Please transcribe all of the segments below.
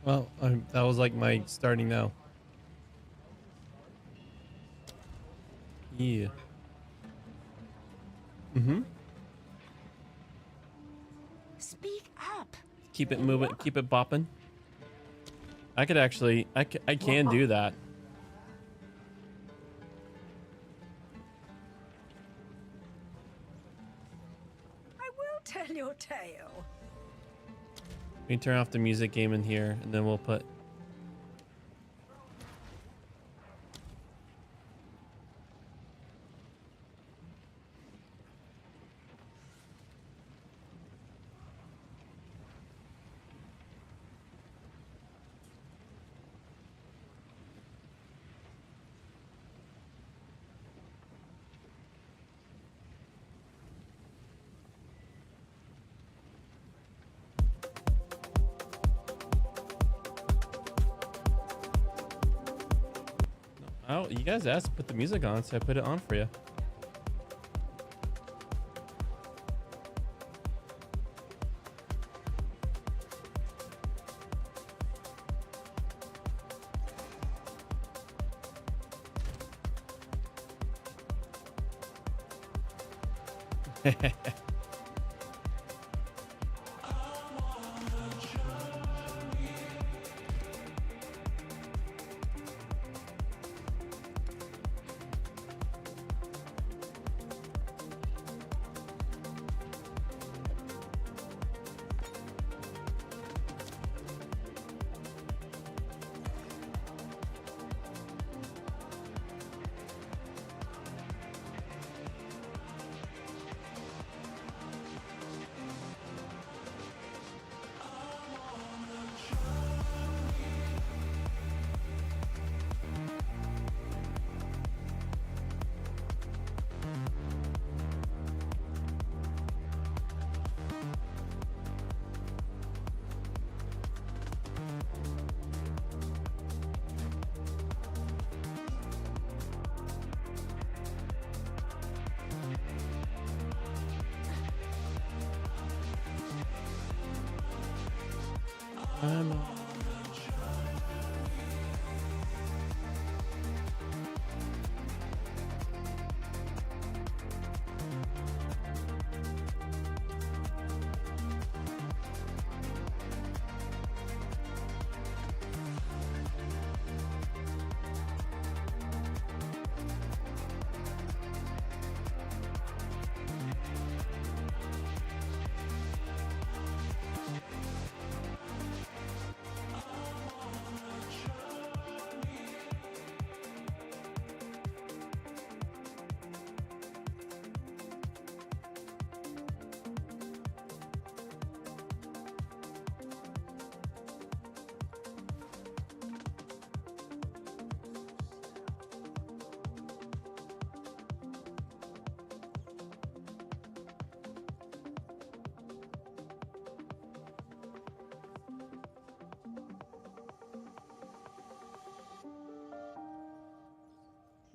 Well, that was like my starting now. Yeah. Mm-hmm. Speak up. Keep it moving. Keep it bopping. I could actually, I can do that. I will tell your tale. We can turn off the music game in here, and then we'll put. Oh, you guys asked to put the music on, so I put it on for you.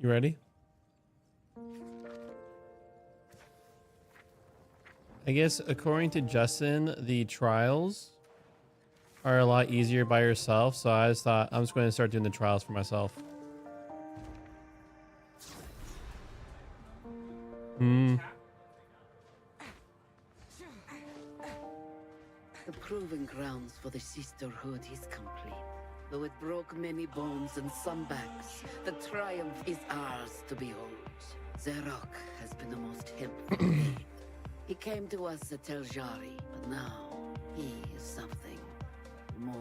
You ready? I guess according to Justin, the trials are a lot easier by yourself. So I just thought I'm just going to start doing the trials for myself. The proving grounds for the sisterhood is complete. Though it broke many bones and some backs, the triumph is ours to behold. Zerok has been the most helpful aid. He came to us at Tel Jari, but now he is something more.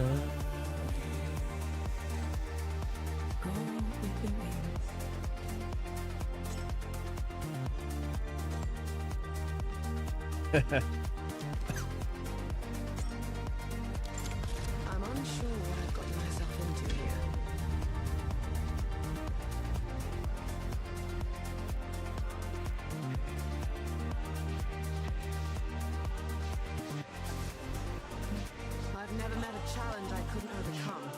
Go with the winds. I'm unsure what I've gotten myself into here. I've never met a challenge I couldn't overcome.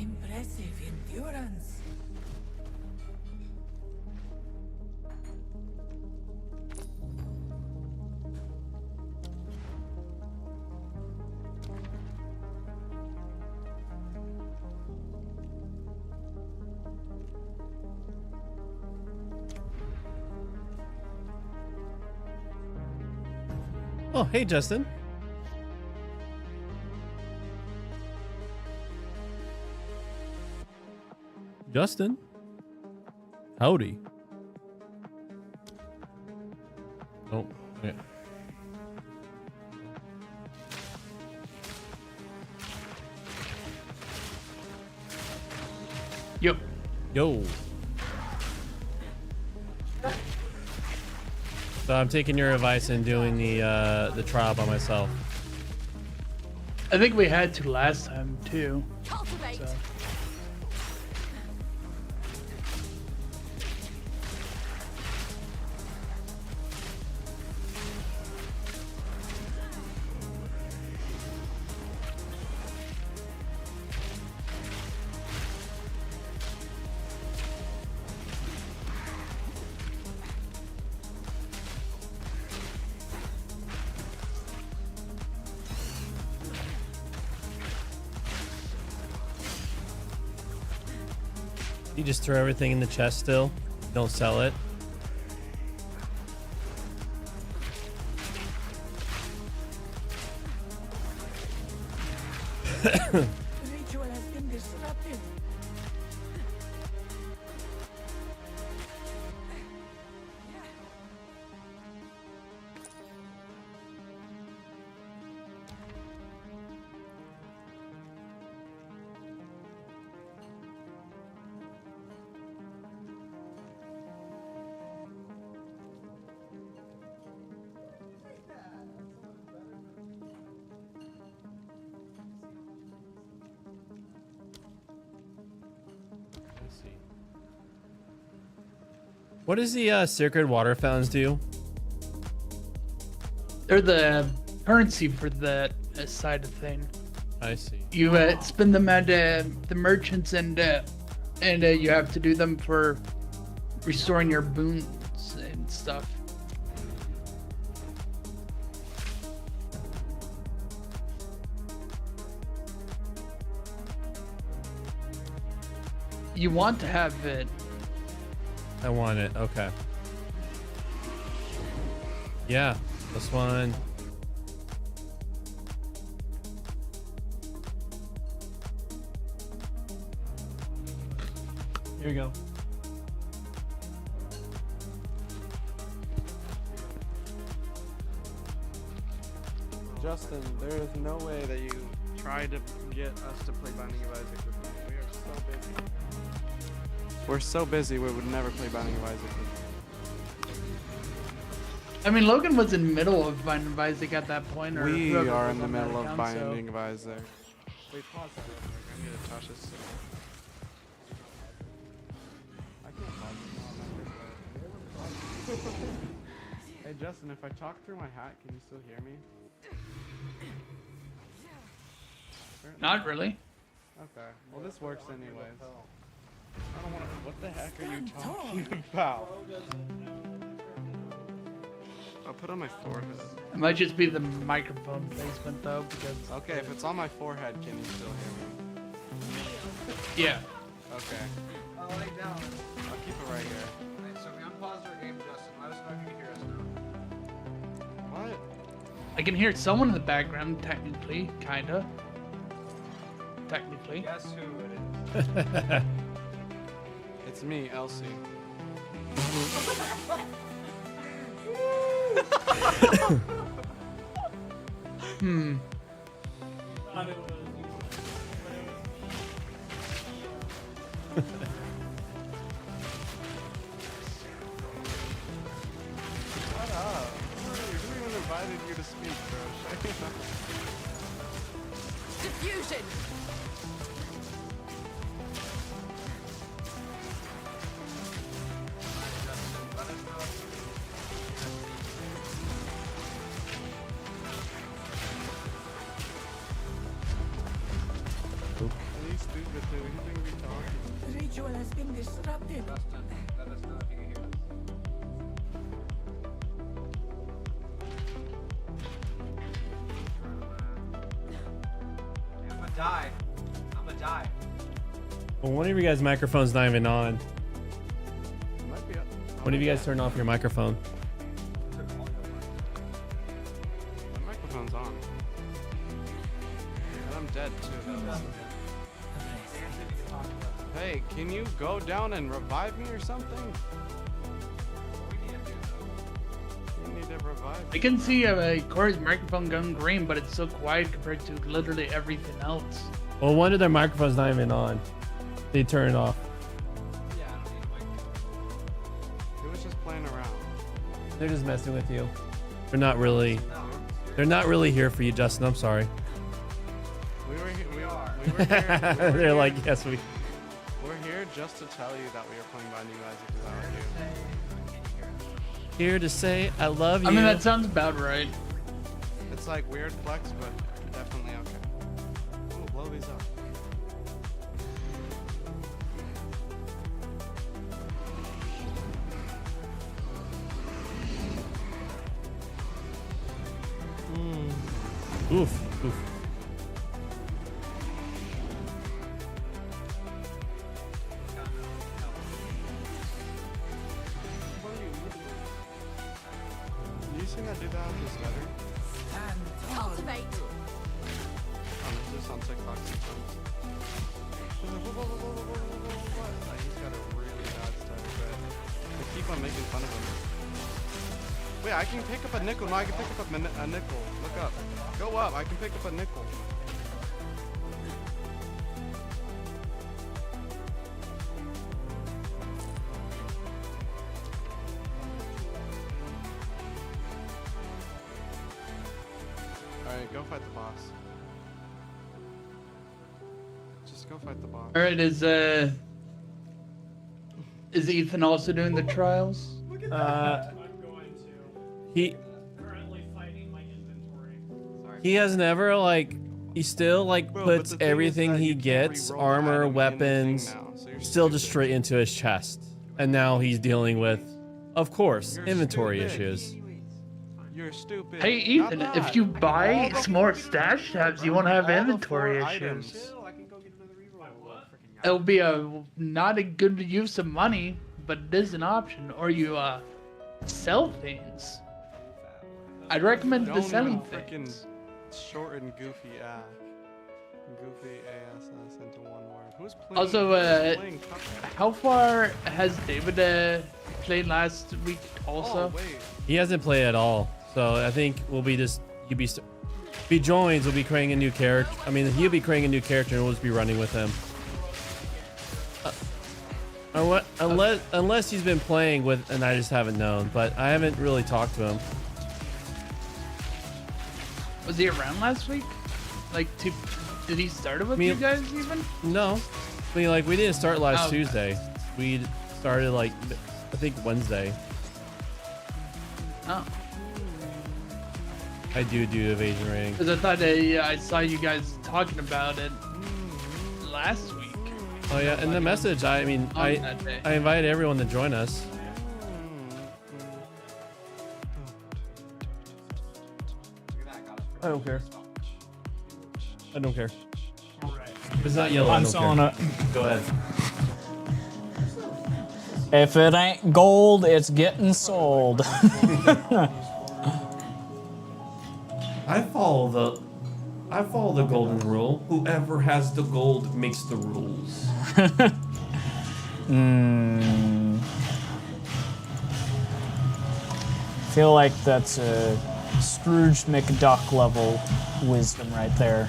Impressive endurance. Oh, hey, Justin. Justin? Howdy. Oh, okay. Yep. Yo. So I'm taking your advice and doing the trial by myself. I think we had to last time too. Cultivate. So. You just throw everything in the chest still. Don't sell it. The ritual has been disrupted. What does the sacred water fountains do? They're the currency for that side of thing. I see. You spend them at the merchants, and you have to do them for restoring your boons and stuff. You want to have it. I want it. Okay. Yeah, this one. Here we go. Justin, there is no way that you tried to get us to play Binding of Isaac with you. We are so busy. We're so busy we would never play Binding of Isaac with you. I mean, Logan was in the middle of Binding of Isaac at that point. Or We whoever are was in the on that middle of account, so- Binding of Isaac. Wait, pause that real quick. I need to touch this. I can't pause it. No, I'm not gonna. Hey Justin, if I talk through my hat, can you still hear me? Not really. Okay. Well, this works anyways. I don't want to. What the heck are you talking about? I'll put it on my forehead. It might just be the microphone placement though, because Okay, if it's on my forehead, can you still hear me? yeah. Okay. I'll lay down. I'll keep it right here. Alright, so we unpaused our game, Justin. Let us know if you can hear us now. What? I can hear someone in the background, technically, kinda. Technically. Guess who it is? It's me, Elsie. Hmm. Shut up. Who even invited you to speak, bro? Diffusion! Justin, let us know if Are you stupid, dude? You think we talking? The ritual has been disrupted. Justin, let us know if you can hear us. I'm gonna die. I'm gonna die. Well, one of you guys' microphone's not even on. It might be up. One of you guys turn off your microphone. My microphone's on. And I'm dead too. Hey, can you go down and revive me or something? You need to revive I me. can see Corey's microphone going green, but it's so quiet compared to literally everything else. Well, one of their microphone's not even on. They turn it off. Yeah, I don't need a mic. He was just playing around. They're just messing with you. They're not really. No, They're not really here for you, Justin. I'm sorry. We were here. We are. were here. They're here. like, yes, we. We're here just to tell you that we are playing Binding of Isaac without you. Here to say I love you. I mean, that sounds about right. It's like weird flex, but definitely okay. Ooh, blow these up. Oof. Oof. What are you looking at? You seen that dude that has this letter? Cultivate! Oh, this is on TikTok sometimes. He's like, what? Like, he's got a really bad style, but they keep on making fun of him. Wait, I can pick up a nickel. No, I can pick up a nickel. Look up. Go up. I can pick up a nickel. Alright, go fight the boss. Just go fight the boss. All right, is Ethan also doing the trials? He Currently fighting my inventory. he has never like he still like Bro, but puts the thing is everything that he you can't gets, re-roll armor, item in the thing weapons, now, so you're still just stupid. straight into his chest. And now he's dealing with, of course, You're inventory stupid. issues. You're stupid. Hey Not Ethan, that. if you buy All some more the- stash tabs, you won't have all the inventory 4 issues. items. Chill, I can go get another reroll. Freaking guy. It'll be not a good use of money, but it is an option. Or you sell things. I'd recommend the Don't selling even freaking things. shorten goofy goofy ass into one word. Who's playing? Also, who's playing Cuphead? How far has David played last week? Also, Oh, wait. He hasn't played at all. So I think we'll be just if he joins, we'll be creating a new character. I mean, he'll be creating a new character and we'll just be running with him. Unless he's been playing with, and I just haven't known. But I haven't really talked to him. was he around last week? Like, did he start it with Me- you guys even? No, I mean, like we didn't start last Oh, okay. Tuesday. We started like I think Wednesday. Oh, I do evasion rating. because I thought I saw you guys talking about it last week. Oh yeah, and the message. I mean, On that day. I invited everyone to join us. I don't care. I don't care. If it's not yellow, I I'm don't selling care. it. Go ahead. If it ain't gold, it's getting sold. I follow the golden rule. Whoever has the gold makes the rules. Feel like that's a Scrooge McDuck level wisdom right there.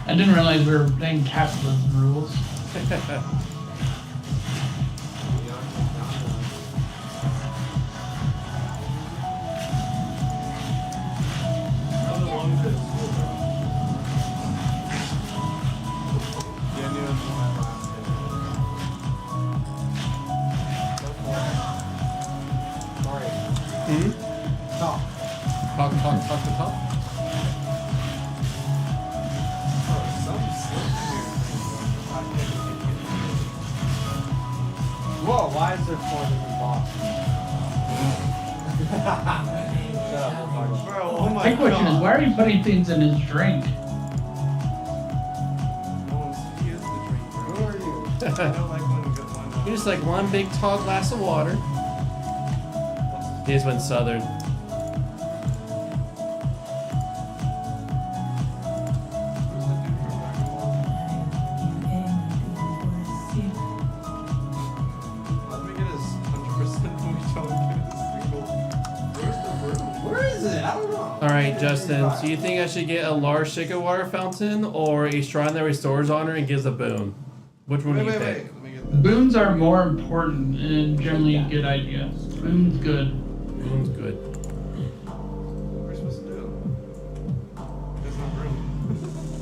I didn't realize we were playing capitalism rules. Talk. Whoa, why is there 4 different bosses? Bro, oh my My question is, why are you putting things in his drink? He is the drink, bro. Who are you? I don't like when you get one. You just like one big tall glass of water. He just went southern. Let me get his 100% when we don't get his single. Where's the room? Where is it? I don't know. All right, Justin. So you think I should get a large shaker water fountain or a shrine that restores honor and gives a boon? Which one do you Wait. pick? Let me get this. Boons are more important and generally a good idea. Boons good. Boon's good. What are we supposed to do? There's no room.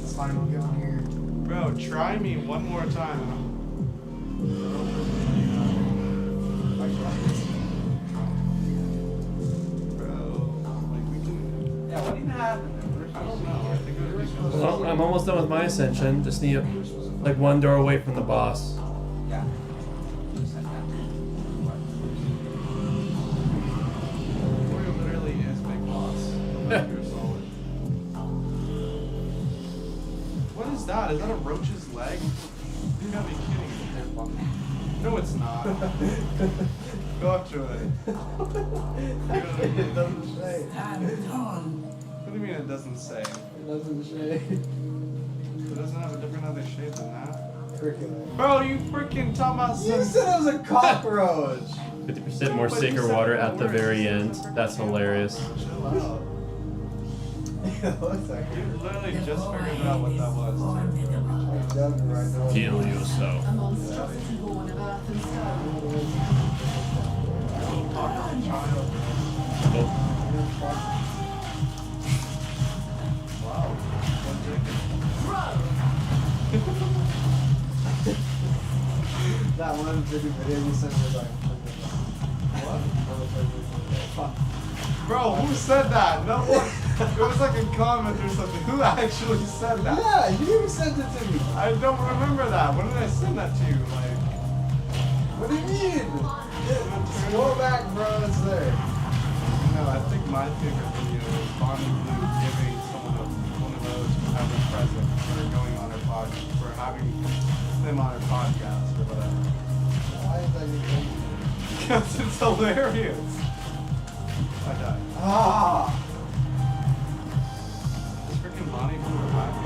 It's fine, we'll get on here. Bro, try me one more time. Yeah, what even happened? I don't know. I think it would be supposed Well, I'm almost done with my ascension. Just need like one door away from the boss. Yeah. Warrior literally is Big Boss. You're solid. What is that? Is that a roach's leg? You gotta be kidding me. No, it's not. Go up to it. It doesn't say. What do you mean it doesn't say? It doesn't say. It doesn't have a different other shape than that. Curriculum. Bro, you freaking talking about You some... said it was a cockroach! 50% more sacred water at the very end. That's hilarious. Chill out. It looks like You literally just figured out what that was. it doesn't right now. Kill yourself. A monstrosity born of earth and stone. Oh, Wow. One That one video you sent me was like, What? Bro, who said that? No one. It was like a comment or something. Who actually said that? yeah, you even sent it to me. I don't remember that. When did I send that to you? Like, What do you mean? Scroll back, bro, it's there. no, I think my favorite video is Bonnie Blue giving someone one of those who have a present for going on her podcast, for having them on her podcast or whatever. Why is that even? Because it's hilarious. I died. Ah! Is freaking Bonnie Blue happy?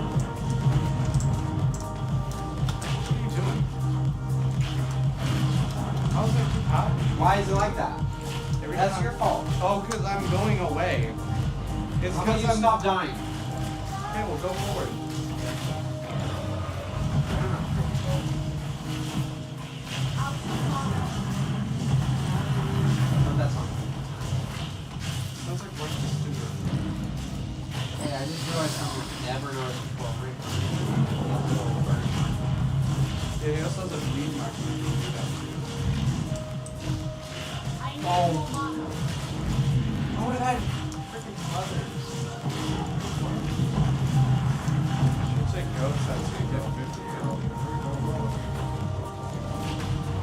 What are you doing? How's that keep happening? Why is it like that? Every That's time- your fault. Oh, because I'm going away. It's How about because you I'm stop dying? Okay, we'll go forward. No, that's not. Sounds like Mark the Stewart. Yeah, I just realized something I never noticed before. Yeah, he also has a bleed mark. You can do that too. Oh, it had freaking others. Should say goats, that's so you get 50.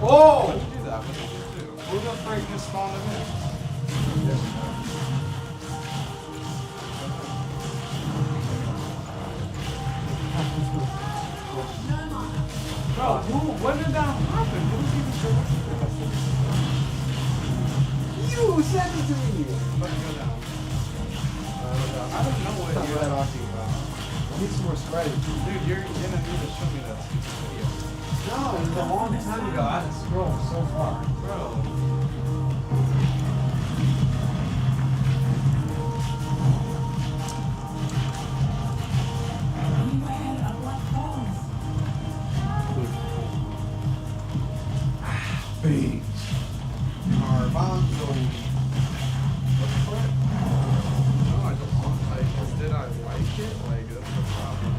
Oh! Why'd you do that? What did you do? Who the frick just spawned him in? when did that happen? Who was even sure what You sent it to me! Let me go down. I don't know what you're talking about. I need some more Sprite. Dude, you're gonna need to show me that stupid video. No, it was a long time ago. I had to scroll so far. Bro. Beach. Garbanzo. No, I just like, did I like it? Like, that's the problem.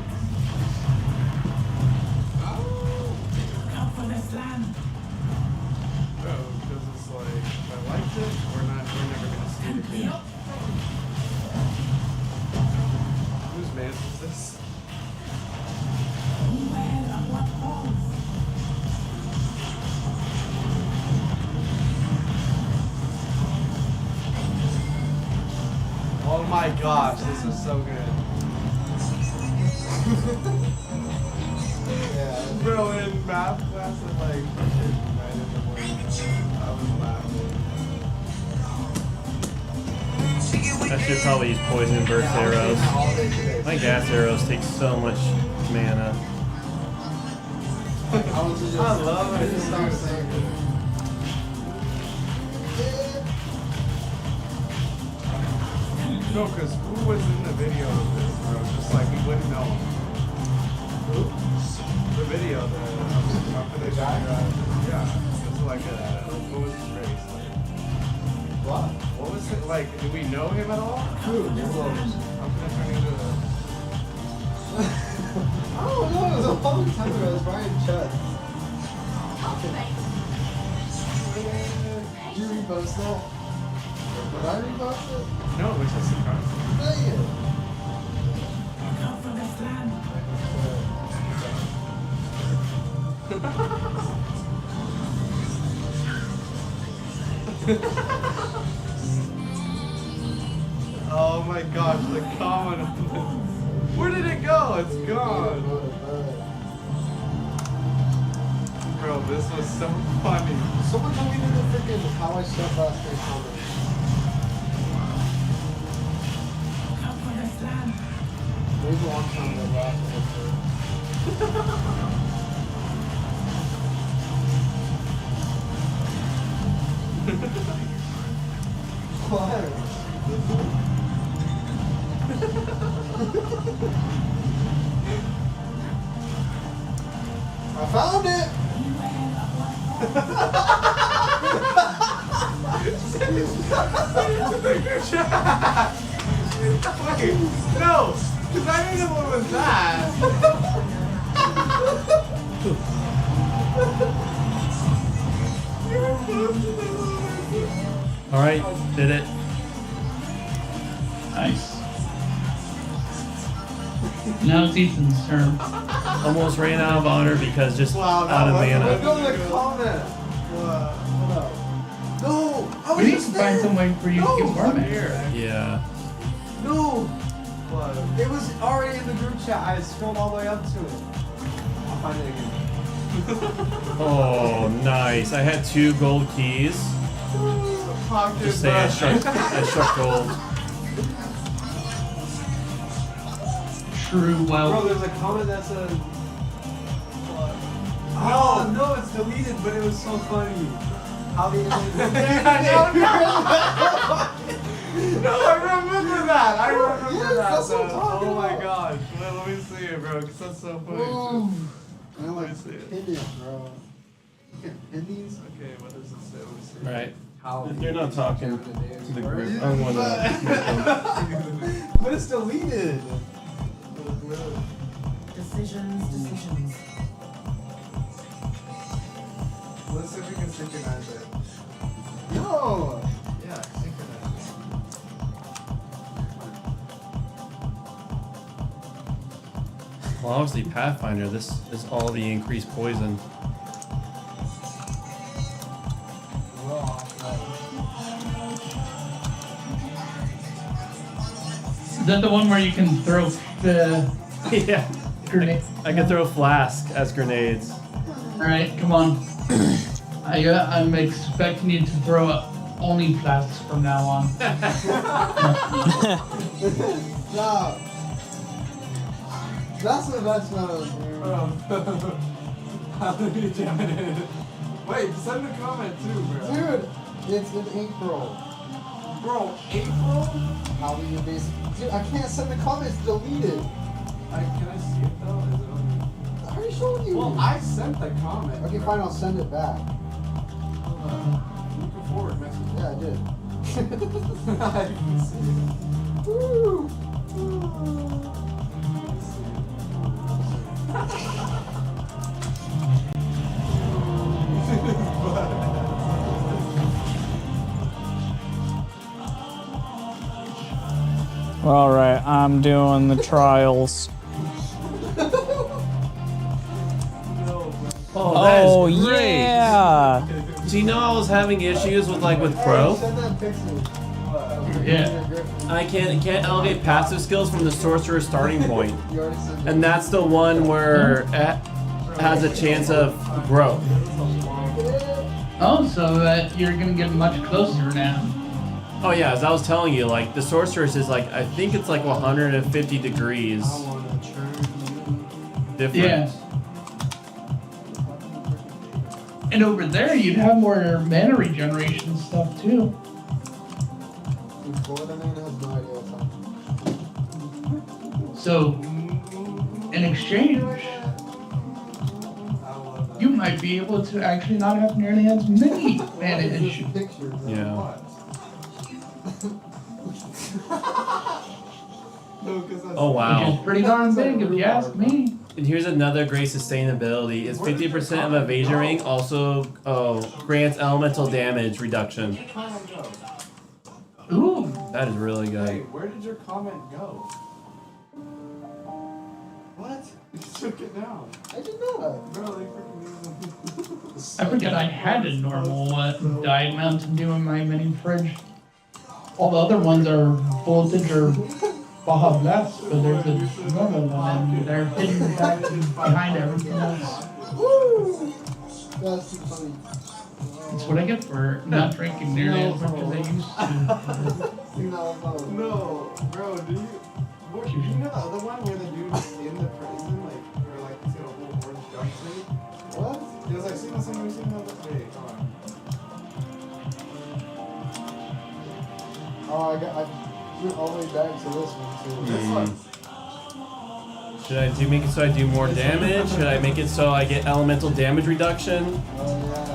Bro, because it's like, if I liked it, we're never gonna see it again. Whose man is this? Oh my gosh, this is so good. Yeah. Bro, in math class at like 9 in the morning, I was laughing. I should probably use poison burst arrows. My gas arrows take so much mana. I love it. Just stop saying it. No, because who was in the video of this, bro? Just like, we wouldn't know him. Who? The video, the guy? Yeah, it was like what was his race? Like, what was it, like, do we know him at all? Who? I'm gonna turn into the... I don't know. It was a long time ago. It was Ryan Chudd. Did you repost that? Did I repost it? No, which is surprising. Dang it. Oh my gosh, the comment on this. Where did it go? It's gone. Bro, this was so funny. Someone told me to the freaking How I Slept Last Night comment. It was a long time ago, last I found it! Wait, no! Because I didn't know what was that! Alright, did it. Nice. Now it's Ethan's turn. Almost ran out of honor because just Wow, that out of wasn't mana. Go in the comment! Hold up. No! I We need to was find some way for you to get more I'm mana. here. Yeah. No! What? It was already in the group chat. I scrolled all the way up to it. I'll find it again. Oh, nice. I had 2 gold keys. Pocket Just say I struck gold. True, Bro, well, there's a comment that says... Oh, no, it's deleted, but it was so funny. How the No, I remember that! I remember Yes, that! that's what I'm though. talking Oh my about. gosh. Let me see it, bro, because that's so funny. I like Let me see it. pin it, bro. You can pin these? Okay, what does it say? Let me see. Right. How? They're not talking to the group. I'm one But it's deleted. Decisions. Let's see if we can synchronize it. No! Yeah, synchronize it. Well, obviously Pathfinder, this is all the increased poison. is that the one where you can throw the Yeah. grenade? I can throw flask as grenades. Alright, come on. I'm expecting you to throw up only flasks from now on. No. That's the best one. How did you jam it in? Wait, send a comment too, bro. Dude, it's in April. Bro, April? How do you basically... Dude, I can't send the comments, delete it. Can I see it though? Is it on? I already showed you. Well, I sent the comment. Okay, bro. fine, I'll send it back. Looking forward, message. Yeah, I did. I can see it. Woo! All right, I'm doing the trials. Oh, Oh, that's great. yeah. Do you know I was having issues with Pro? Send that picture. Yeah. I can't elevate passive skills from the sorcerer's starting point, You already sent it. and that's the one where it has a chance of growth. Oh, so you're gonna get much closer now. Oh yeah, as I was telling you, like the sorceress is like I think it's like 150 degrees different. Yeah. And over there, you'd have more mana regeneration stuff too. Florida man has no idea what's happening. So, in exchange, you might be able to actually not have nearly as many mana issues. Pictures. Yeah. Oh Which wow. is pretty darn big if you ask me. And here's another great sustainability. It's 50% of evasion ring also grants elemental damage reduction. Ooh. That is really Hey, good. where did your comment go? What? You took it down. I did not. Bro, they freaking I forget I had a normal diet Mountain Dew in my mini fridge. All the other ones are voltage or Baja Blast, but there's a normal one and they're hidden back behind everything else. Woo! That's too funny. That's what I get for not drinking nearly as much as I used to. No. No, bro, do you? What, you know the other one where the dude is in the prison, like, where like he's got a whole orange jumpsuit? What? It was like, seen something, seen the other day. Come on. Oh, I went all the way back to this one too. This one. Should I make it so I do more damage? Should I make it so I get elemental damage reduction? Oh yeah.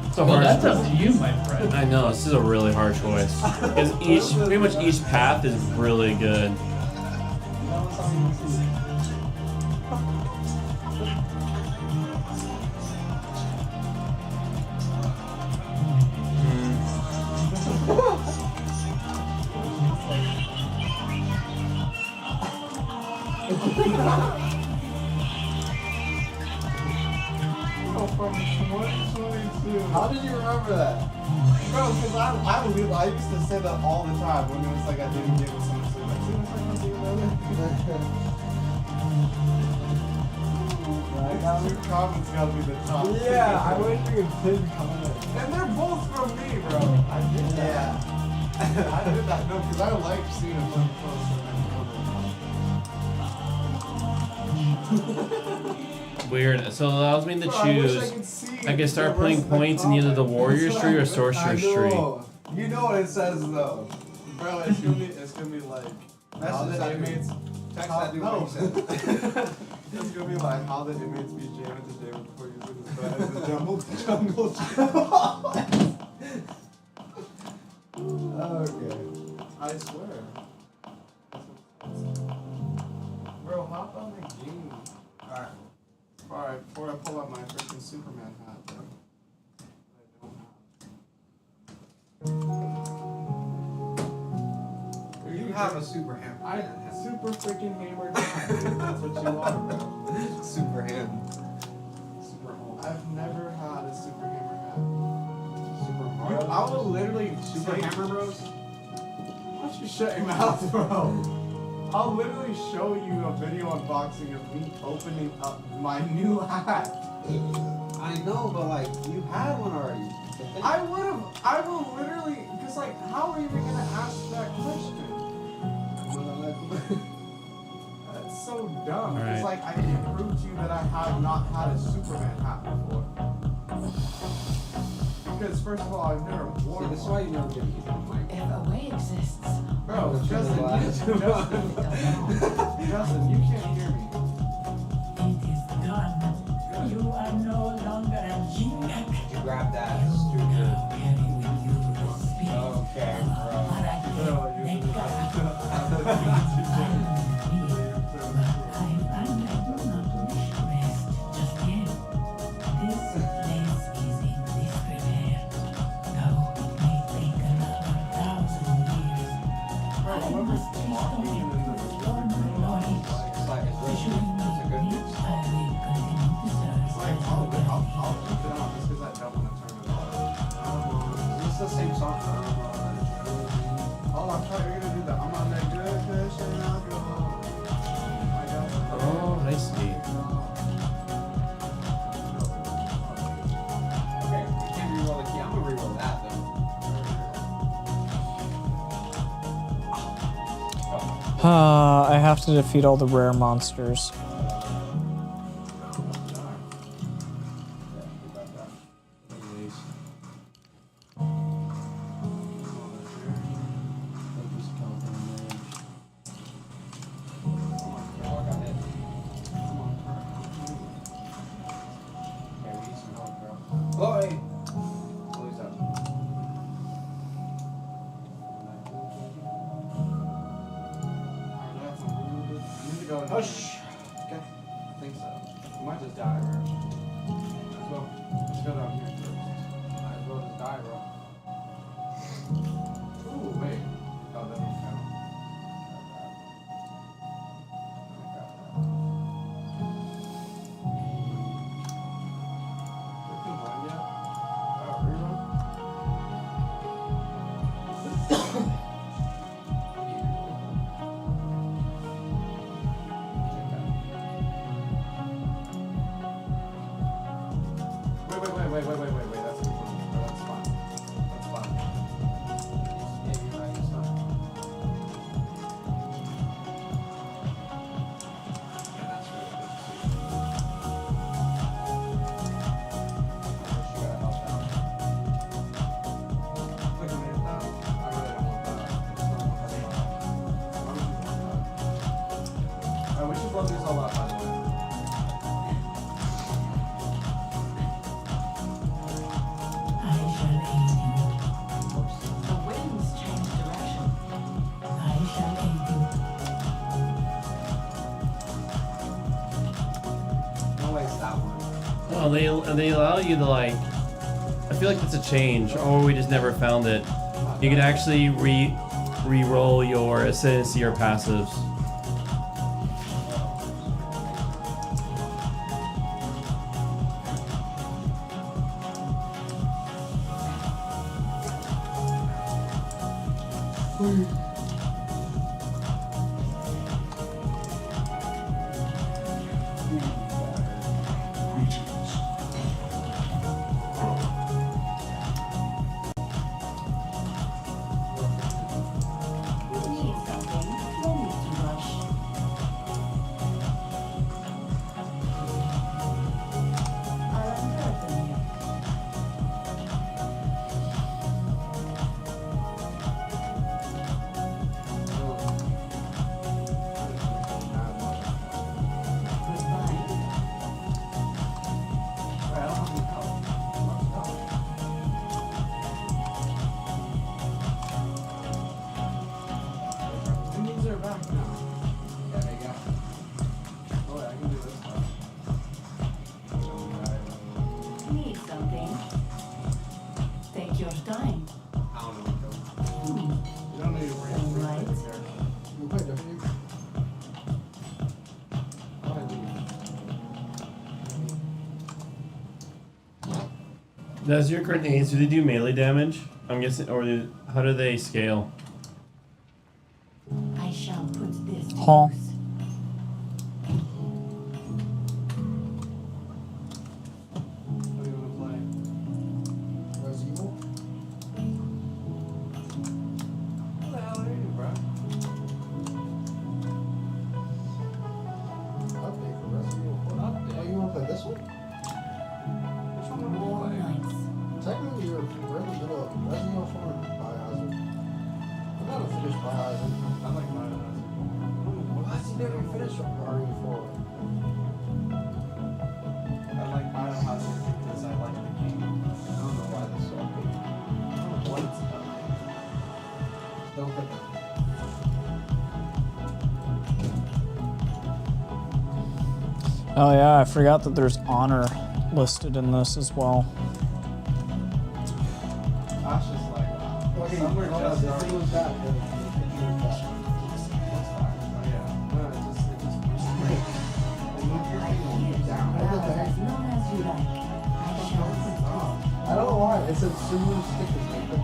It's a Well, hard that's choice. up to you, my friend. I know, this is a really hard choice. Because pretty much each path is really good. How did you remember that? Bro, because I used to say that all the time when it was like I didn't give it so much sleep. Like, see what's like, see Your comments gotta be the top. Yeah, I wish you could pin comment. And they're both from me, bro. I did that. I did that. No, because I like seeing it up close and Weird. So it allows me to Bro, I wish choose. could see I can start the putting rest of the points in either the comment. warrior's tree or sorcerer's I tree. know. You know what it says though. Bro, it's gonna be like how the inmates Text how, that dude no. what he said. It's gonna be like how the inmates be jamming the day before you put his bed in the jungle. Okay. I swear. Bro, hop on the game. Alright, before I pull out my freaking Superman hat, bro. I don't have. You have a super hammer. I super freaking hammered down. That's what you are, bro. Super hand. Super home. I've never had a super hammer hat. Super You, hard. I will literally Super say- hammer bros. Why don't you shut your mouth, bro? I'll literally show you a video unboxing of me opening up my new hat. I know, but like, you had one already. I will literally, because like, how are you even gonna ask that question? That's so dumb. Because Alright. like, I can prove to you that I have not had a Superman hat before. Because first of all, I've never worn See, this is one. why you never get used to the mic. If a way exists, Bro, Justin, Justin, you can't hear me. It is done. You are no longer a genius. You grab that, You stupid. now carry with you the spirit Okay, of bro. Bro, Marakeh, you're the god. I am here, but I do not wish to rest just yet. This place is in disrepair. Though it may take another 1,000 years, I must restore it to its former glory. It's like, it's Showing me a good which I will continue to serve It's like, as I'll your keep it on guardian. just because I don't want to turn it off. It's the same song. Oh, I thought you were gonna do that. I'm on that good fish and I'll go. I got the Oh, I see. Okay, we can't reroll the key. I'm gonna reroll that though. I have to defeat all the rare monsters. Oh, hey. Always up. Hush. Okay. I think so. We might just die, bro. Let's go. Let's go down here first. Might as well just die, bro. Ooh, wait. Oh, that don't count. Fifteen one yet? Oh, rerun? Wait. That's a good one. Oh, that's fine. That's fine. Yeah, you're right. It's not. Yeah, that's really good to see. She gotta help out. Click on it now. I really don't want that. I just don't want that at all. Why would you want that? Alright, we should blow these all up, by the way. I shall aid you. the winds change direction. I shall aid you. No way it's that one. Oh, they allow you to like. I feel like that's a change, or we just never found it. You can actually re-roll your ascendancy or passives. Need something? No need to rush. I'll unburden you. Goodbye. And these are back now. Yeah, there you go. Oh, yeah, I can do this stuff. Need something? Take your time. I don't know. You don't need to worry. All right. Does your grenades, do they do melee damage? I'm guessing, or how do they scale? I shall put this to Hall. What do you want to play? Resident Evil? What the hell are you, bro? Update for Resident Evil 4. Update. Oh, you want to play this one? Which one do you want to play? Technically, you're in the middle of Resident Evil 4 and Biohazard. I'm not a finished Biohazard. I like Biohazard. Why is he never finished RE4? I like Biohazard because I like the game. I don't know why this is so big. I don't know what it's about. Don't put that. Oh yeah, I forgot that there's honor listed in this as well. Ash is like, wow. Okay, Somewhere hold just on, the thing was that. The picture was that. Oh yeah. No, it just it moved your thing down. As long as you like, I shall protect. I don't know why. It's a similar stickers like that.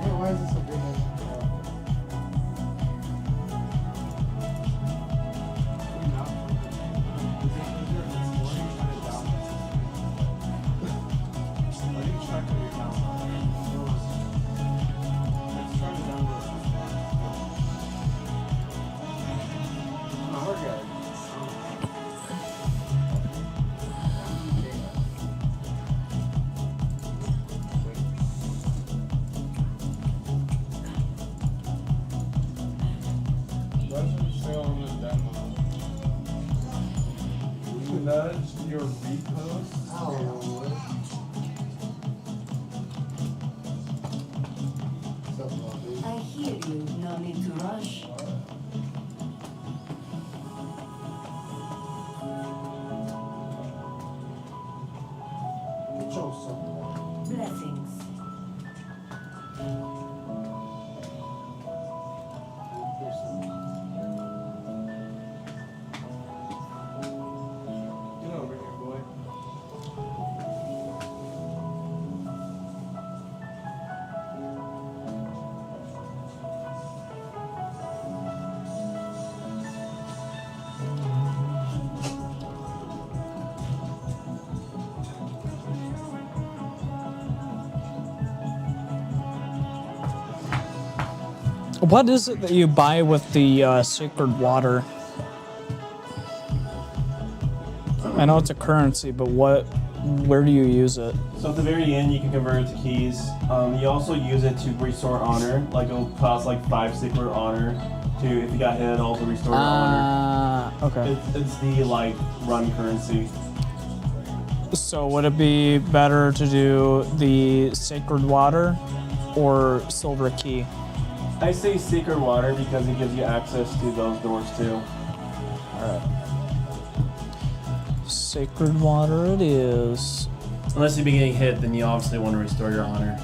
Yeah, why is this so big? Nudge your repost. Oh, I hear you, no need to rush. Blessings. Get over here, boy. What is it that you buy with the sacred water? I know it's a currency, but where do you use it? So at the very end, you can convert it to keys. You also use it to restore honor. Like it'll cost like 5 sacred honor to, if you got hit, also restore your honor. Okay. It's the like run currency. So would it be better to do the sacred water or silver key? I say sacred water because it gives you access to those doors too. Alright. Sacred water it is. Unless you've been getting hit, then you obviously want to restore your honor.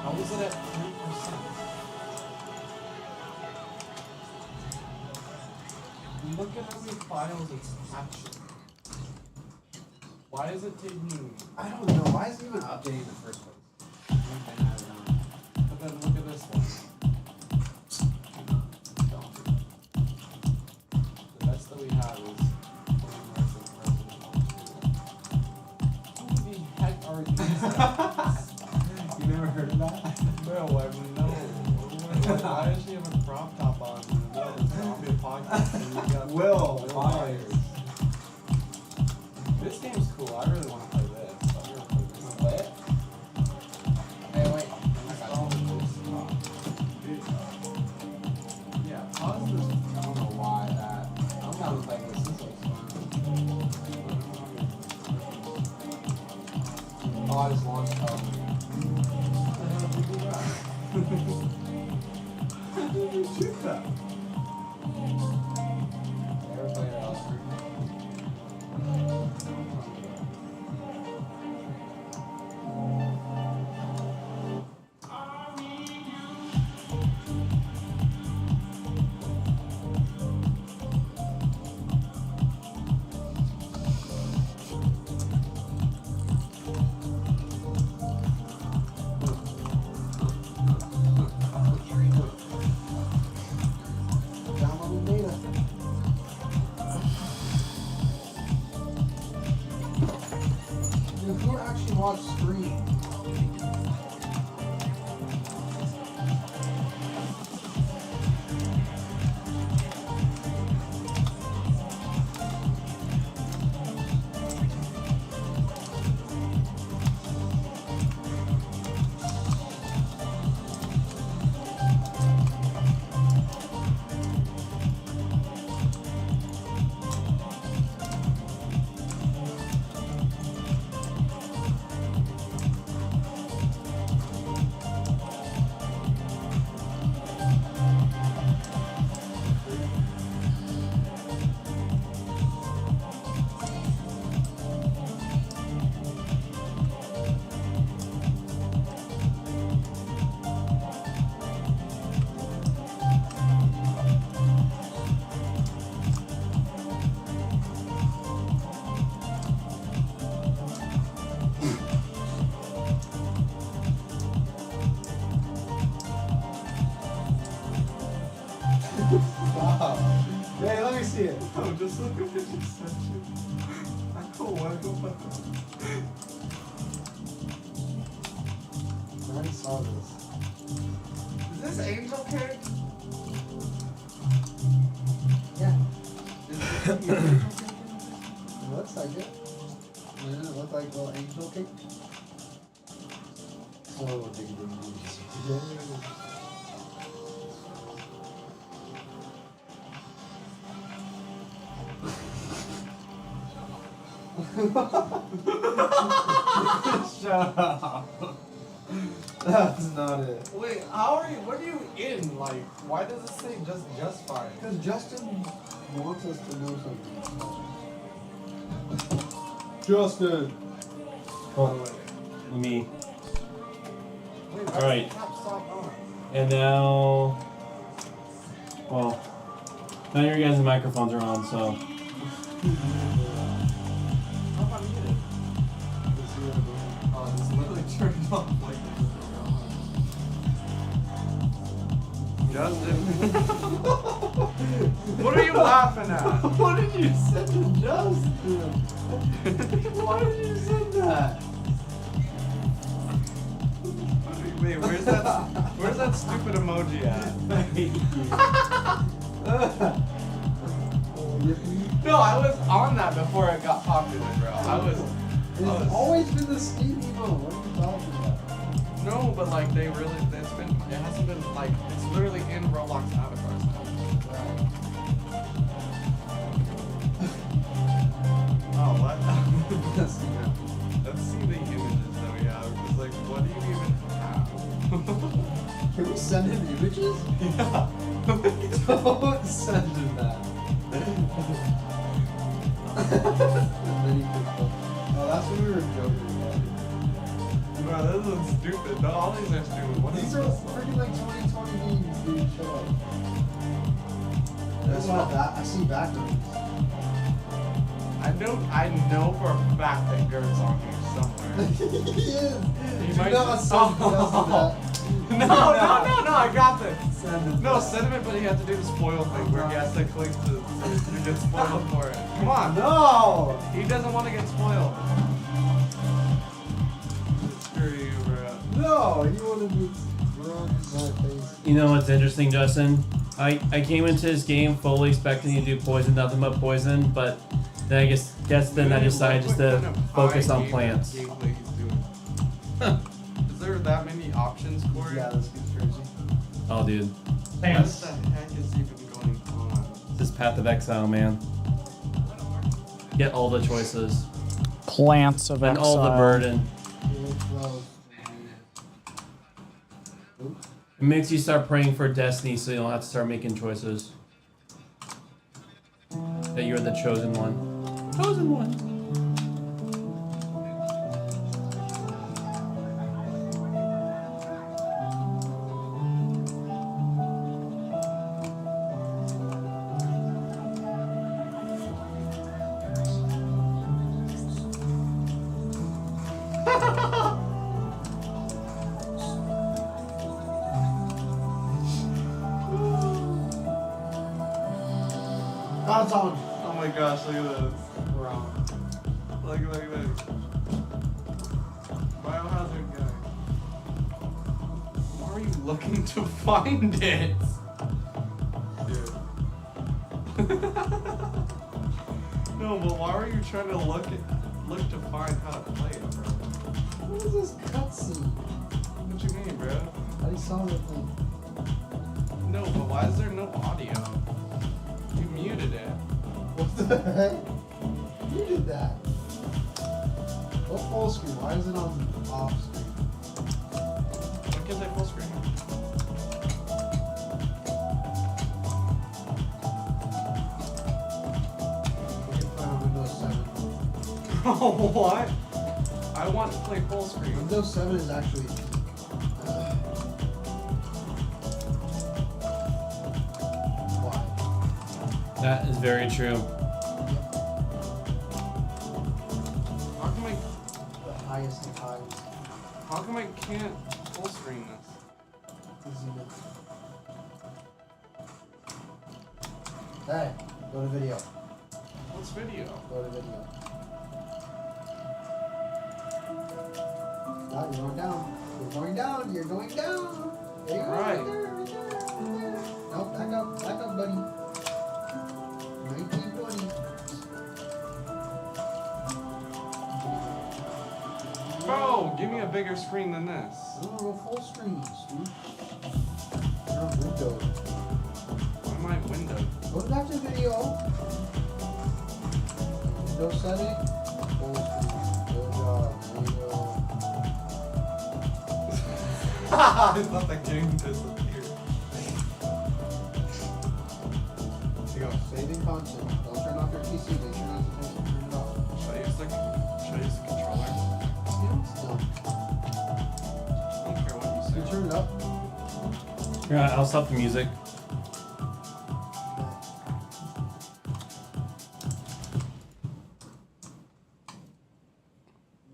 How is it at 3%? Look at how many files it's captured. Why is it taking? I don't know. Why is it even updating in the first place? But then look at this one. The best that we have is. Who the heck are these? You never heard of that? No, I mean, no. Why does she have a crop top on in the middle of this zombie podcast? And you got Will Myers. This game's cool. I really want to play this. I'm gonna play this. Play it? Hey, wait. I got all of this. Yeah, pause this. I don't know why that. I'm down with like this. This looks fun. Oh, I just launched up. Shoot that. Never played it watch stream. Wow. Hey, let me see it. No, just look at it. Just sent you. I know what. I already saw this. Is this Angel Cake? Yeah. Is this your Angel Cake? It looks like it. Doesn't it look like a little angel cake? So Shut up. that's not it. Wait, how are you? What are you in? Like, why does it say just fine? Because Justin wants us to know something. Justin. Oh, me. Wait, All right. stop on. And now, well, now your guys' microphones are on, so. How about muted? Oh, it's literally turned off like Justin. What are you laughing at? What did you send to Justin? Why did you send that? Wait, where's that stupid emoji at? No, I was on that before it got popular, bro. It's always been the Steve emo. What are you talking about? No, but like it hasn't been like, it's literally in Roblox avatars now. Oh, what? Let's see the images that we have, because like, what do you even have? Can we send him images? Yeah. Don't send him that. And then he could oh, that's what we were joking about. Bro, this is stupid. No, all these are stupid. What These is are this? freaking like 2020 memes, dude. Shut up. That's not that. I see backgrounds. I know for a fact that Gert's on here somewhere. He is. He Do might not just- send us No, I got this. Send it. No, send him, but he has to do the spoil thing where he has to click to get spoiled for it. Come on. No. He doesn't want to get spoiled. Screw you, bro. No, you want to be drunk in my face. You know what's interesting, Justin? I came into this game fully expecting you to do poison, nothing but poison, but then I guess then I decided just to focus on plants. Gameplay he's doing. Is there that many options, Corey? Yeah, that's conspiracy. Oh, dude, What Plants. the heck is even going on? this Path of Exile, man. Get all the choices Plants of and exile. all the burden. It makes you start praying for destiny, so you don't have to start making choices. That you're the chosen one. Chosen one. God's on. Oh my gosh, look at this. We're on. Look. were you looking to find it? No, but why were you trying to look to find how to play it, bro? What is this cutscene? What you mean, bro? I just saw the thing. No, but why is there no audio? You muted it. What the heck? You did that. Go full screen. Why is it on off screen? Why can't I full screen? You can play on Windows 7. What? I want to play full screen. Windows 7 is actually. Why? That is very true. How come I? The highest of highs. How come I can't full screen this? Hey, go to video. What's video? Go to video. Ah, you're going down. You're going down. You're going down. There you go. Right. Right there. Right there. Right there. Nope, back up, buddy. 1920. Bro, give me a bigger screen than this. No, go full screen, Steve. You're on Windows. Why am I windowed? Go back to video. Windows setting. Full screen. Good job. There you go. I thought the game disappeared. Here you go. Saving content. Don't turn off your PC. Make sure not to turn it off. Should I use the controller? Yeah, it's done. I don't care what you You say. turn it up. Yeah, I'll stop the music.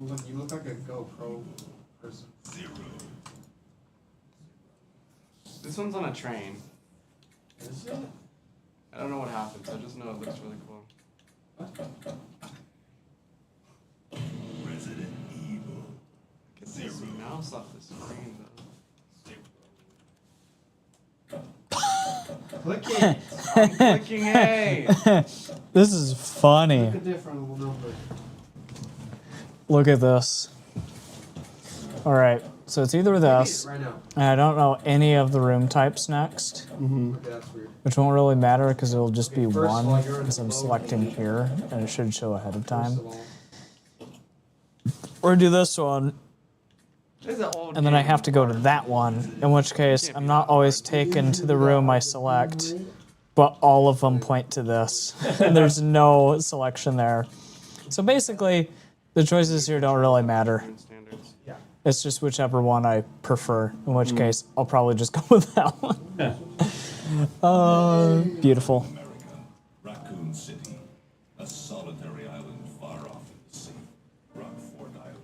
You look like a GoPro person. This one's on a train. Is it? I don't know what happens. I just know it looks really cool. Resident Evil. Get this mouse off the screen though. Click it. I'm clicking A. This is funny. Look a different number. Look at this. All right, so it's either this, Right now. and I don't know any of the room types next, Okay, that's weird. which won't really matter because it'll just be First of all, one, you're in because I'm low selecting position. here, and it should show ahead of First time. of all. Or do this one, This is an old and then I game. have to go to that one, in which case I'm not always taken to the room I select, but all of them point to this, and there's no selection there. So basically, the choices here don't really matter. Standards. Yeah. It's just whichever one I prefer, in which case I'll probably just go with that one. Beautiful. America. Raccoon City. A solitary island far off in the sea. Rockford Island.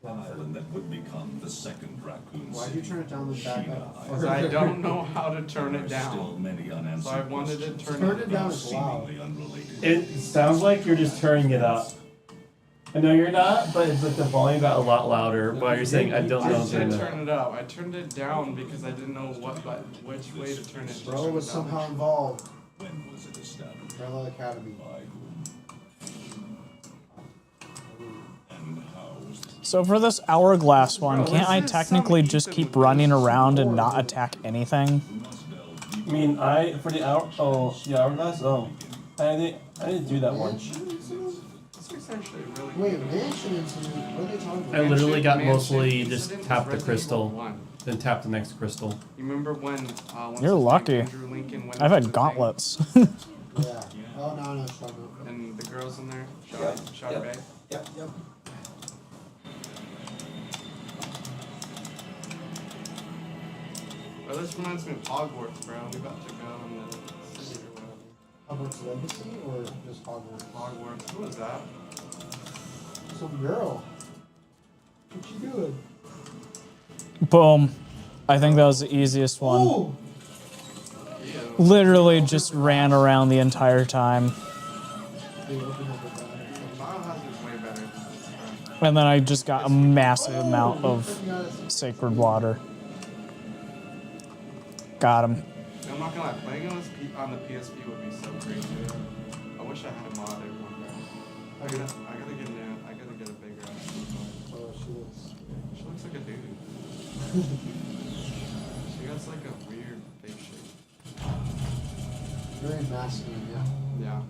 An island that would become the second Raccoon Why'd City. you turn it down and back up? Because I don't know how to turn it There are still down. many unanswered So I wanted to questions, turn Turn it down as loud. seemingly unrelated. It sounds like you're just turning it up. I know you're not, but it's like the volume got a lot louder while you're saying I don't know. I I'm turning did it up. turn it up. I turned it down because I didn't know which way to turn it. to Bro turn was it down. somehow involved. When was it established? Umbrella Academy. By whom? And how was it? So for this hourglass one, Bro, can't I this is technically some just Ethan keep running West around and story. not attack anything? We must delve deeper. I mean, for the hourglass. Oh, I didn't do that one. This is actually really Wait, good. mansion incident. What are they talking I about? literally got Mansion mostly Incident just is tap the Resident crystal, Evil 1. then tap the next crystal. You remember when? Once You're his name, lucky. Andrew Lincoln went I've into had the thing, gauntlets. Yeah. Oh, no, no, it's not. And the girls in there shot her back. Yep, yep. Oh, this reminds me of Hogwarts, bro. We about to go in the city or whatever. Hogwarts Legacy or just Hogwarts? Hogwarts. Who is that? Some girl. What you doing? Boom. I think that was the easiest one. Ooh! Ew. Literally just ran around the entire time. They opened up the battery. Biohazard's way better than this. And then I just got a massive amount of sacred water. Got him. I'm not gonna lie, playing on the PSP would be so great, dude. I wish I had a mod or one there. I gotta get a bigger ass. Oh, She looks like a dude. She got like a weird face shape. very masculine, yeah. Yeah.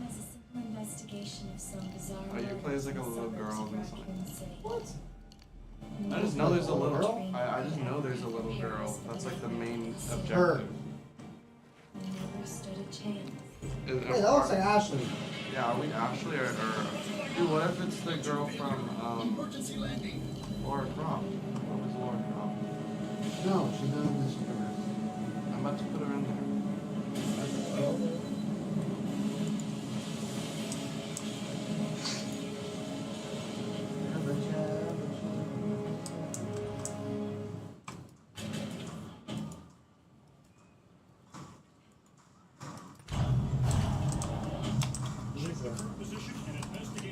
As a simple investigation of some bizarre. Oh, you play as like a little girl in this one. What? I just know there's a little. I just know there's a little girl. That's like the main objective. Her. Never stood a chance. Is- Wait, that looks like Ashley. Yeah, are we Ashley or dude? What if it's the girl from Laura Croft? What was Laura Croft? No, she's not in this universe. I'm about to put her in there.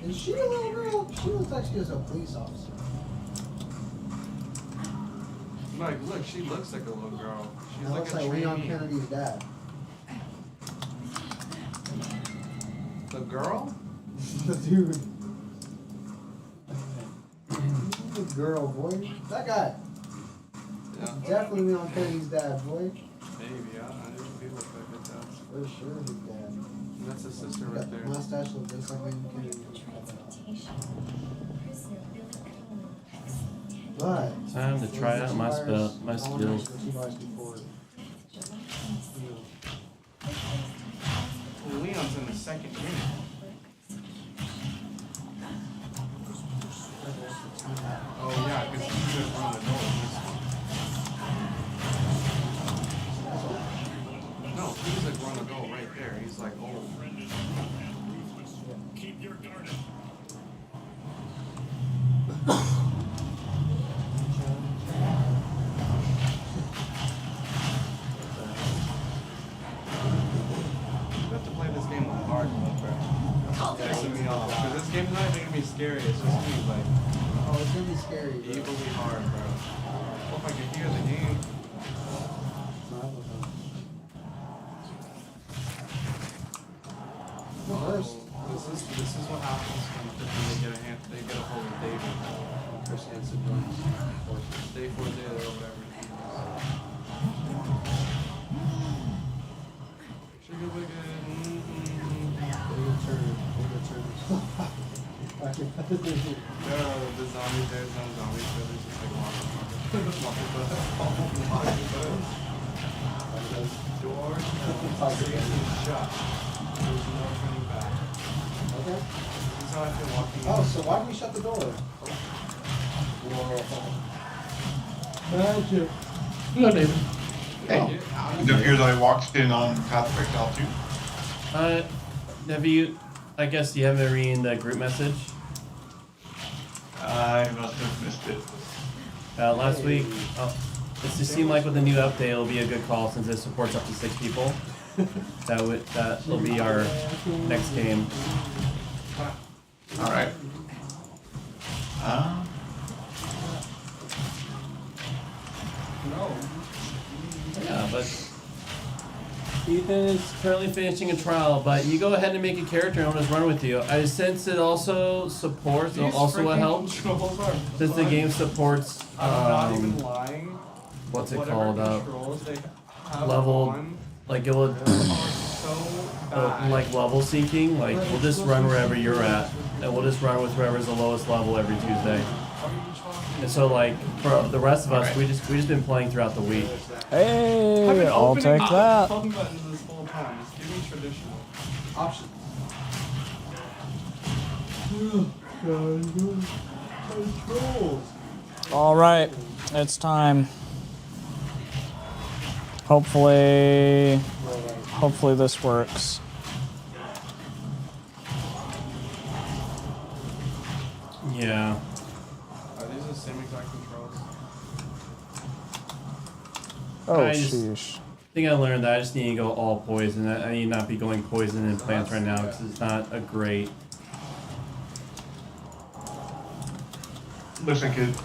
Is she a little girl? She looks like she is a police officer. Like, look, she looks like a little girl. She's That like looks a like Leon trainee. Kennedy's dad. The girl? The dude. The girl, boy. That guy. Yeah. Definitely Leon Kennedy's dad, boy. Maybe, I didn't feel like that. That's, For sure his dad. that's his sister Got right the there. mustache look just like Leon Kennedy. Transportation. Prisoner Billy Cohen. But Time to try out my skills. Leon's in the second unit. Oh yeah, because he's just run the door in this one. No, he's like run the door right there. He's like old. Keep your guard up. You have to play this game on hard mode, bro. That's pissing me off. Because this game's not even gonna be scary. It's just gonna be like Oh, it's gonna be scary, bro. evilly hard, bro. Oh, if I could hear the game. First, This is what happens when they get a hold of David. Chris Hansen joins. Day 4 day or whatever. Sugar wicked. Big turn. There are the zombies, there's no zombies, but there's just like doors, shut. There's no turning back. Okay. This is how I feel walking Oh, so why did we shut the door? Magic. Hello, David. Hey, it appears I walked in on Path Break L2. Have you? I guess you haven't been reading the group message. I must have missed it. Last week, it just seemed like with the new update, it'll be a good call since it supports up to 6 people. That'll be our next game. All right. Yeah, but Ethan is currently finishing a trial, but you go ahead and make a character and I'll just run with you. I sense it also supports, also what helps, since the game supports, I'm not even lying. what's it Whatever called, controls they have level, on like it will, are so bad. like level syncing, like we'll just run wherever you're at, and we'll just run with whoever's the lowest level every Tuesday. And so like, for the rest of us, we just been playing throughout the week. Hey, I'll take that. Talking buttons this whole time. Just give me traditional options. All right, it's time. Hopefully this works. Yeah. Are these the same exact controls? Oh, I just- sheesh. I think I learned that I just need to go all poison. I need not be going poison in plants right now because it's not a great. Looks like it's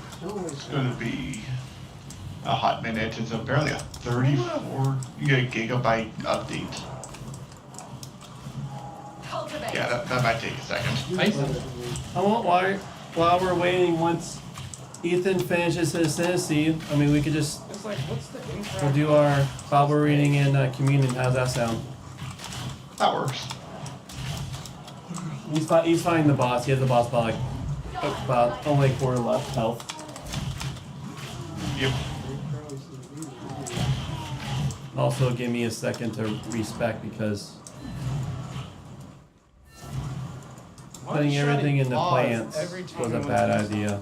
going to be a hot minute. It's apparently a 34 gigabyte update. Yeah, that might take a second. I want while we're waiting, once Ethan finishes his Tennessee, I mean, we could just It's like, what's the interact? we'll do our Bible reading in communion. How's that sound? That works. He's fighting the boss. He has the boss by like about only a quarter left health. Yep. Also, give me a second to respec because putting everything into plants was a bad idea.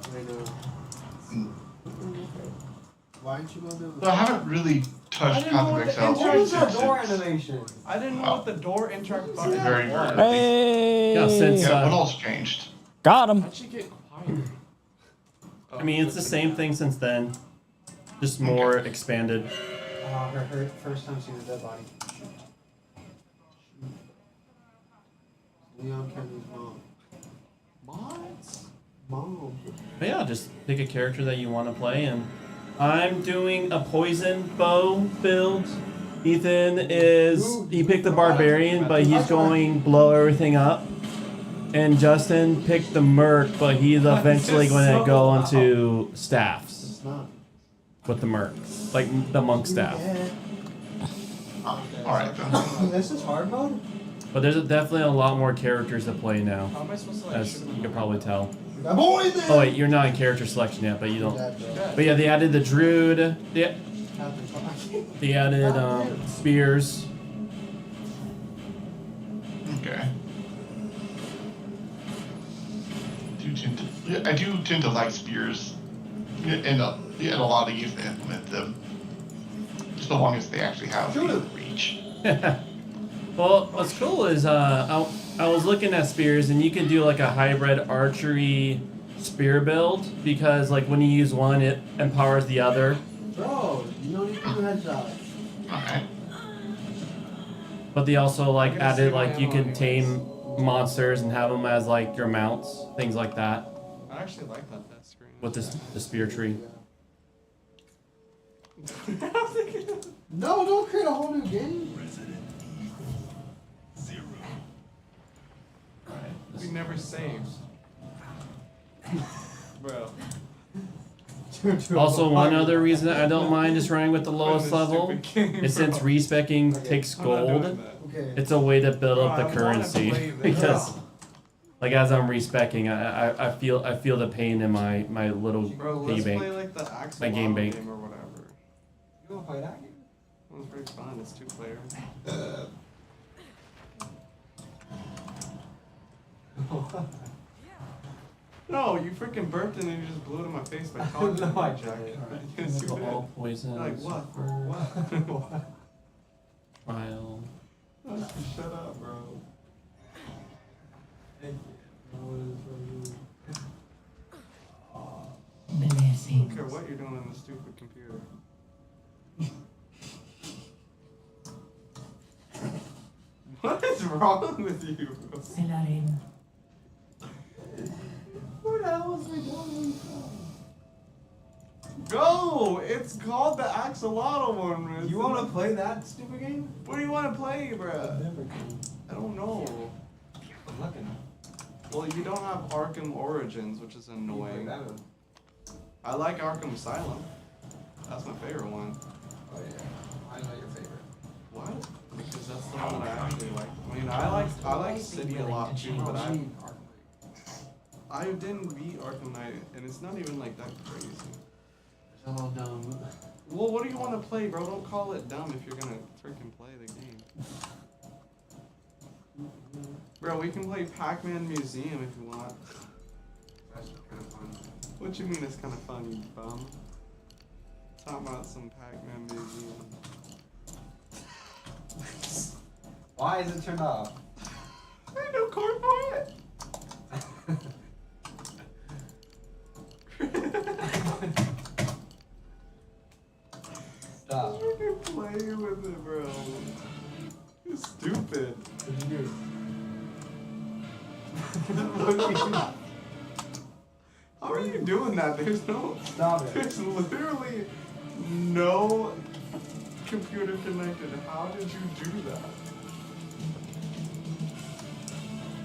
Why aren't you going to So I haven't really touched Path of Exile since animation. I didn't know what the door interact button very was. early. Hey! Yeah, since Yeah, what all's changed? Got him. How'd she get quiet? I mean, it's the same thing since then, just more expanded. Her first time seeing a dead body. Leon Kennedy's mom. Mom. But yeah, just pick a character that you want to play, and I'm doing a poison bow build. Ethan he picked the barbarian, but he's going blow everything up. And Justin picked the merc, but he's eventually going to go into staffs It's not. with the merc, like the monk staff. Alright then. This is hard mode? But there's definitely a lot more characters to play now, How am I supposed to like as shoot you him? can probably tell. That boy there! Oh wait, you're not in character selection yet, but you don't. That, bro. But yeah, they added the druid. Yeah, Happened. they added spears. Okay. I do tend to like spears in a lot of use to implement them. Just so long as they actually have reach. Well, what's cool is I was looking at spears, and you can do like a hybrid archery spear build because like when you use one, it empowers the other. Bro, you don't need to do headshots. Alright. But they also like I'm gonna added save my like you ammo can tame monsters and have them as like your mounts, things like that I actually like that screen. with the spear tree. No, don't create a whole new game. We never saved. Bro. Also, one other reason I don't mind just running with the lowest Playing this level stupid game, is since bro. respecking takes I'm not doing gold. that. Okay. It's a way to build up Bro, the I wanna currency play this. because, like, as I'm respecking, I feel the pain in my little Bro, piggy let's play bank. like the Axolotl My game bank. or whatever. You wanna play that game? That was pretty fun. It's 2-player. No, you freaking burped and then you just blew it in my face by talking. No, I Jack. didn't. You didn't see that? All poisons. Like what? What? Trial. Shut up, bro. I don't Blessings. care what you're doing on the stupid computer. What is wrong with you? Selarin. Who the hell is we doing? Go! It's called the Axolotl one. Riz. You wanna play that stupid game? What do you want to play, bruh? Never can. I don't know. I'm looking. Well, you don't have Arkham Origins, which is annoying. I like Arkham Asylum. That's my favorite one. Oh yeah, I know your favorite. What? Because that's the one that I actually like. I mean, I like City a lot too, but I didn't beat Arkham Knight, and it's not even like that crazy. It's a little dumb. Well, what do you want to play, bro? Don't call it dumb if you're gonna freaking play the game. Bro, we can play Pac-Man Museum if you want. That's kind of fun. What you mean it's kind of fun, you bum? Talking about some Pac-Man Museum. Why is it turned off? I ain't no cord for it! Stop. You can play with it, bro. You're stupid. What'd you do? How are you doing that? There's no. Stop it. There's literally No computer connected. How did you do that?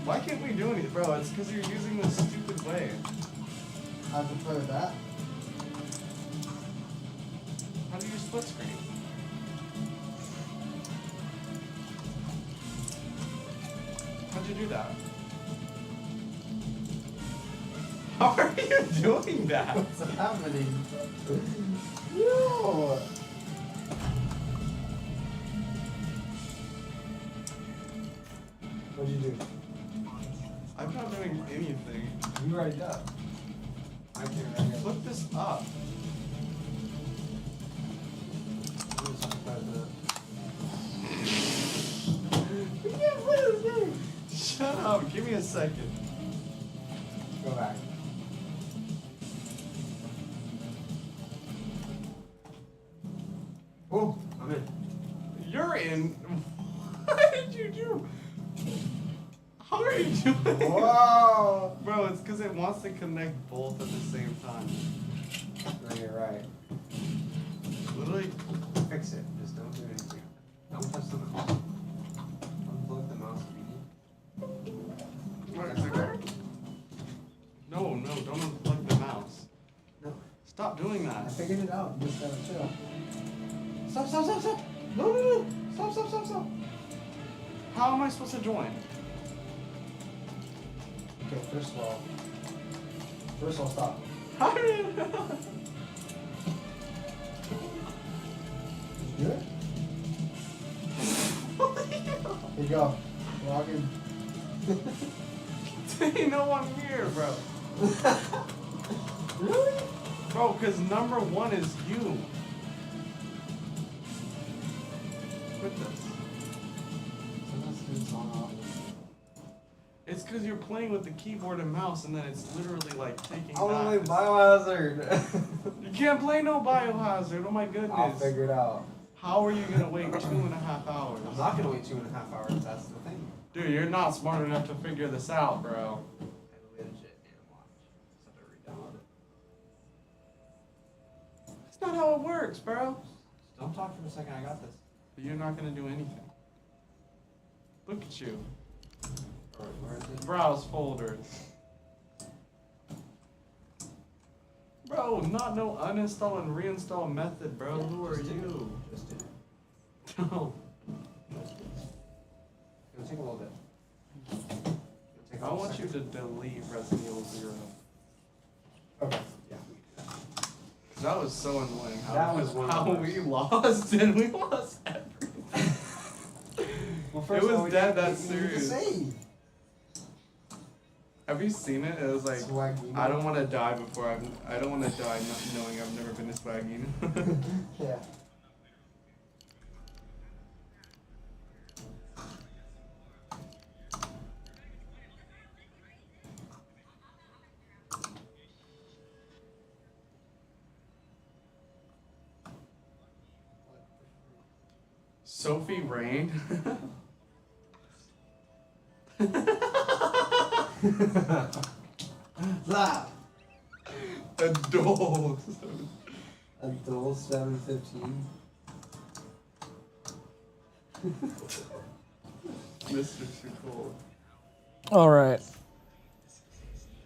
Why can't we do anything? Bro, it's because you're using this stupid way. How to play with that? How do you split screen? How'd you do that? How are you doing that? What's happening? Yo! What'd you do? I'm not doing anything. You write it up. I can't write it up. Flip this up. We can't play this game! Shut up. Give me a second. Go back. Oh, I'm in. You're in. What did you do? How are you doing? Whoa! Bro, it's because it wants to connect both at the same time. No, you're right. Literally. Fix it. Just don't do anything. Don't touch the mouse. Unplug the mouse immediately. What, is it there? No, don't unplug the mouse. No. Stop doing I that. figured it out. You just gotta chill. Stop! No! Stop! How am I supposed to join? Okay, first of all, stop. How did Did you do it? Here you go. Log in. Ain't no one here, bro. Really? Bro, because number one is you. Quit this. It's because you're playing with the keyboard and mouse, and then it's literally like taking. I wanna back. play Biohazard. You can't play no Biohazard. Oh my goodness. I'll figure it out. How are you gonna wait 2.5 hours? I'm not gonna wait 2.5 hours. That's the thing. Dude, you're not smart enough to figure this out, bro. I legit and watch. Just have to re-download it. That's not how it works, bro. Don't talk for a second. I got this. But you're not gonna do anything. Look at you. Alright, where is it? Browse folders. Bro, not no uninstall and reinstall method, bro. Who are you? Just did it. No. It'll take a little bit. I want you to delete Resident Evil 0. Okay. Yeah. Cause that was so annoying. That was one of how the we lost and we lost everything. Well, It was dead that you need to serious. save. Have you seen it? It was like, Swaggy. I don't want to die before I don't want to die not knowing I've never been a swaggy. Yeah. Sophie Rain. Laugh. Adult. Adult 715. Mr. Too Cold. All right.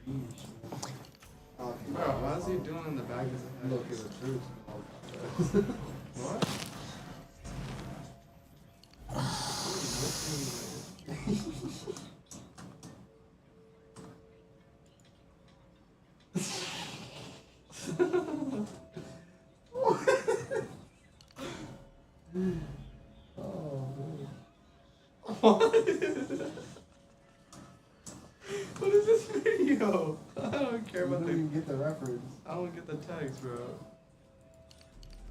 Bro, what is he doing in the back of his head? Look at the truth. What? What is this video? I don't care You about don't the. even get the reference. I don't get the text, bro.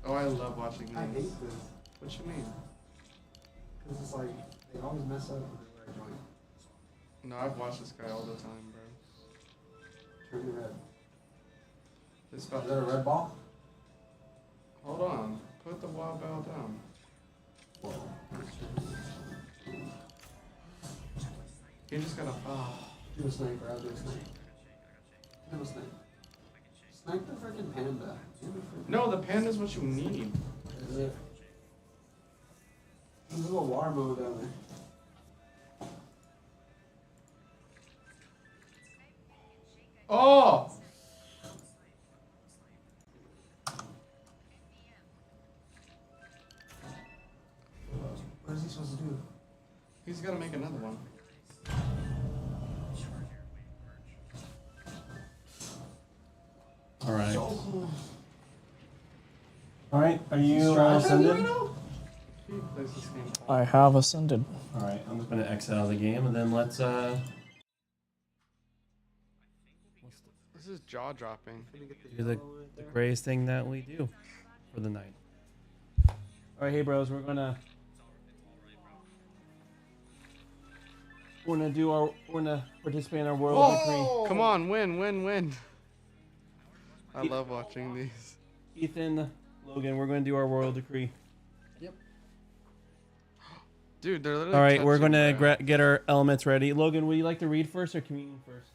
Oh, I love watching these. I hate this. What you mean? Because it's like, they always mess up whenever I join. No, I've watched this guy all the time, bro. Turn the red. It's Is about that a red ball? Hold on. Put the wild bell down. You just gotta. Do a sniper, I'll do a sniper. Do a sniper. Snipe the freaking panda. No, the panda's what you need. Is it? There's a little water mode down there. Oh! What is he supposed to do? He's gotta make another one. All right. All right. Are you ascended? He plays this game. I have ascended. All right. I'm just gonna exit out of the game, and then let's This is jaw dropping. do the greatest thing that we do for the night. All right, hey bros, we're gonna participate in our world decree. Come on, win. I love watching these. Ethan, Logan, we're gonna do our royal decree. Dude, they're literally. All right, we're touching, gonna bro. get our elements ready. Logan, would you like to read first or communion first?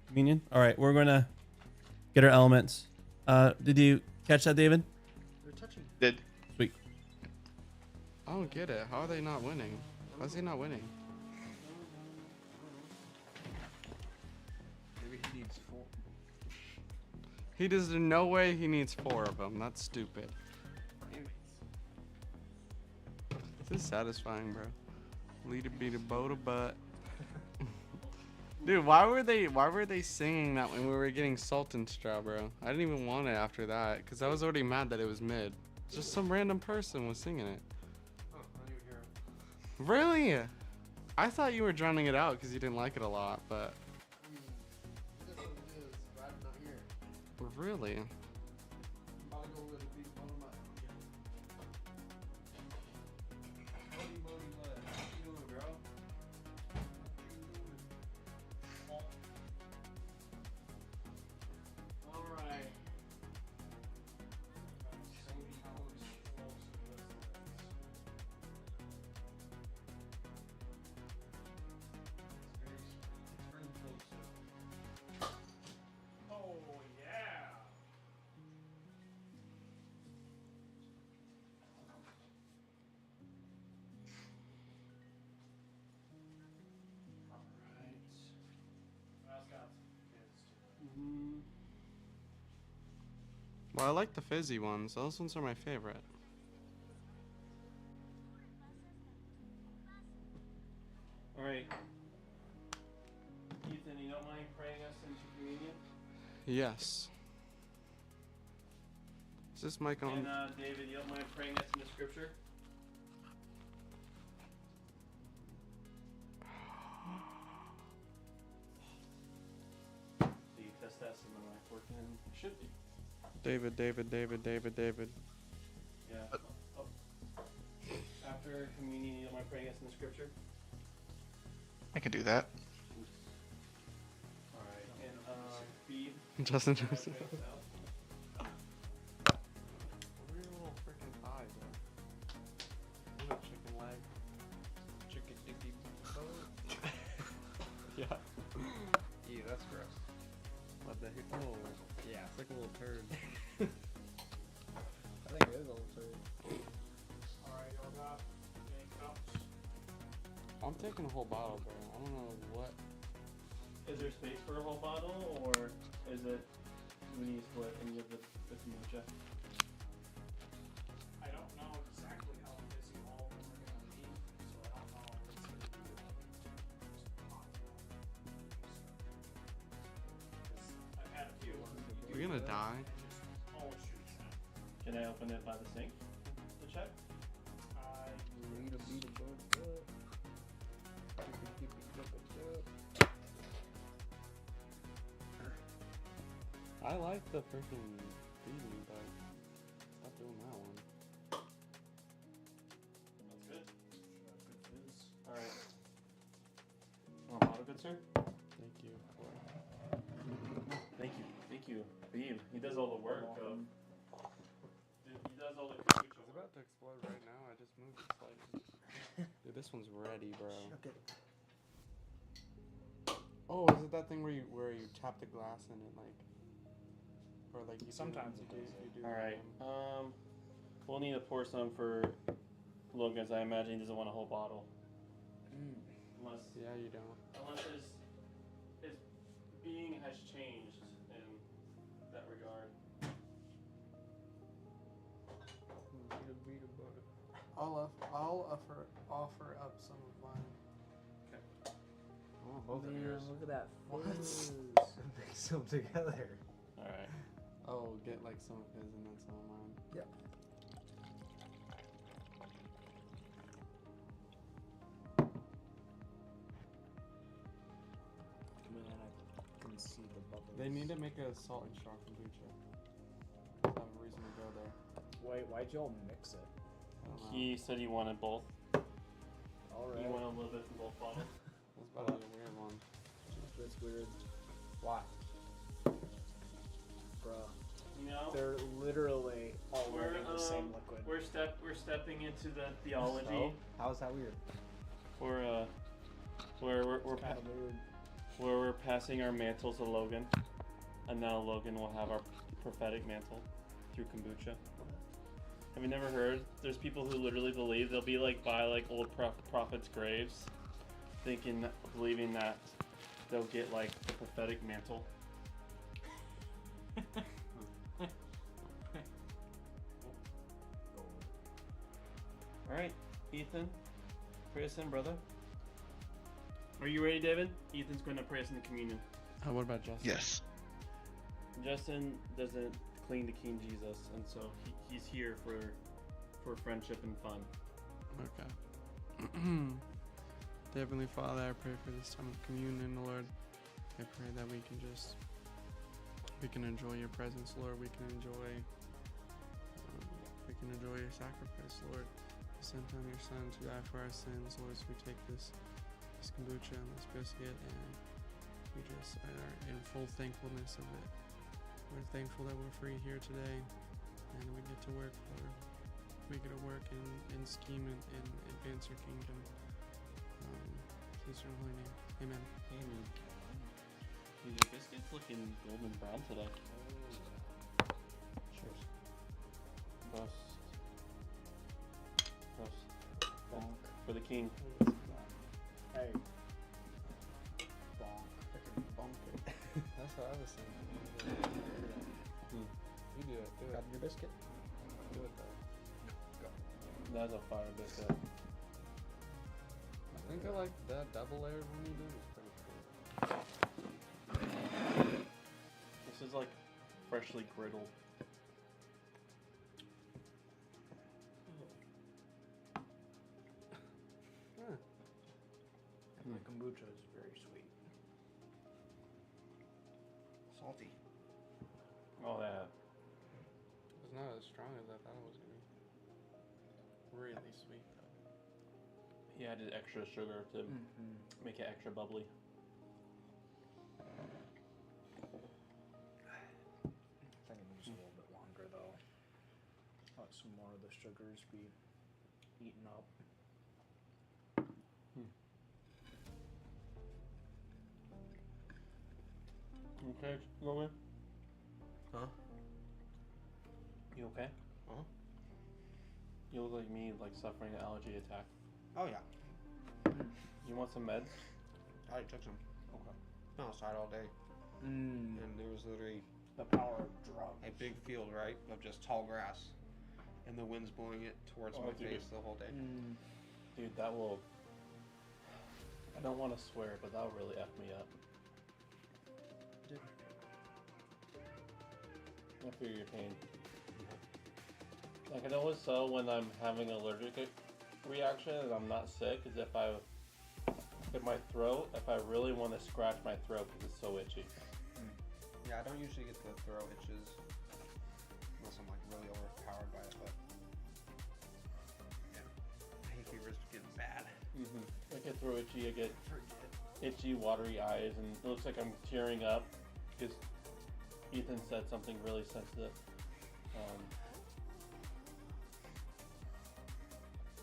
Communion. All right, we're gonna get our elements. Did you catch that, David? They're touching. Did. Sweet. I don't get it. How are they not winning? Why is he not winning? Maybe he needs 4. He does. No way he needs 4 of them. That's stupid. This is satisfying, bro. Lead a beat a boat a butt. Dude, why were they singing that when we were getting Sultan Straw, bro? I didn't even want it after that, because I was already mad that it was mid. Just some random person was singing it. Oh, I don't even hear him. Really? I thought you were drowning it out because you didn't like it a lot, but I mean, that's what it is. Glad I'm not here. really? I'm about to go with a big bone of my. Modi, what you doing, bro? All right. Oh, yeah. Well, I like the fizzy ones. Those ones are my favorite. All right. Ethan, you don't mind praying us into communion? Yes. Is this mic on? And David, you don't mind praying us into scripture? So you test that, see my mic working? It should be. David. Yeah. Oh. After communion, you don't mind praying us into scripture? I can do that. All right. And feed. Justin. Pray us out. Weird little freaking thigh, bro. Little chicken leg. Chicken dicky boat. Yeah. Ew, that's gross. What the heck? Oh, yeah, it's like a little turd. I think it is a little turd. Alright, y'all got any cups? I'm taking a whole bottle, bro. I don't know what. Is there space for a whole bottle, or is it we need to split and give the kombucha? I don't know exactly how busy all of them are gonna be, so I don't know if it's gonna be just a cocktail. 'Cause I've had a few. We're gonna die. Just always shoots out. Can I open it by the sink to check? Need a beat a boat up. I like the freaking feeding, but stop doing that one. That's good. All right. Want a bottle, good sir? Thank you. Thank you, Beeb. He does all the work. He does all the It's kombucha work. about to explode right now. I just moved it slightly. Dude, this one's ready, bro. Okay. Oh, is it that thing where you tap the glass in it, like, or like you Sometimes do, it does, you do. All right. We'll need to pour some for Logan, as I imagine he doesn't want a whole bottle. Unless Yeah, you don't. his being has changed in that regard. I'll offer up some of mine. Okay. Oh, both of yours. Look at that. What? Mix them together. All right. Oh, get like some of his and then some of mine. Yep. Man, I can see the bubbles. They need to make a salt and straw kombucha. I have a reason to go there. Wait, why'd y'all mix it? I don't know. He said he wanted both. All He wanted a little bit from both bottles. That's about to be a weird one. That's weird. Why? Bruh. You know, They're literally already the same liquid. we're stepping into the theology. So, how's that weird? We're Kind of weird. where we're passing our mantles to Logan, and now Logan will have our prophetic mantle through kombucha. Have you never heard? There's people who literally believe they'll be like by like old prophets' graves, believing that they'll get like the prophetic mantle. All right, Ethan, pray us in, brother. Are you ready, David? Ethan's going to pray us in the communion. What about Justin? Yes. Justin doesn't cling to King Jesus, and so he's here for friendship and fun. Okay. Heavenly Father, I pray for this time of communion, Lord. I pray that we can enjoy your presence, Lord. We can enjoy your sacrifice, Lord. You sent down your Son to die for our sins, Lord. So we take this kombucha and this biscuit, and we just are in full thankfulness of it. We're thankful that we're free here today, and we get to work, Lord. We get to work and scheme and advance your kingdom. Please in your holy name. Amen. Amen. Your biscuit's looking golden brown today. Cheers. Roast. For the king. Hey. Bonk. Bonk it. That's what I was thinking. You do it. Do it. Got your biscuit? Do it though. That's a fire biscuit. I think I like that double layered one you did. It's pretty cool. This is like freshly griddled. And the kombucha is very sweet. Salty. Oh yeah. It's not as strong as I thought it was gonna be. Really sweet though. He added extra sugar to make it extra bubbly. I think it needs a little bit longer though. Let some more of the sugars be eaten up. Okay, Logan? Huh? You okay? Huh? You look like me, like suffering an allergy attack. Oh yeah. You want some meds? I already took some. Okay. Been outside all day, and there was literally The power of drugs. a big field, right, of just tall grass, and the wind's blowing it towards my dude. face the whole day. Dude, that will... I don't want to swear, but that'll really F me up. I feel your pain. I can always tell when I'm having an allergic reaction and I'm not sick is if my throat, if I really want to scratch my throat because it's so itchy. Yeah, I don't usually get the throat itches unless I'm like really overpowered by it, but yeah, hay fever's getting bad. I get throat itchy, I get itchy, watery eyes, and it looks like I'm tearing up because Ethan said something really sensitive.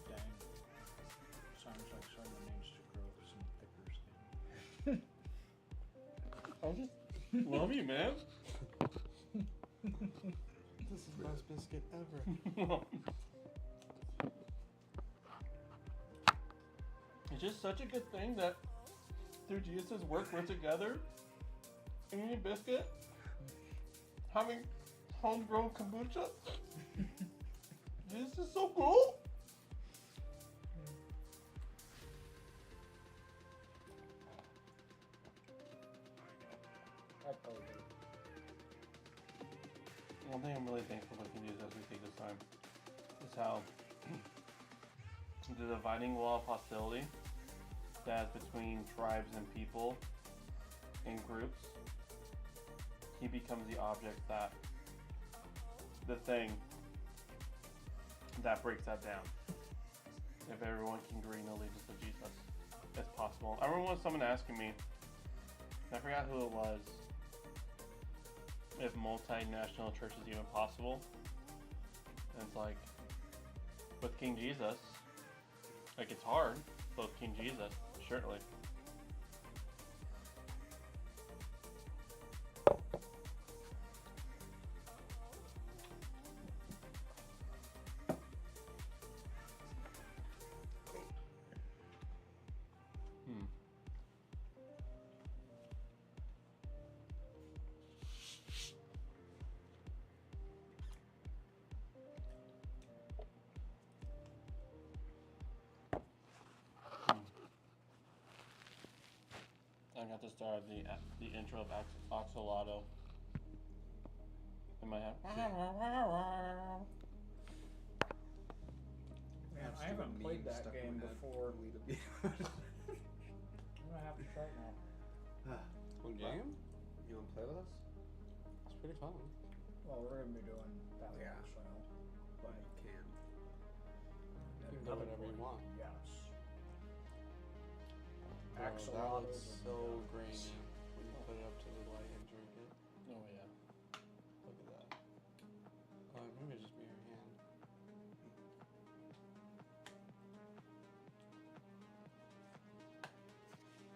Dang. Sounds like someone needs to grow some thicker skin. I just love you, man. This is the best biscuit ever. It's just such a good thing that through Jesus' work we're together, eating biscuit, having homegrown kombucha. This is so cool. One thing I'm really thankful we can use as we take this time is how the dividing wall of hostility that's between tribes and people and groups, he becomes the object that, the thing that breaks that down. If everyone can agree in allegiance to Jesus, it's possible. I remember when someone asking me, I forgot who it was, if multinational church is even possible. And it's like, with King Jesus, like it's hard, but with King Jesus, certainly. I got to start the intro of Axolotl in my head. Man, I haven't played that game before. I'm gonna have to try it now. One game? You wanna play with us? It's pretty fun. Well, we're gonna be doing that Yeah. one, so. But You can. You can do whatever you want. Yes. Bro, that Axolotl looks is so grainy when you put it up to the light and drink it. Oh yeah. Look at that. Oh, maybe it's just be your hand.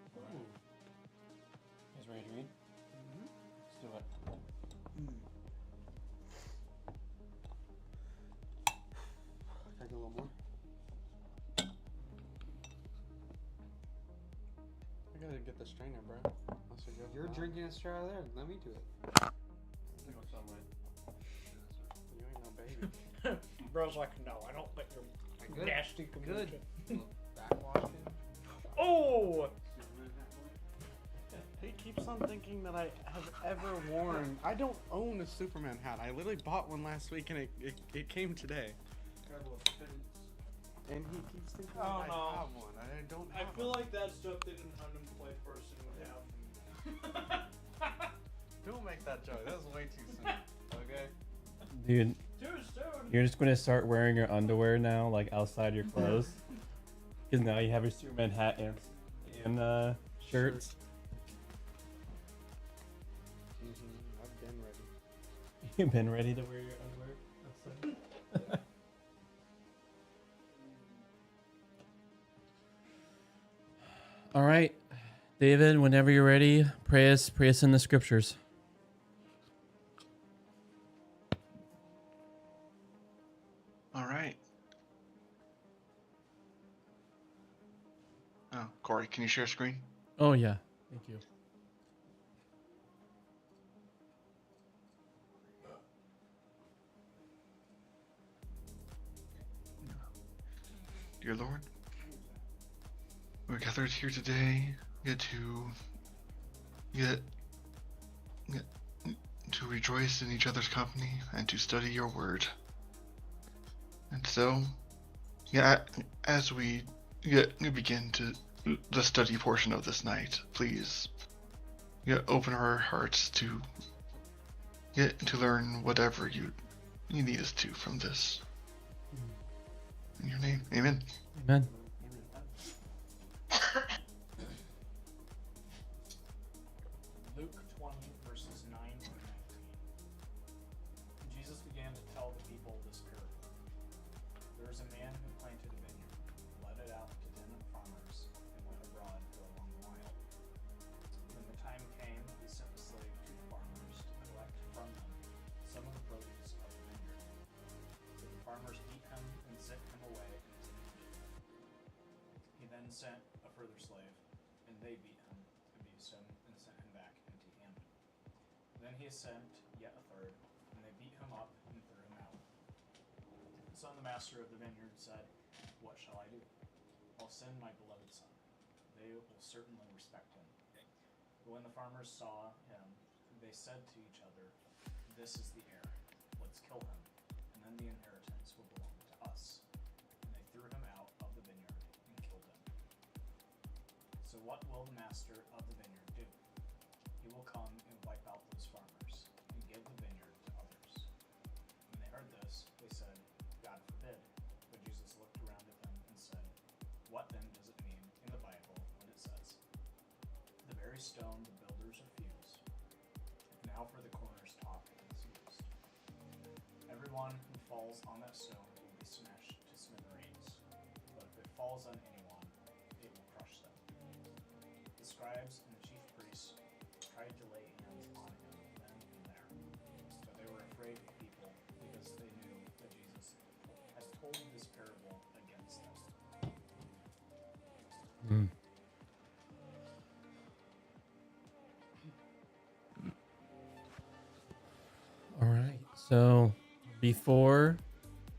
You guys ready to read? Let's do it. Can I get a little more? I gotta get the strainer, bro. You're drinking a straw there. Let me do it. You go some way. You ain't no baby. Bro's like, no, I don't let your Good. nasty kombucha. Good. Backwash it. Oh! He keeps on thinking that I have ever worn. I don't own a Superman hat. I literally bought one last week and it came today. And he keeps thinking that I have one. I don't have one. like that's stuff that an unemployed person would have. Don't make that joke. That was way too soon. Okay? Dude, Too soon. you're just gonna start wearing your underwear now, like outside your clothes, because now you have your Superman hat and shirts. I've been ready. You've been ready to wear your underwear outside. All right, David. Whenever you're ready, pray us in the scriptures. All right. Oh, Corey, can you share screen? Oh yeah, thank you. Dear Lord, we're gathered here today to rejoice in each other's company and to study your word. And so, as we begin to the study portion of this night, please open our hearts to learn whatever you need us to from this. In your name, amen. Amen. Luke 20, verses 9 through 19. Jesus began to tell the people this parable. There was a man who planted a vineyard, let it out to tenant farmers, and went abroad for a long while. When the time came, he sent then sent a further slave, and they beat him, abused him, and sent him back empty-handed. Then he sent yet a third, and they beat him up and threw him out. So the master of the vineyard said, "What shall I do? I'll send my beloved son. They will certainly respect him." But when the farmers saw him, they said to each other, "This is the heir. Let's kill him, and then the inheritance will belong to us." And they threw him out of the vineyard and killed him. So what will the master of the vineyard do? He will come and wipe out those farmers and give the vineyard to others. When they heard this, they said, "God forbid." But Jesus looked around at them and said, "What then does it mean in the Bible when it says, 'The very stone the builders refused, now for the corner's top is used. Everyone who falls on that stone will be smashed to smithereens, but if it falls on anyone, it will crush them." The scribes and the chief priests tried to lay hands on him then and there, but they were afraid of people because they knew that Jesus had told this parable against them. All right. So before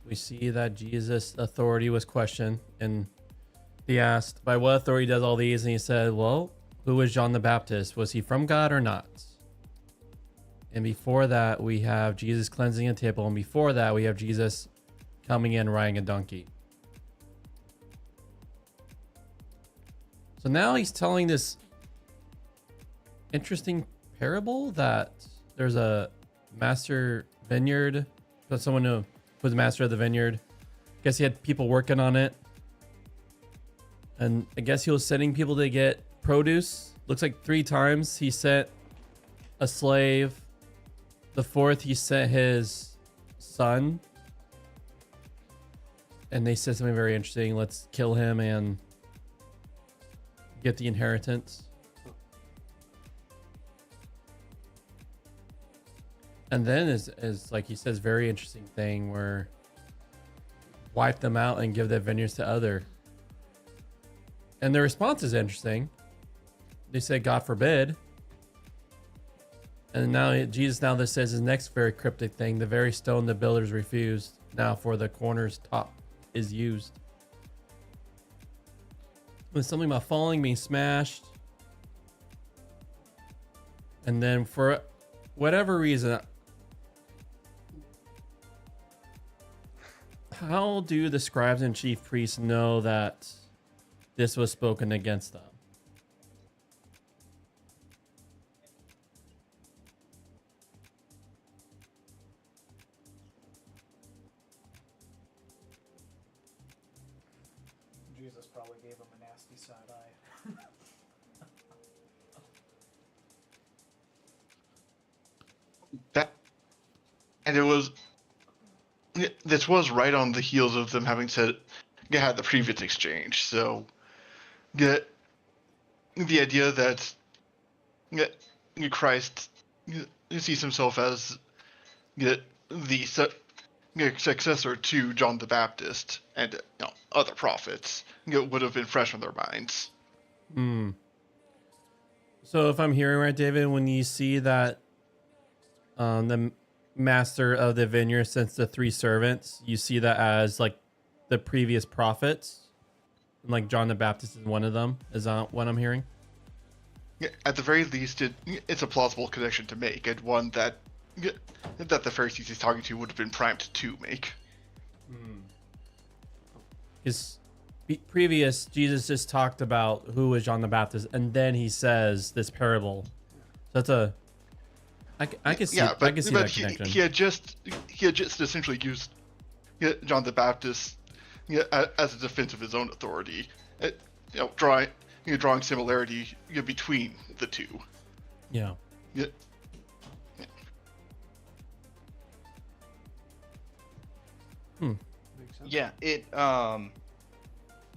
we see that Jesus' authority was questioned, and he asked, "By what authority does all these?" And he said, "Well, who was John the Baptist? Was he from God or not?" And before that, we have Jesus cleansing a temple, and before that, we have Jesus coming in riding a donkey. So now he's telling this interesting parable that there's a master vineyard, but someone who was master of the vineyard. I guess he had people working on it, and I guess he was sending people to get produce. Looks like 3 times he sent a slave. The 4th he sent his son, and they said something very interesting. Let's kill him and get the inheritance. And then is like he says, very interesting thing where wipe them out and give their vineyards to other. And their response is interesting. They say, "God forbid." And now Jesus this says his next very cryptic thing: "The very stone the builders refused, now for the corner's top is used." There's something about falling, being smashed. And then for whatever reason, how do the scribes and chief priests know that this was spoken against them? Jesus probably gave him a nasty side eye. And it was, this was right on the heels of them having said, had the previous exchange. So, the idea that Christ sees himself as the successor to John the Baptist and other prophets would have been fresh on their minds. So if I'm hearing right, David, when you see that the master of the vineyard sends the 3 servants, you see that as like the previous prophets, and like John the Baptist is one of them. Is that what I'm hearing? At the very least, it's a plausible connection to make, and one that the Pharisees he's talking to would have been primed to make. His previous Jesus just talked about who was John the Baptist, and then he says this parable. So that's I can see, I can see that connection. He had just essentially used John the Baptist as a defense of his own authority, drawing similarity between the two. Yeah. Yeah, it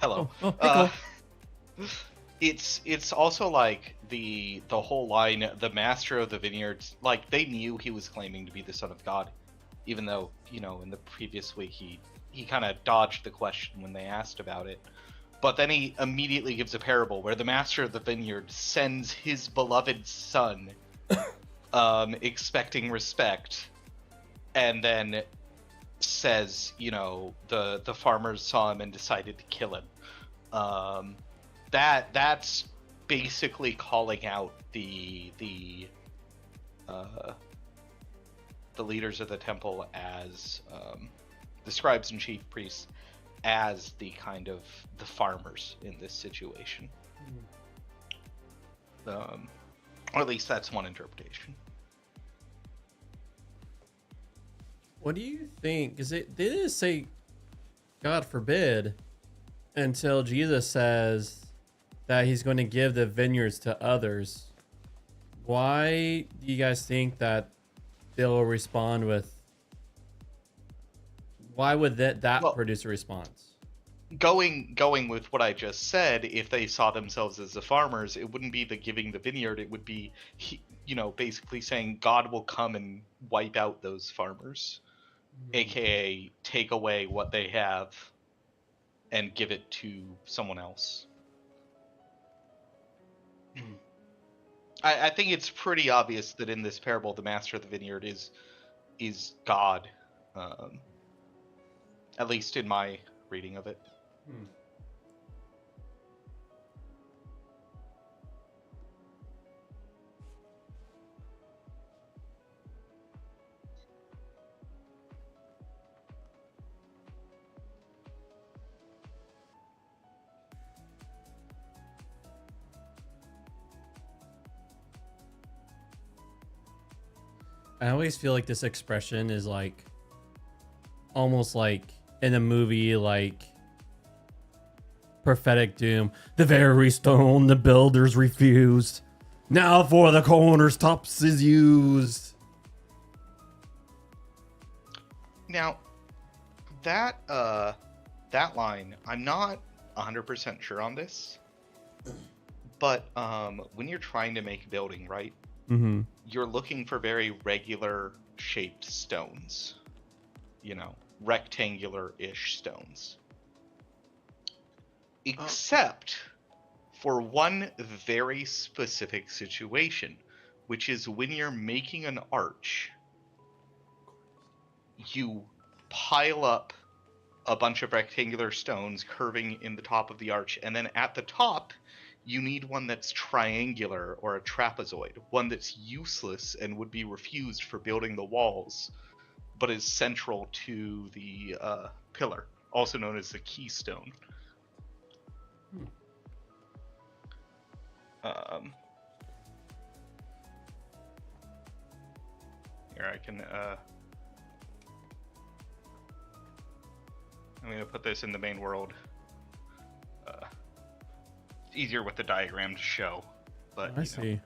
hello. Hey, It's also like the whole line, the master of the vineyards, like they knew he was claiming to be the son of God, even though, in the previous week he kind of dodged the question when they asked about it. But then he immediately gives a parable where the master of the vineyard sends his beloved son, expecting respect, and then says, the farmers saw him and decided to kill him. That's basically calling out the leaders of the temple as the scribes and chief priests as the kind of the farmers in this situation. Or at least that's one interpretation. What do you think? Because they didn't say, God forbid, until Jesus says that he's going to give the vineyards to others. Why do you guys think that they'll respond with? Why would that produce a response? Going with what I just said, if they saw themselves as the farmers, it wouldn't be the giving the vineyard. It would be, basically saying God will come and wipe out those farmers, aka take away what they have and give it to someone else. I think it's pretty obvious that in this parable, the master of the vineyard is God. At least in my reading of it. I always feel like this expression is like almost like in a movie like Prophetic Doom. The very stone the builders refused. Now for the corners tops is used. Now, that line, I'm not 100% sure on this, but when you're trying to make a building, right? Mm-hmm. You're looking for very regular shaped stones, rectangular-ish stones. Except for one very specific situation, which is when you're making an arch, you pile up a bunch of rectangular stones curving in the top of the arch, and then at the top, you need one that's triangular or a trapezoid, one that's useless and would be refused for building the walls, but is central to the pillar, also known as the keystone. Here I can I'm going to put this in the main world. It's easier with the diagram to show, but I see.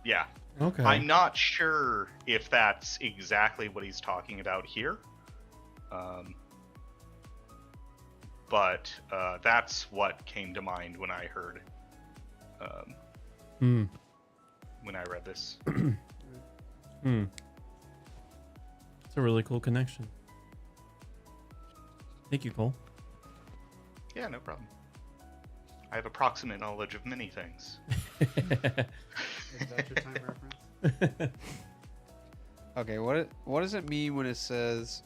Yeah. Okay. I'm not sure if that's exactly what he's talking about here. But that's what came to mind when I heard when I read this. It's a really cool connection. Thank you, Cole. Yeah, no problem. I have approximate knowledge of many things. Is that your time reference? Okay, what does it mean when it says...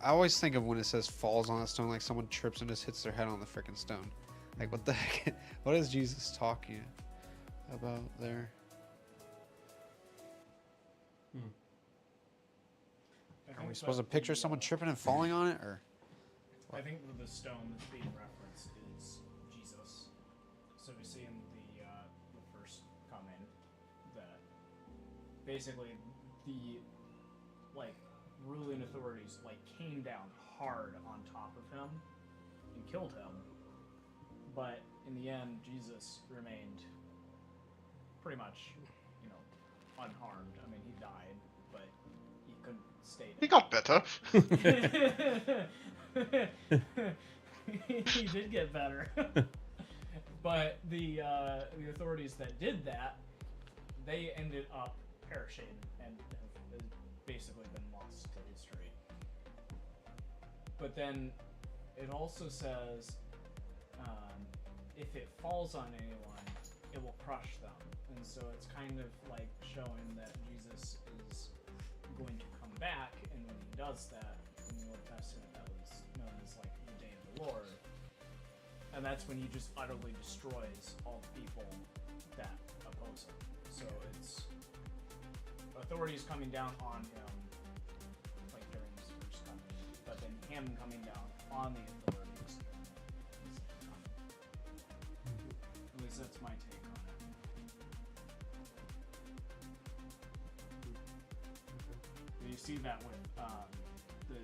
I always think of when it says falls on a stone, like someone trips and just hits their head on the freaking stone. Like, what the heck? What is Jesus talking about there? Are we supposed to picture someone tripping and falling on it, or? I think the stone that's being referenced is Jesus. So we see in the first comment that basically the ruling authorities came down hard on top of him and killed him. But in the end, Jesus remained pretty much, unharmed. I mean, he died, but he couldn't stay dead. He got better. He did get better. But the authorities that did that, they ended up perishing and have basically been lost to history. But then it also says if it falls on anyone, it will crush them. And so it's kind of like showing that Jesus is going to come back, and when he does that, in the Old Testament, that was known as like the Day of the Lord. And that's when he just utterly destroys all the people that oppose him. So it's authorities coming down on him, like during his first coming, but then him coming down on the authorities. At least that's my take on it. You see that with the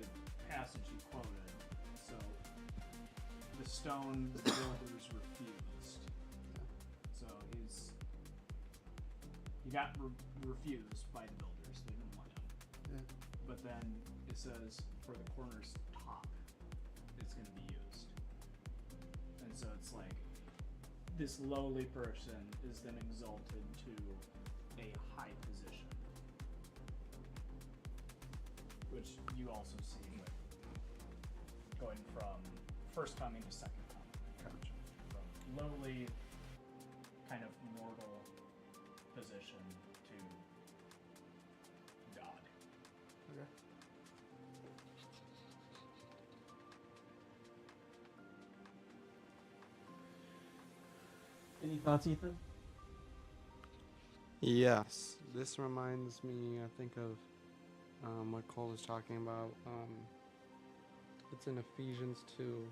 passage he quoted. So the stone the builders refused. So he got refused by the builders. They didn't want him. Yeah. But then it says for the corner's top, it's going to be used. And so it's like this lowly person is then exalted to a high position, which you also see with going from first coming to second coming, from lowly kind of mortal position to God. Okay. Any thoughts, Ethan? Yes, this reminds me, I think of what Cole was talking about. It's in Ephesians 2,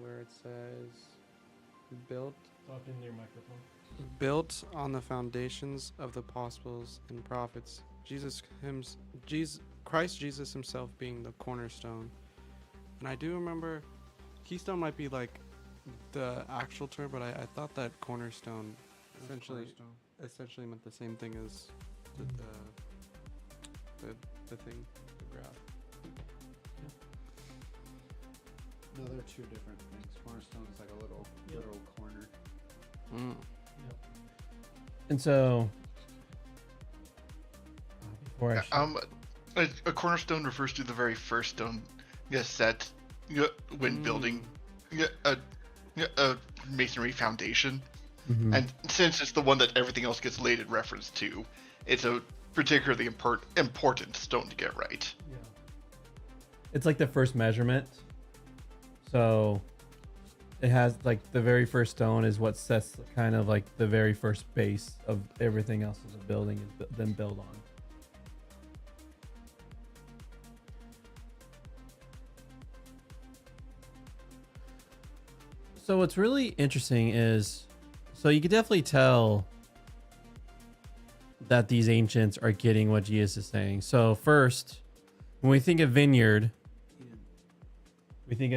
where it says, built Talk into your microphone. built on the foundations of the apostles and prophets, Christ Jesus himself being the cornerstone. And I do remember, keystone might be like the actual term, but I thought that cornerstone essentially meant the same thing as the thing, the graph. No, they're two different things. Cornerstone is like a little corner. And so, before a cornerstone refers to the very first stone set when building a masonry foundation. And since it's the one that everything else gets laid in reference to, it's a particularly important stone to get right. Yeah. It's like the first measurement. So it has like the very first stone is what sets kind of like the very first base of everything else as a building is then built on. So what's really interesting is, so you can definitely tell that these ancients are getting what Jesus is saying. So first, when we think of vineyard, we think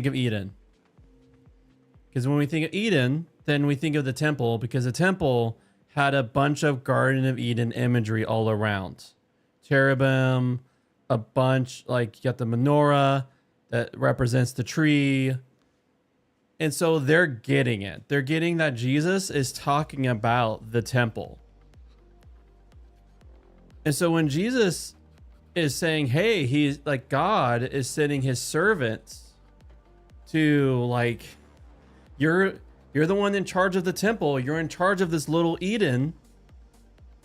of Eden. Because when we think of Eden, then we think of the temple, because the temple had a bunch of Garden of Eden imagery all around. Cherubim, a bunch, like you got the menorah that represents the tree. And so they're getting it. They're getting that Jesus is talking about the temple. And so when Jesus is saying, hey, he's like, God is sending his servants to like, you're the one in charge of the temple. You're in charge of this little Eden.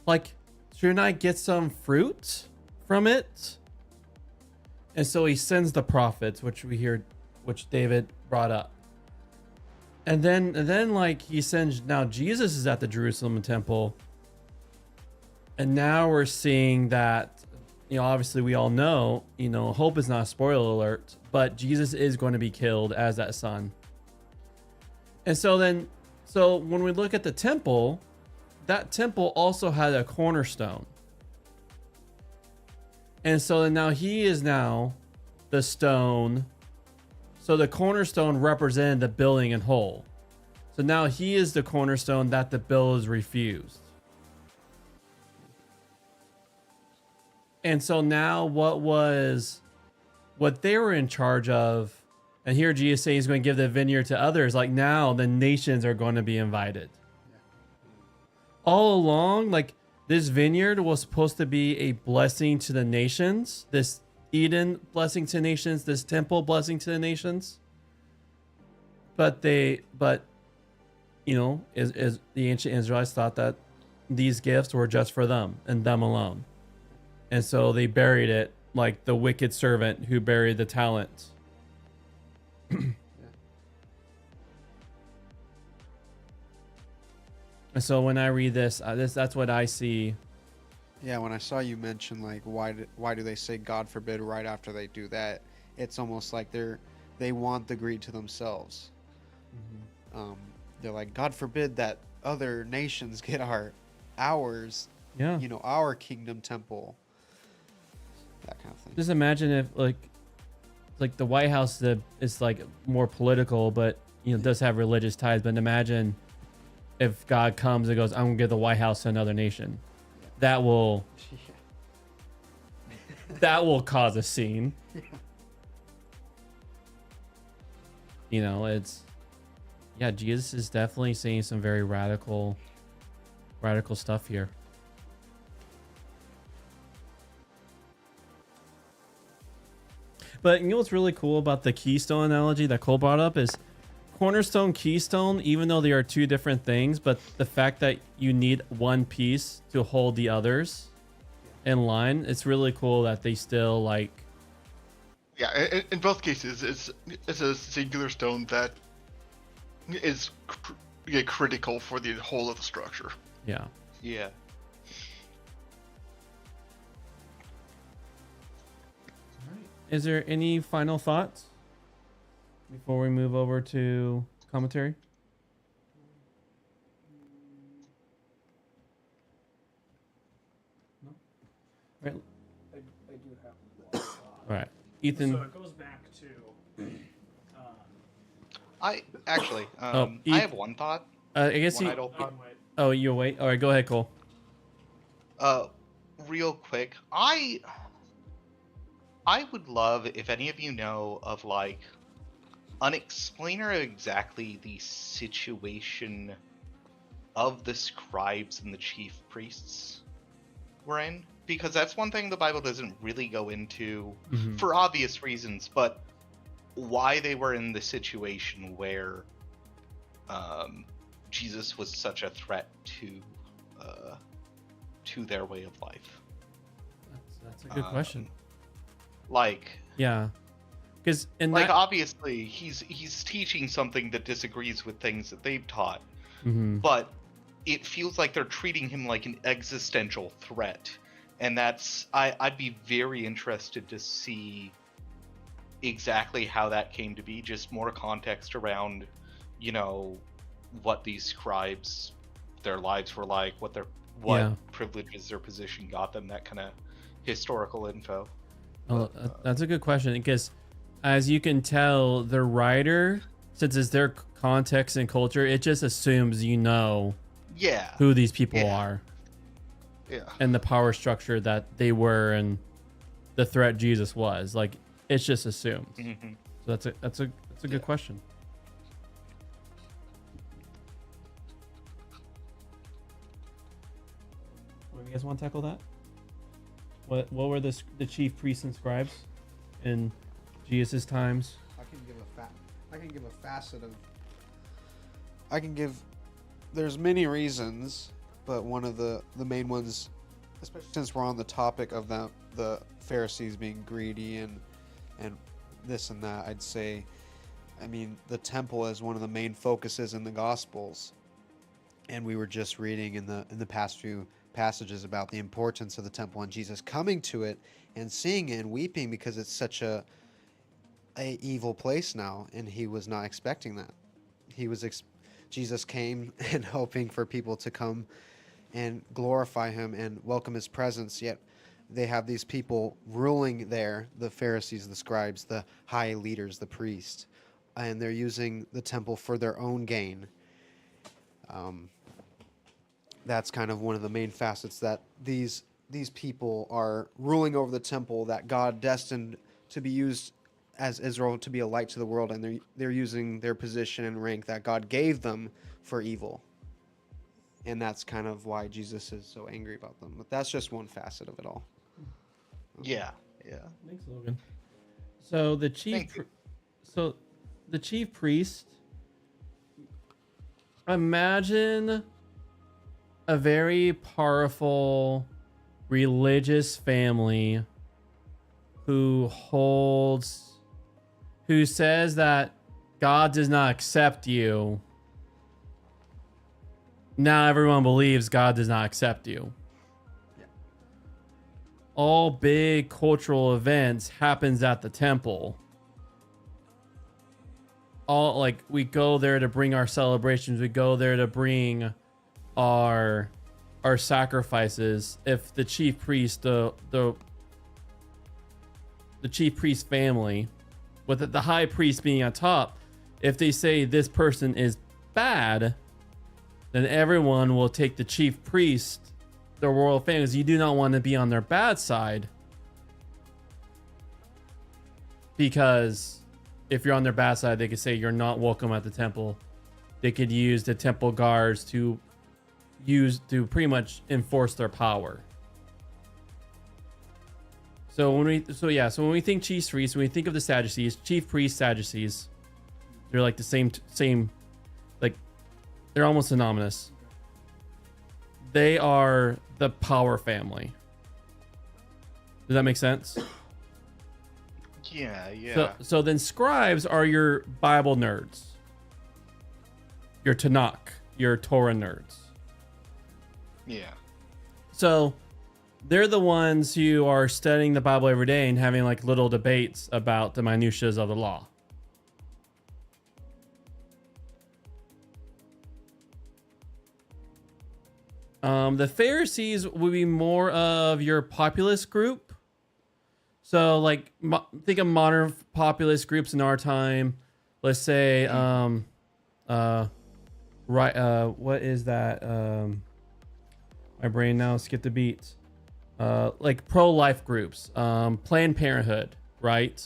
Like, shouldn't I get some fruit from it? And so he sends the prophets, which David brought up. And then like he sends, now Jesus is at the Jerusalem temple. And now we're seeing that, obviously we all know, hope is not a spoiler alert, but Jesus is going to be killed as that son. And so when we look at the temple, that temple also had a cornerstone. And so then now he is now the stone. So the cornerstone represented the building in whole. So now he is the cornerstone that the builders refused. And so now what they were in charge of, and here Jesus saying he's going to give the vineyard to others, like now the nations are going to be invited. All along, like this vineyard was supposed to be a blessing to the nations, this Eden blessing to nations, this temple blessing to the nations. but is the ancient Israelites thought that these gifts were just for them and them alone, and so they buried it like the wicked servant who buried the talent. And so when I read this, that's what I see. Yeah, when I saw you mention like why do they say God forbid right after they do that, it's almost like they want the greed to themselves. They're like, God forbid that other nations get ours, Yeah. Our kingdom temple, that kind of thing. Just imagine if like the White House is like more political, but does have religious ties. But imagine if God comes and goes, I'm gonna give the White House to another nation. That will cause a scene. Jesus is definitely saying some very radical stuff here. But what's really cool about the keystone analogy that Cole brought up is cornerstone, keystone, even though they are two different things, but the fact that you need one piece to hold the others in line, it's really cool that they still like. Yeah, in both cases, it's a singular stone that is critical for the whole of the structure. Yeah. Yeah. Is there any final thoughts before we move over to commentary? No. Right. I do have one thought. All right, Ethan. So it goes back to. I actually, I have one thought. I guess one idle thought. Oh, you wait. All right, go ahead, Cole. Real quick, I would love if any of you know of like an explainer of exactly the situation of the scribes and the chief priests were in, because that's one thing the Bible doesn't really go into for obvious reasons, but why they were in the situation where Jesus was such a threat to their way of life. That's a good question. Yeah, because obviously he's teaching something that disagrees with things that they've taught, but it feels like they're treating him like an existential threat, and I'd be very interested to see exactly how that came to be. Just more context around, what these scribes, their lives were like, what privileges their position got them, that kind of historical info. Oh, that's a good question, because as you can tell, the writer, since it's their context and culture, it just assumes who these people are. Yeah. And the power structure that they were and the threat Jesus was. Like, it's just assumed. So that's a good question. You guys want to tackle that? What were the chief priests and scribes in Jesus' times? I can give there's many reasons, but one of the main ones, especially since we're on the topic of the Pharisees being greedy and this and that, I'd say, the temple is one of the main focuses in the Gospels, and we were just reading in the past few passages about the importance of the temple and Jesus coming to it and seeing it and weeping because it's such a evil place now, and he was not expecting that. Jesus came and hoping for people to come and glorify him and welcome his presence, yet they have these people ruling there, the Pharisees, the scribes, the high leaders, the priests, and they're using the temple for their own gain. That's kind of one of the main facets, that these people are ruling over the temple that God destined to be used as Israel to be a light to the world, and they're using their position and rank that God gave them for evil. And that's kind of why Jesus is so angry about them. But that's just one facet of it all. Yeah. Thanks, Logan. So the chief priest Imagine a very powerful religious family who says that God does not accept you. Now everyone believes God does not accept you. All big cultural events happens at the temple. All like we go there to bring our celebrations. We go there to bring our sacrifices. If the chief priest, the chief priest family, with the high priest being on top, if they say this person is bad, then everyone will take the chief priest, the royal family, because you do not want to be on their bad side. Because if you're on their bad side, they could say you're not welcome at the temple. They could use the temple guards to pretty much enforce their power. So when we think chief priests, when we think of the Sadducees, chief priests, Sadducees, they're like the same, like they're almost synonymous. They are the power family. Does that make sense? Yeah. So then scribes are your Bible nerds, your Tanakh, your Torah nerds. Yeah. So they're the ones who are studying the Bible every day and having like little debates about the minutiae of the law. The Pharisees would be more of your populist group. So like think of modern populist groups in our time. Let's say what is that? My brain now skipped a beat. Like pro-life groups, Planned Parenthood, right?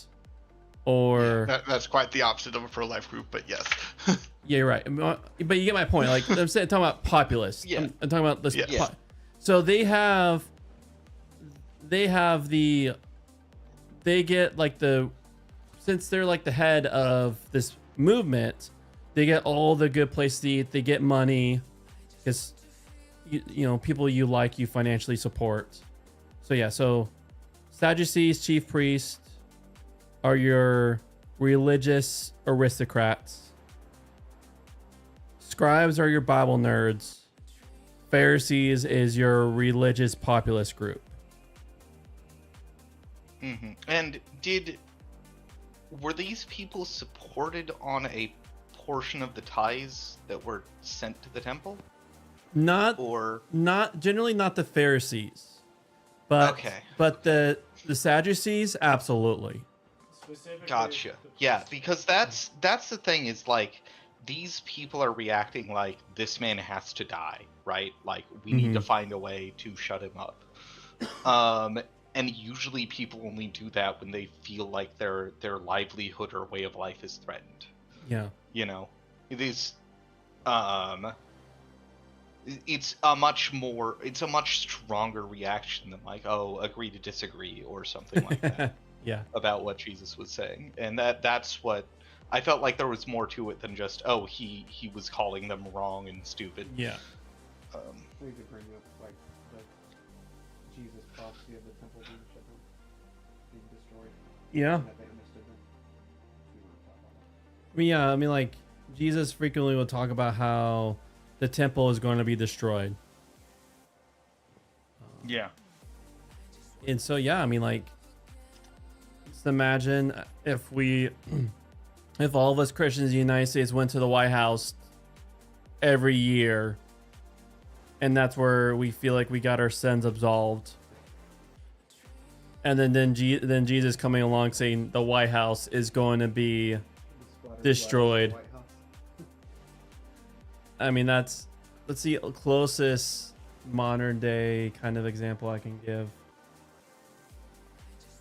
Or that's quite the opposite of a pro-life group, but yes. Yeah, you're right. But you get my point. Like I'm talking about populists. Yeah. I'm talking about this. Yes. So they get like since they're like the head of this movement, they get all the good places to eat. They get money because you know people you financially support. So yeah, so Sadducees, chief priests are your religious aristocrats. Scribes are your Bible nerds. Pharisees is your religious populist group. Mm-hmm. And were these people supported on a portion of the tithes that were sent to the temple? Generally not the Pharisees. But okay. But the Sadducees, absolutely. Gotcha. Yeah, because that's the thing is like these people are reacting like this man has to die, right? Like we need to find a way to shut him up. And usually people only do that when they feel like their livelihood or way of life is threatened. Yeah. You know, it is it's a much stronger reaction than like, oh, agree to disagree or something like that. Yeah. About what Jesus was saying. And that's what I felt like there was more to it than just, oh, he was calling them wrong and stupid. Yeah. We could bring up like the Jesus prophecy of the temple being shut down, being destroyed. Yeah. And that they understood them. We want to talk about that. I mean, yeah, I mean, like, Jesus frequently will talk about how the temple is going to be destroyed. Yeah. And so, yeah, I mean, like, just imagine if all of us Christians in the United States went to the White House every year, and that's where we feel like we got our sins absolved. And then Jesus coming along saying the White House is going to be destroyed. I mean, that's the closest modern day kind of example I can give.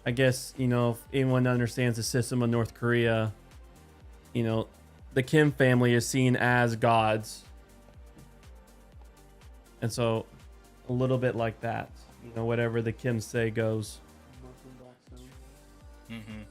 I guess, you know, if anyone understands the system of North Korea, you know, the Kim family is seen as gods. And so a little bit like that, you know, whatever the Kims say goes. Mm-hmm.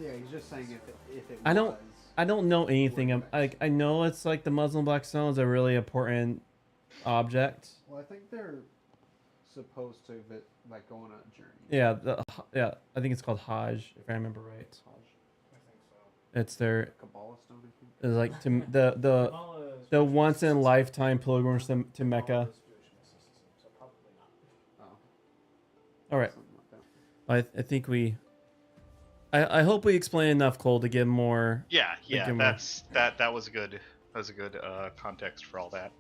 Yeah, he's just saying if it I don't was. I don't know anything. I know it's like the Muslim black stone is a really important object. Well, I think they're supposed to like go on a journey. Yeah, I think it's called Hajj, if I remember right. I think so. It's their Kabbalah stone, I think. it's like the Kabbalah is the Jewish once in a mysticism. lifetime pilgrimage to Mecca. Kabbalah is Jewish mysticism, so probably not. Oh. All right, Something like that. I think we. I hope we explained enough, Cole, to give more. Yeah, give more. that was good. That was a good context for all that.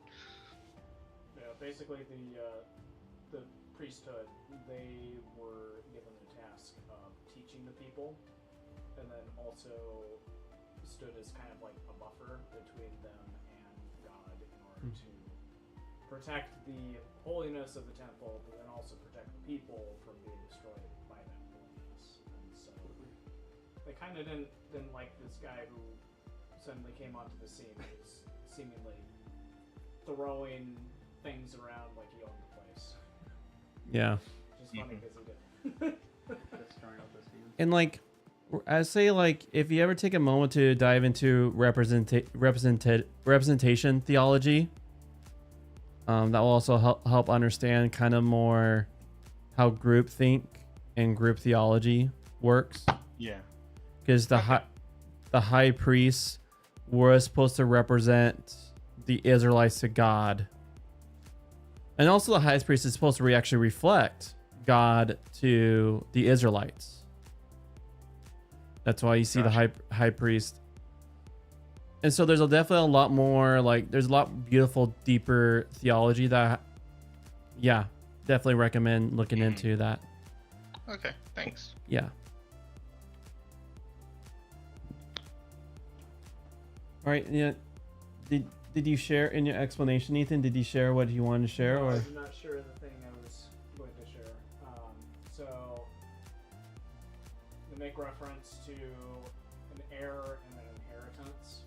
Yeah, basically the priesthood, they were given the task of teaching the people, and then also stood as kind of like a buffer between them and God in order to protect the holiness of the temple, but then also protect the people from being destroyed by that holiness. And so they kind of didn't like this guy who suddenly came onto the scene, who was seemingly throwing things around like he owned the place. Yeah. Which is funny because he did. Destroying up the scene. And like, I say like, if you ever take a moment to dive into representation theology, that will also help understand kind of more how groupthink and group theology works. Yeah. Because the high priests were supposed to represent the Israelites to God. And also the high priest is supposed to actually reflect God to the Israelites. That's why you see the high priest. And so there's definitely a lot more, like, there's a lot beautiful, deeper theology that, yeah, definitely recommend looking into that. Okay, thanks. Yeah. All right, yeah. Did you share in your explanation, Ethan? Did you share what you wanted to share, or? I'm not sure of the thing I was going to share. So they make reference to an heir and an inheritance.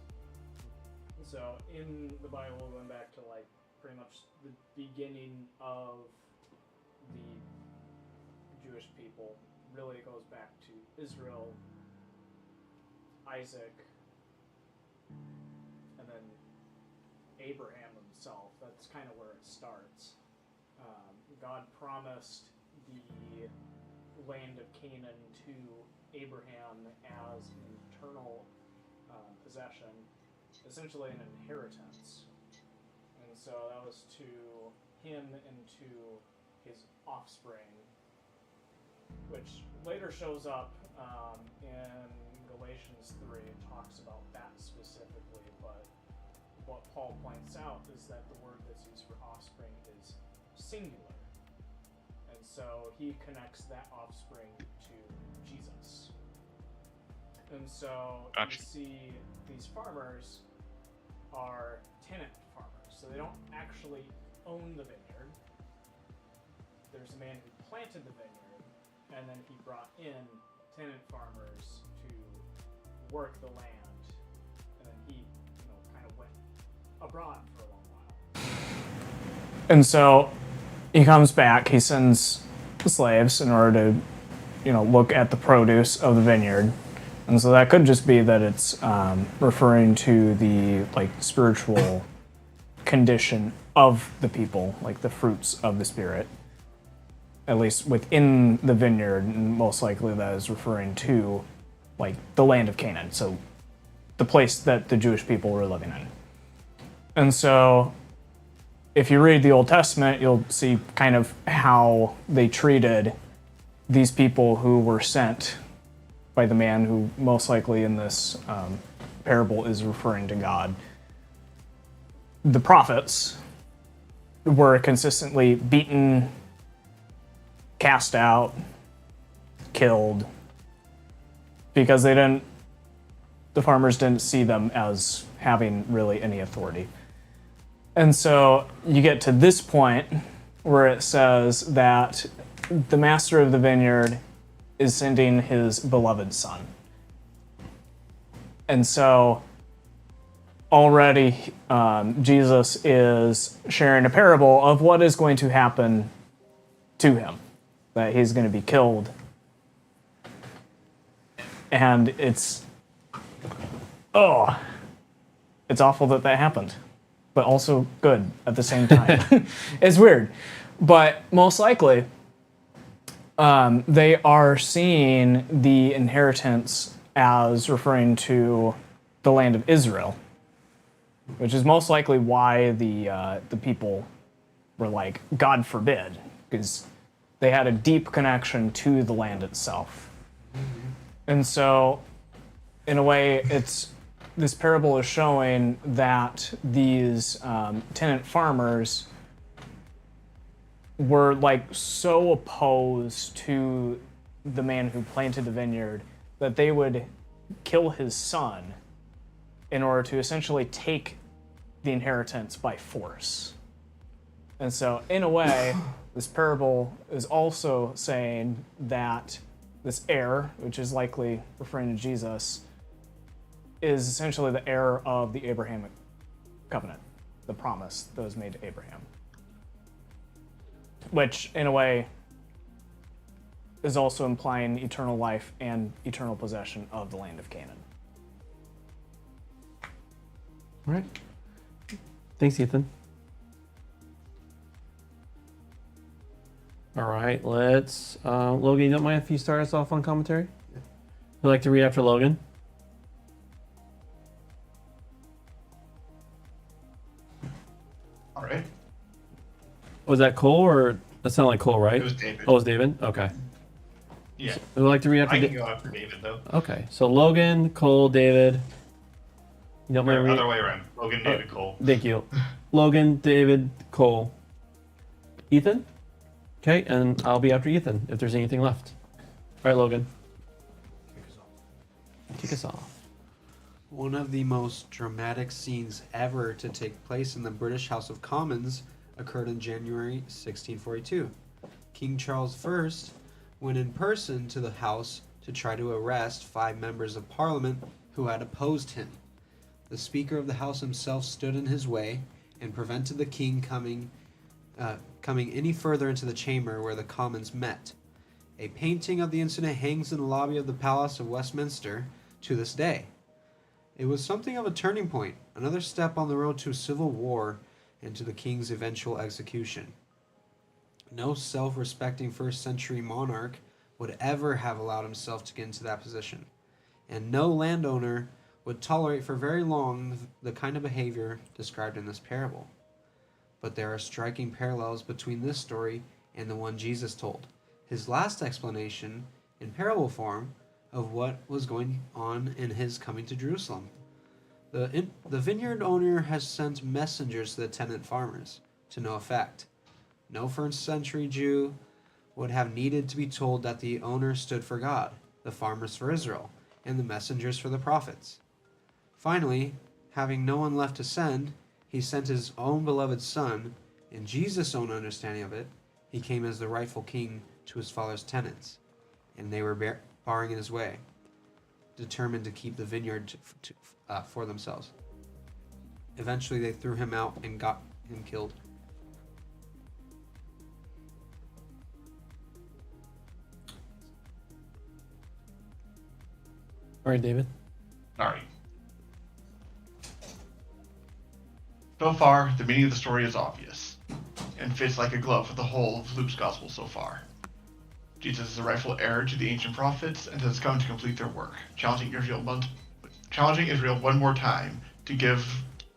So in the Bible, going back to like pretty much the beginning of the Jewish people, really it goes back to Israel, Isaac, and then Abraham himself. That's kind of where it starts. God promised the land of Canaan to Abraham as an eternal possession, essentially an inheritance. And so that was to him and to his offspring, which later shows up in Galatians 3. It talks about that specifically, but what Paul points out is that the word that's used for offspring is singular. And so he connects that offspring to Jesus. And so Gotcha. you see these farmers are tenant farmers. So they don't actually own the vineyard. There's a man who planted the vineyard, and then he brought in tenant farmers to work the land, and then he, kind of went abroad for a long while. And so he comes back, he sends the slaves in order to, look at the produce of the vineyard. And so that could just be that it's referring to the spiritual condition of the people, like the fruits of the Spirit, at least within the vineyard, and most likely that is referring to the land of Canaan, so the place that the Jewish people were living in. And so if you read the Old Testament, you'll see kind of how they treated these people who were sent by the man who most likely in this parable is referring to God. The prophets were consistently beaten, cast out, killed, because the farmers didn't see them as having really any authority. And so you get to this point where it says that the master of the vineyard is sending his beloved son. And so already Jesus is sharing a parable of what is going to happen to him, that he's going to be killed. And it's awful that happened, but also good at the same time. It's weird, but most likely they are seeing the inheritance as referring to the land of Israel, which is most likely why the people were like, God forbid, because they had a deep connection to the land itself. And so, in a way, this parable is showing that these tenant farmers were like so opposed to the man who planted the vineyard that they would kill his son in order to essentially take the inheritance by force. And so, in a way, this parable is also saying that this heir, which is likely referring to Jesus, is essentially the heir of the Abrahamic covenant, the promise that was made to Abraham. Which, in a way, is also implying eternal life and eternal possession of the land of Canaan. All right. Thanks, Ethan. All right, let's... Logan, you don't mind if you start us off on commentary? Yeah. I'd like to read after Logan. All right. Was that Cole, or... That sounded like Cole, right? It was David. Oh, it was David? Okay. Yeah. So, I'd like to read after... I can go after David, though. Okay, so Logan, Cole, David... You don't mind reading? Other way around. Logan, David, Cole. Thank you. Logan, David, Cole. Ethan? Okay, and I'll be after Ethan if there's anything left. All right, Logan. Kick us off. One of the most dramatic scenes ever to take place in the British House of Commons occurred in January 1642. King Charles I went in person to the House to try to arrest 5 members of Parliament who had opposed him. The Speaker of the House himself stood in his way and prevented the king coming any further into the chamber where the Commons met. A painting of the incident hangs in the lobby of the Palace of Westminster to this day. It was something of a turning point, another step on the road to civil war and to the king's eventual execution. No self-respecting first-century monarch would ever have allowed himself to get into that position, and no landowner would tolerate for very long the kind of behavior described in this parable. But there are striking parallels between this story and the one Jesus told, his last explanation in parable form of what was going on in his coming to Jerusalem. The vineyard owner has sent messengers to the tenant farmers, to no effect. No first-century Jew would have needed to be told that the owner stood for God, the farmers for Israel, and the messengers for the prophets. Finally, having no one left to send, he sent his own beloved son. In Jesus' own understanding of it, he came as the rightful king to his father's tenants, and they were barring in his way, determined to keep the vineyard for themselves. Eventually, they threw him out and got him killed. All right, David. All right. So far, the meaning of the story is obvious, and fits like a glove with the whole of Luke's gospel so far. Jesus is the rightful heir to the ancient prophets and has come to complete their work, challenging Israel one more time to give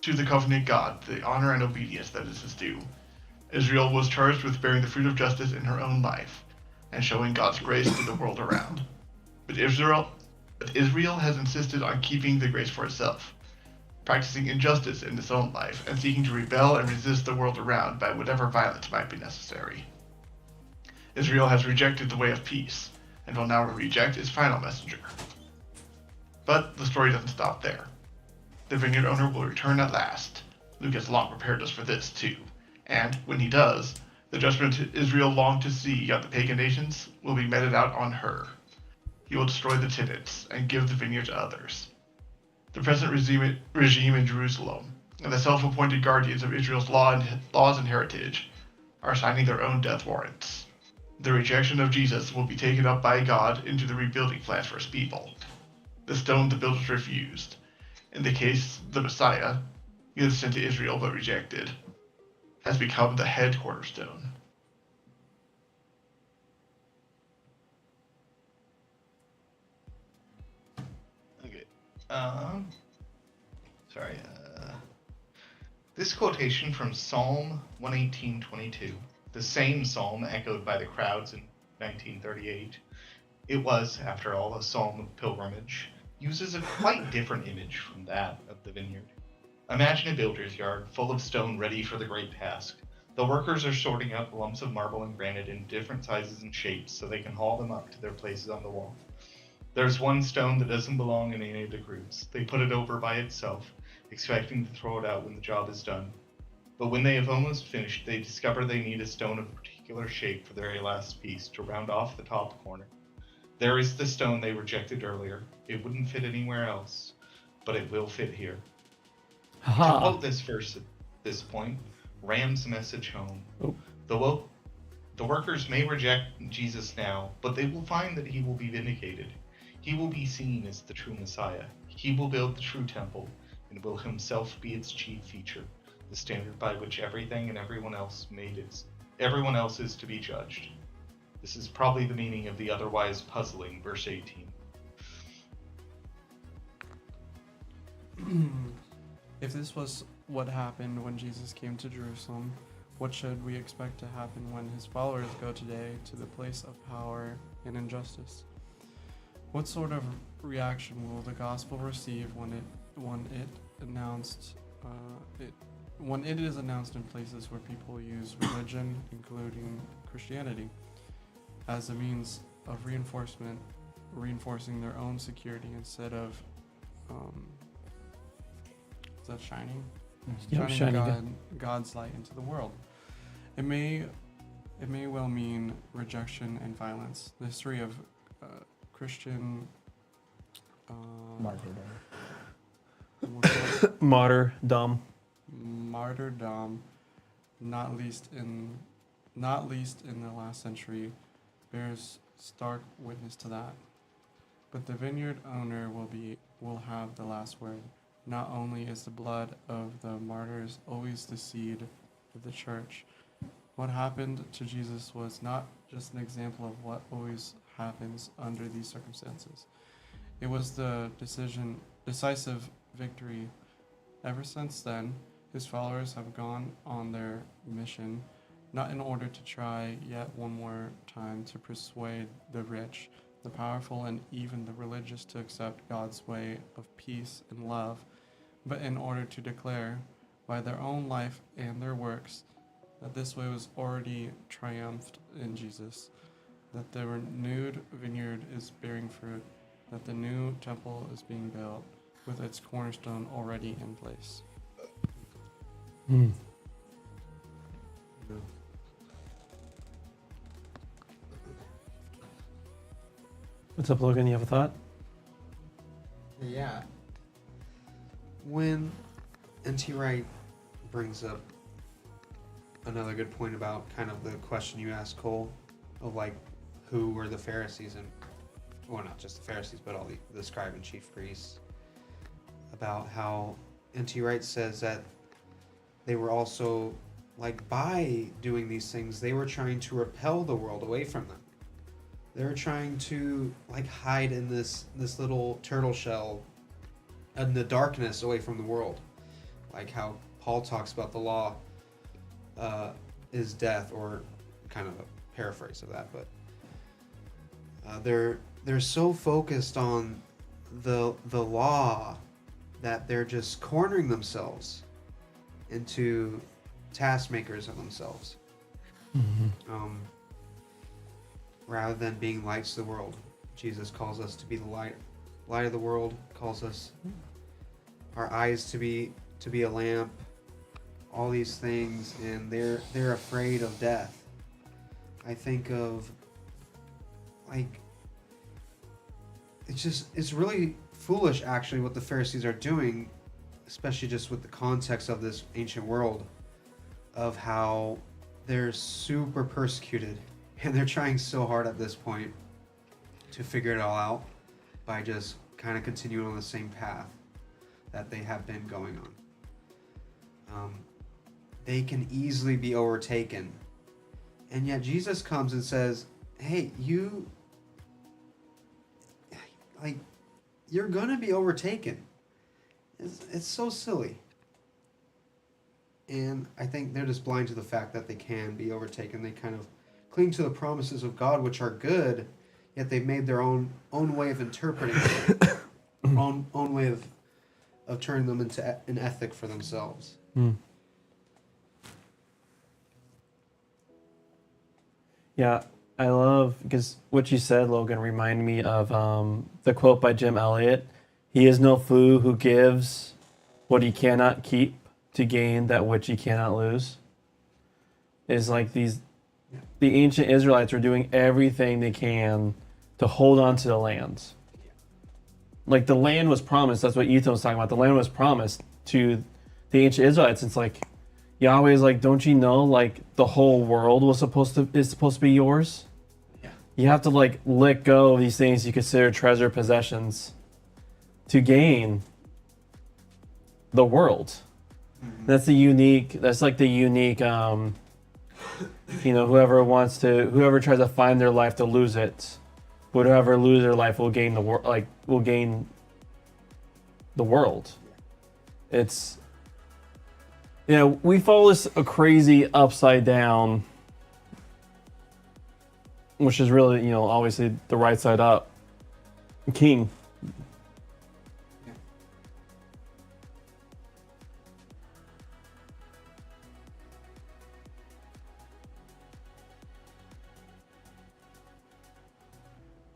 to the covenant God the honor and obedience that is his due. Israel was charged with bearing the fruit of justice in her own life, and showing God's grace to the world around. But Israel has insisted on keeping the grace for itself, practicing injustice in its own life, and seeking to rebel and resist the world around by whatever violence might be necessary. Israel has rejected the way of peace, and will now reject its final messenger. But the story doesn't stop there. The vineyard owner will return at last. Luke has long prepared us for this, too, and when he does, the judgment Israel longed to see on the pagan nations will be meted out on her. He will destroy the tenants and give the vineyard to others. The present regime in Jerusalem, and the self-appointed guardians of Israel's laws and heritage, are signing their own death warrants. The rejection of Jesus will be taken up by God into the rebuilding plans for his people, the stone the builders refused. In the case, the Messiah, he was sent to Israel but rejected, has become the head cornerstone. Okay. Sorry. This quotation from Psalm 118:22, the same psalm echoed by the crowds in 1938. It was, after all, a psalm of pilgrimage, uses a quite different image from that of the vineyard. Imagine a builder's yard full of stone ready for the great task. The workers are sorting out lumps of marble and granite in different sizes and shapes so they can haul them up to their places on the wall. There's one stone that doesn't belong in any of the groups. They put it over by itself, expecting to throw it out when the job is done. But when they have almost finished, they discover they need a stone of a particular shape for their very last piece to round off the top corner. There is the stone they rejected earlier. It wouldn't fit anywhere else, but it will fit here. To quote this verse at this point, rams the message home. The workers may reject Jesus now, but they will find that he will be vindicated. He will be seen as the true Messiah. He will build the true temple, and will himself be its chief feature, the standard by which everything and everyone else is to be judged. This is probably the meaning of the otherwise puzzling verse 18. If this was what happened when Jesus came to Jerusalem, what should we expect to happen when his followers go today to the place of power and injustice? What sort of reaction will the gospel receive when it is announced in places where people use religion, including Christianity, as a means of reinforcing their own security instead of is that shining? Shining God's light into the world. It may well mean rejection and violence. The history of Christian martyrdom, not least in the last century, bears stark witness to that. But the vineyard owner will have the last word. Not only is the blood of the martyrs always the seed of the church, what happened to Jesus was not just an example of what always happens under these circumstances. It was the decisive victory. Ever since then, his followers have gone on their mission, not in order to try yet one more time to persuade the rich, the powerful, and even the religious to accept God's way of peace and love, but in order to declare, by their own life and their works, that this way was already triumphed in Jesus, that the renewed vineyard is bearing fruit, that the new temple is being built, with its cornerstone already in place. What's up, Logan? You have a thought? Yeah. When N.T. Wright brings up another good point about kind of the question you asked, Cole, of like who were the Pharisees, and well, not just the Pharisees, but all the scribe and chief priests, about how N.T. Wright says that they were also, like, by doing these things, they were trying to repel the world away from them. They were trying to, like, hide in this little turtle shell in the darkness away from the world. Like how Paul talks about the law is death, or kind of a paraphrase of that, but they're so focused on the law that they're just cornering themselves into task makers of themselves, rather than being lights of the world. Jesus calls us to be the light of the world, calls us our eyes to be a lamp, all these things, and they're afraid of death. I think of, like, it's really foolish actually what the Pharisees are doing, especially just with the context of this ancient world, of how they're super persecuted and they're trying so hard at this point to figure it all out by just kind of continuing on the same path that they have been going on. They can easily be overtaken. And yet Jesus comes and says, hey, you're gonna be overtaken. It's so silly. And I think they're just blind to the fact that they can be overtaken. They kind of cling to the promises of God, which are good, yet they've made their own way of interpreting it, own way of turning them into an ethic for themselves. Yeah, I love, because what you said, Logan, reminded me of the quote by Jim Elliot. He is no fool who gives what he cannot keep to gain that which he cannot lose. Is like the ancient Israelites were doing everything they can to hold on to the land. Like the land was promised. That's what Ethan was talking about. The land was promised to the ancient Israelites. It's like Yahweh is like, don't you know? Like the whole world is supposed to be yours. Yeah. You have to like let go of these things you consider treasure possessions to gain the world. Mm-hmm. That's like the unique, whoever tries to find their life to lose it, whoever lose their life will gain will gain the world. It's, we follow this a crazy upside down, which is really, obviously the right side up king.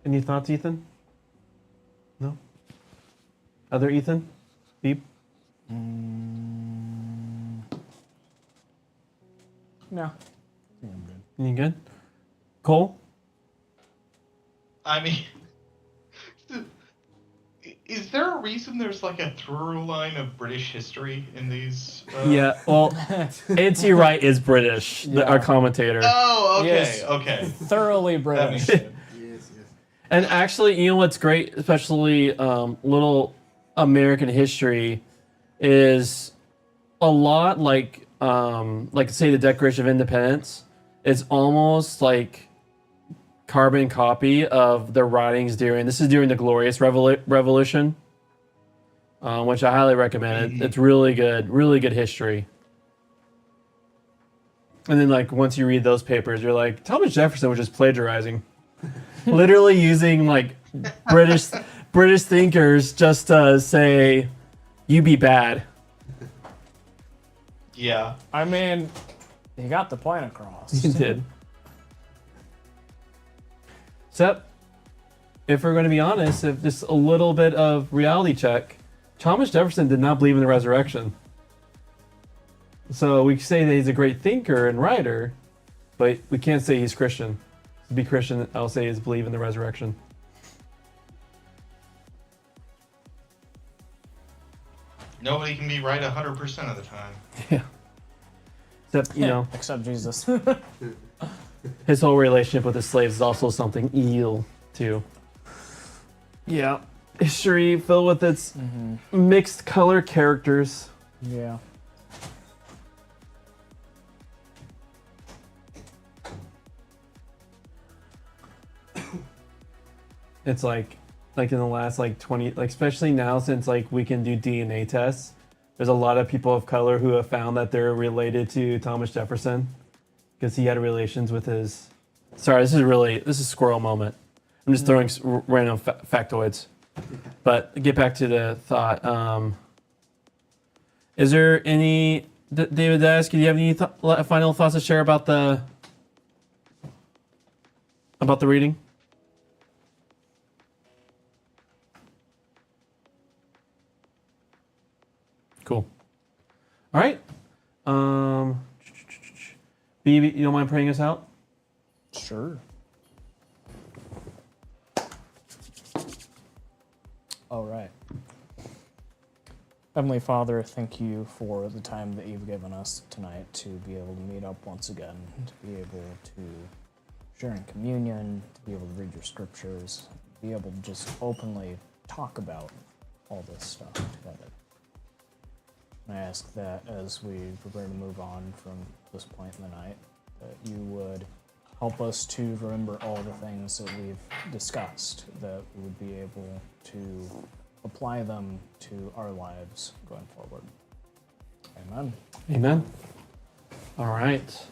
Any thoughts, Ethan? No? Other Ethan? Beep? No. You good? Cole? I mean, is there a reason there's like a through line of British history in these? Yeah, well, A.T. Wright is British, our commentator. Oh, okay, Yes. okay. Thoroughly British. And actually, you know what's great, especially little American history, is a lot like say the Declaration of Independence. It's almost like carbon copy of the writings during the Glorious Revolution, which I highly recommend. It's really good history. And then like once you read those papers, you're like, Thomas Jefferson was just plagiarizing. Literally using like British thinkers just to say, you be bad. Yeah. I mean, he got the point across. He did. Except, if we're going to be honest, if just a little bit of reality check, Thomas Jefferson did not believe in the resurrection. So we say that he's a great thinker and writer, but we can't say he's Christian. To be Christian, I'll say is believe in the resurrection. Nobody can be right 100% of the time. Yeah. Except, Except Jesus. his whole relationship with his slaves is also something eel, too. Yeah. History filled with its mixed color characters. Yeah. It's like in the last 20, especially now since we can do DNA tests, there's a lot of people of color who have found that they're related to Thomas Jefferson because he had relations with his. Sorry, this is squirrel moment. I'm just throwing random factoids. But get back to the thought. Is there any, David, did I ask you, do you have any final thoughts to share about the reading? Cool. All right. B, you don't mind praying us out? Sure. All right. Heavenly Father, thank you for the time that you've given us tonight to be able to meet up once again, to be able to share in communion, to be able to read your scriptures, be able to just openly talk about all this stuff together. I ask that as we prepare to move on from this point in the night, that you would help us to remember all the things that we've discussed, that we would be able to apply them to our lives going forward. Amen. Amen. All right.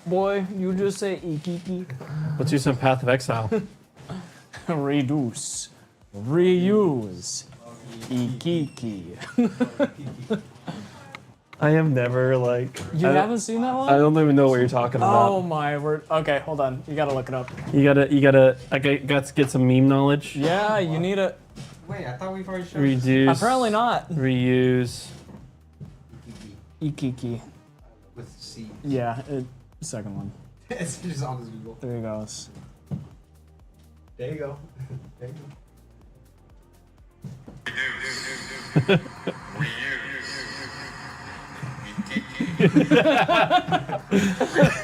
Boy, you just say ikiki. Let's do some Path of Exile. Reduce. Reuse. Ikiki. I have never like. You haven't seen that one? I don't even know what you're talking about. Oh my word. Okay, hold on. You gotta look it up. You gotta. I got to get some meme knowledge. Yeah, you need a. Wait, I thought we've already showed Reduce. Apparently not. Reuse. Ikiki. with C. Yeah, second one. It's just on this Google. There he goes. There you go. There you go.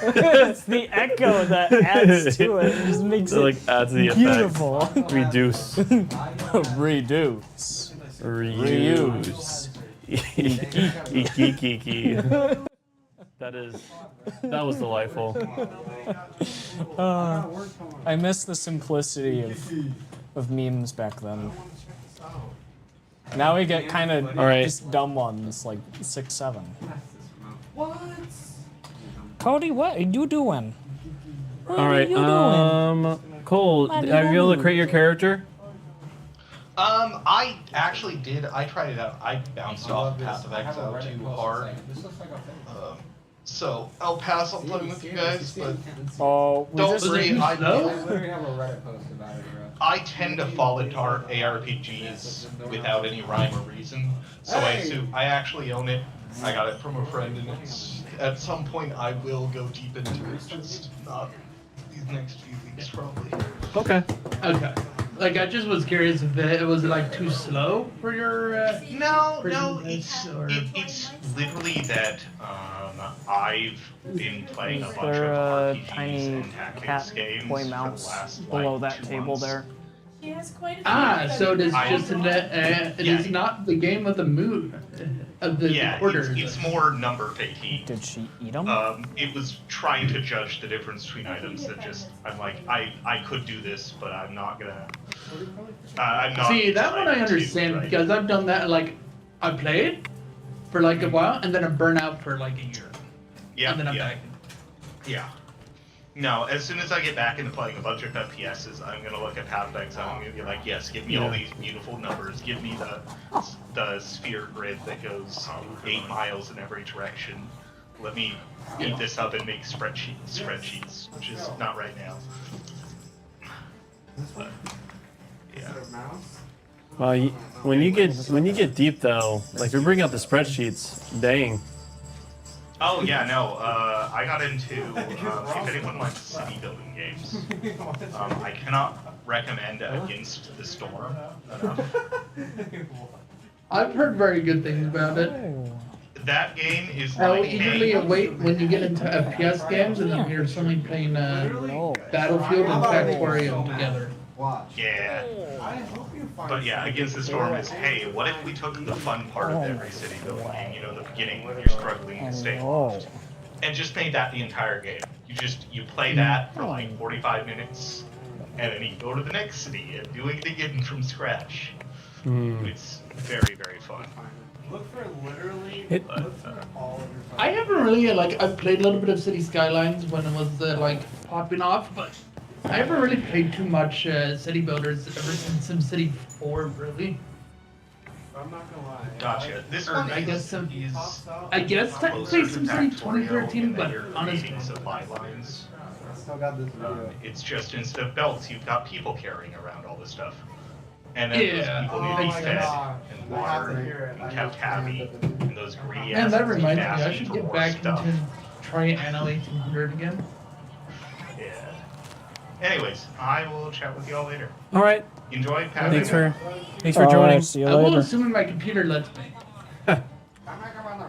It's the echo that adds to it. It just makes it like adds the beautiful. Effect. Reduce. Reduce. Reuse. Ikiki. That was delightful. I miss the simplicity of memes back then. Now we get kind of just dumb ones like 6, 7. What? Cody, what are you doing? All right. Cole, are you able to create your character? I actually did. I tried it out. I bounced off Path of Exile too hard. So I'll pass on playing with you guys, but don't worry. I literally have a Reddit post about it, bro. I tend to fall into ARPGs without any rhyme or reason, so I assume I actually own it. I got it from a friend, and at some point I will go deep into it. Just not these next few weeks, probably. Okay. Okay. Like, I just was curious if it was like too slow for your. No, or... it's literally that I've been playing a bunch of RPGs tiny and tactics games toy for the mouse last below like, that 2 table months. there? She has quite a few. So it is just it is not the game of the mood of the orders. It's more number fatigue. Did she eat them? It was trying to judge the difference between items that just I'm like I could do this, but I'm not gonna. I'm not. See, that one I understand right? because I've done that. Like, I played for like a while and then I burn out for like a year. Yeah. And then I'm back. Yeah. No, as soon as I get back into playing a bunch of FPSs, I'm gonna look at Path of Exile and I'm gonna be like, yes, give me all these beautiful numbers. Give me the sphere grid that goes 8 miles in every direction. Let me eat this up and make spreadsheets, which is not right now. But, yeah. Well, when you get deep though, like we bring out the spreadsheets, dang. Oh yeah, no. I got into if anyone likes city building games, I cannot recommend Against the Storm enough. I've heard very good things about it. That game is I like eagerly await when you get into FPS games and then you're suddenly playing Battlefield and Factorium together. Yeah. But yeah, Against the Storm is, hey, what if we took the fun part of every city building, you know, the beginning when you're struggling to stay aloft, and just made that the entire game. You play that for like 45 minutes, and then you go to the next city and do it again from scratch. It's very, very fun. Look for literally. Look for all of your. I haven't really I played a little bit of City Skylines when it was popping off, but I haven't really played too much City Builders ever since SimCity 4, really. I'm not gonna lie. Gotcha. This Or one I guess I guess technically SimCity 2013, but honestly. Supply lines. I still got this video. It's just instead of belts, you've got people carrying around all this stuff. And then those people need to be fed and watered and kept happy. And those greedy And that assholes keep reminds me, I asking should for get more back stuff. into trying Anno 1800 again. Yeah. Anyways, I will chat with you all later. All right. Enjoy. Thanks for joining. See you I will, later. assuming my computer lets me.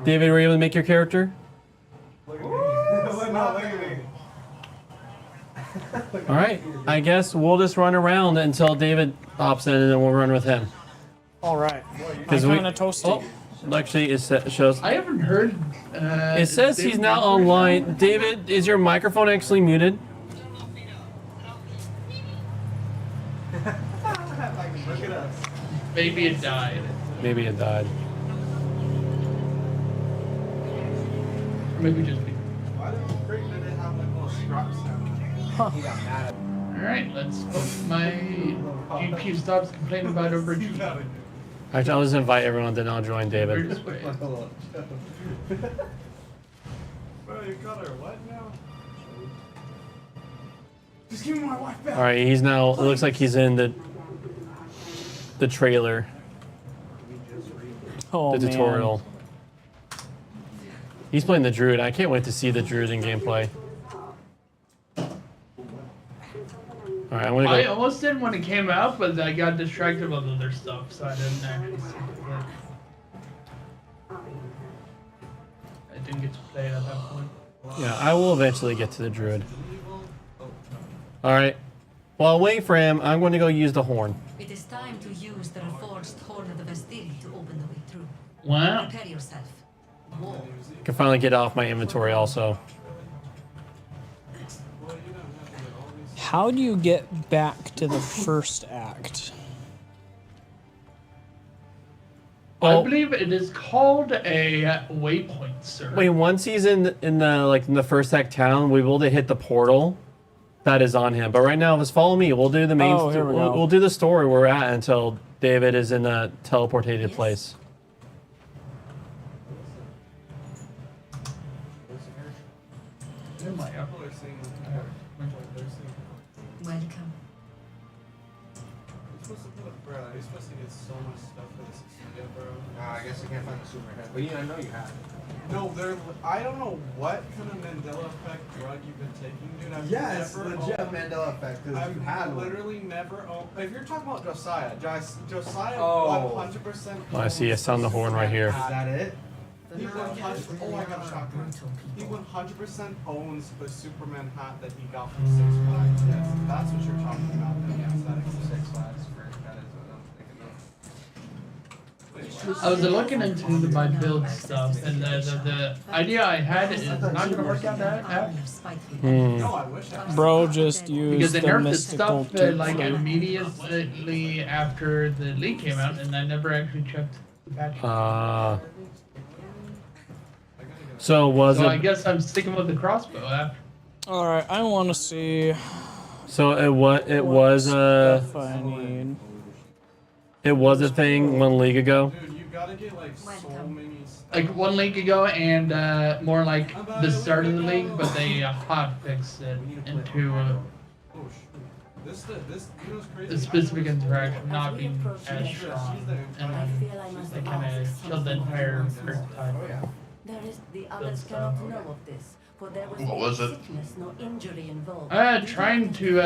David, were you able to make your character? Look at me. Look at me. All right. I guess we'll just run around until David pops in, and then we'll run with him. All right. Because I'm kind of toasty. Oh, actually, it shows. I haven't heard. It says he's now online. David, is your microphone actually muted? Look at us. Maybe it died. Maybe it died. Maybe just me. Why did they have like little scraps sound? He got mad at me. Alright, let's hope my GPU stops complaining about overheating. Actually, I'll just invite everyone to now join David. Bro, you got her what now? Just give me my wife back. All right, he's now. It looks like he's in the trailer, Oh, the tutorial. He's playing the druid. I can't wait to see the druid in gameplay. All right, I'm gonna go. I almost did when it came out, but I got distracted with other stuff, so I didn't actually see it. I didn't get to play it at that point. Yeah, I will eventually get to the druid. All right. While waiting for him, I'm going to go use the horn. It is time to use the reforged horn of the Vestiri to open the way through. Wow. Prepare yourself. War. I can finally get off my inventory also. How do you get back to the first act? I believe it is called a waypoint, sir. Wait, once he's in the first act town, we will hit the portal that is on him. But right now, just follow me. We'll do the main. Oh, here we go. We'll do the story where we're at until David is in a teleportated place. Welcome. Bro, you're supposed to get so much stuff for this studio, bro. Nah, I guess I can't find the super head. But yeah, I know you have it. No, I don't know what kind of Mandela effect drug you've been taking, dude. I've never legit Mandela effect. I've literally never owned. If you're talking about Josiah, Josiah Oh. 100%. Oh, I see. I sound the horn right here. Is that it? He 100%. Oh, I got a shotgun. He 100% owns the Superman hat that he got from Six Flags. Yes, that's what you're talking about. Yes, that is Six Flags. That is what I'm thinking of. I was looking into my build stuff, and the idea I had is not going to work out that app. No, I wish I. Bro just used Because they the nerfed the mystical stuff like tip. immediately after the leak came out, and I never actually checked the patch. So was So it? I guess I'm sticking with the crossbow app. All right, I want to see. So it was Stuff I need. it was a thing 1 league ago. Dude, you gotta get like so many. Like 1 league ago, and more like the start of the league, but they hot fixed it into Oh shoot. This you know what's crazy? the specific interaction not being as strong, and then they kind of killed the entire archetype. Oh yeah. There is the others cannot know of this, for there was What no was it? sickness, no injury involved. Trying to,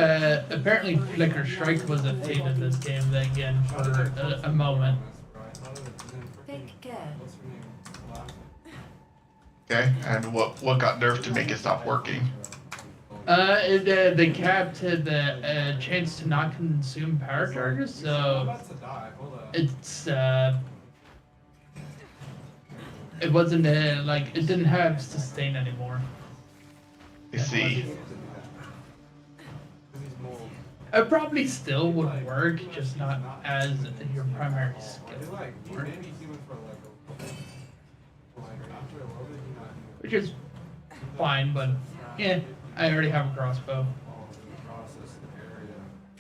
apparently Flicker Strike was a fate of this game again for a moment. Take care. Okay, and what got nerfed to make it stop working? They capped the chance to not consume power charges, so it's, it wasn't, like, it didn't have sustain anymore. You see. It probably still would work, just not as your primary skill. Which is fine, but yeah, I already have a crossbow.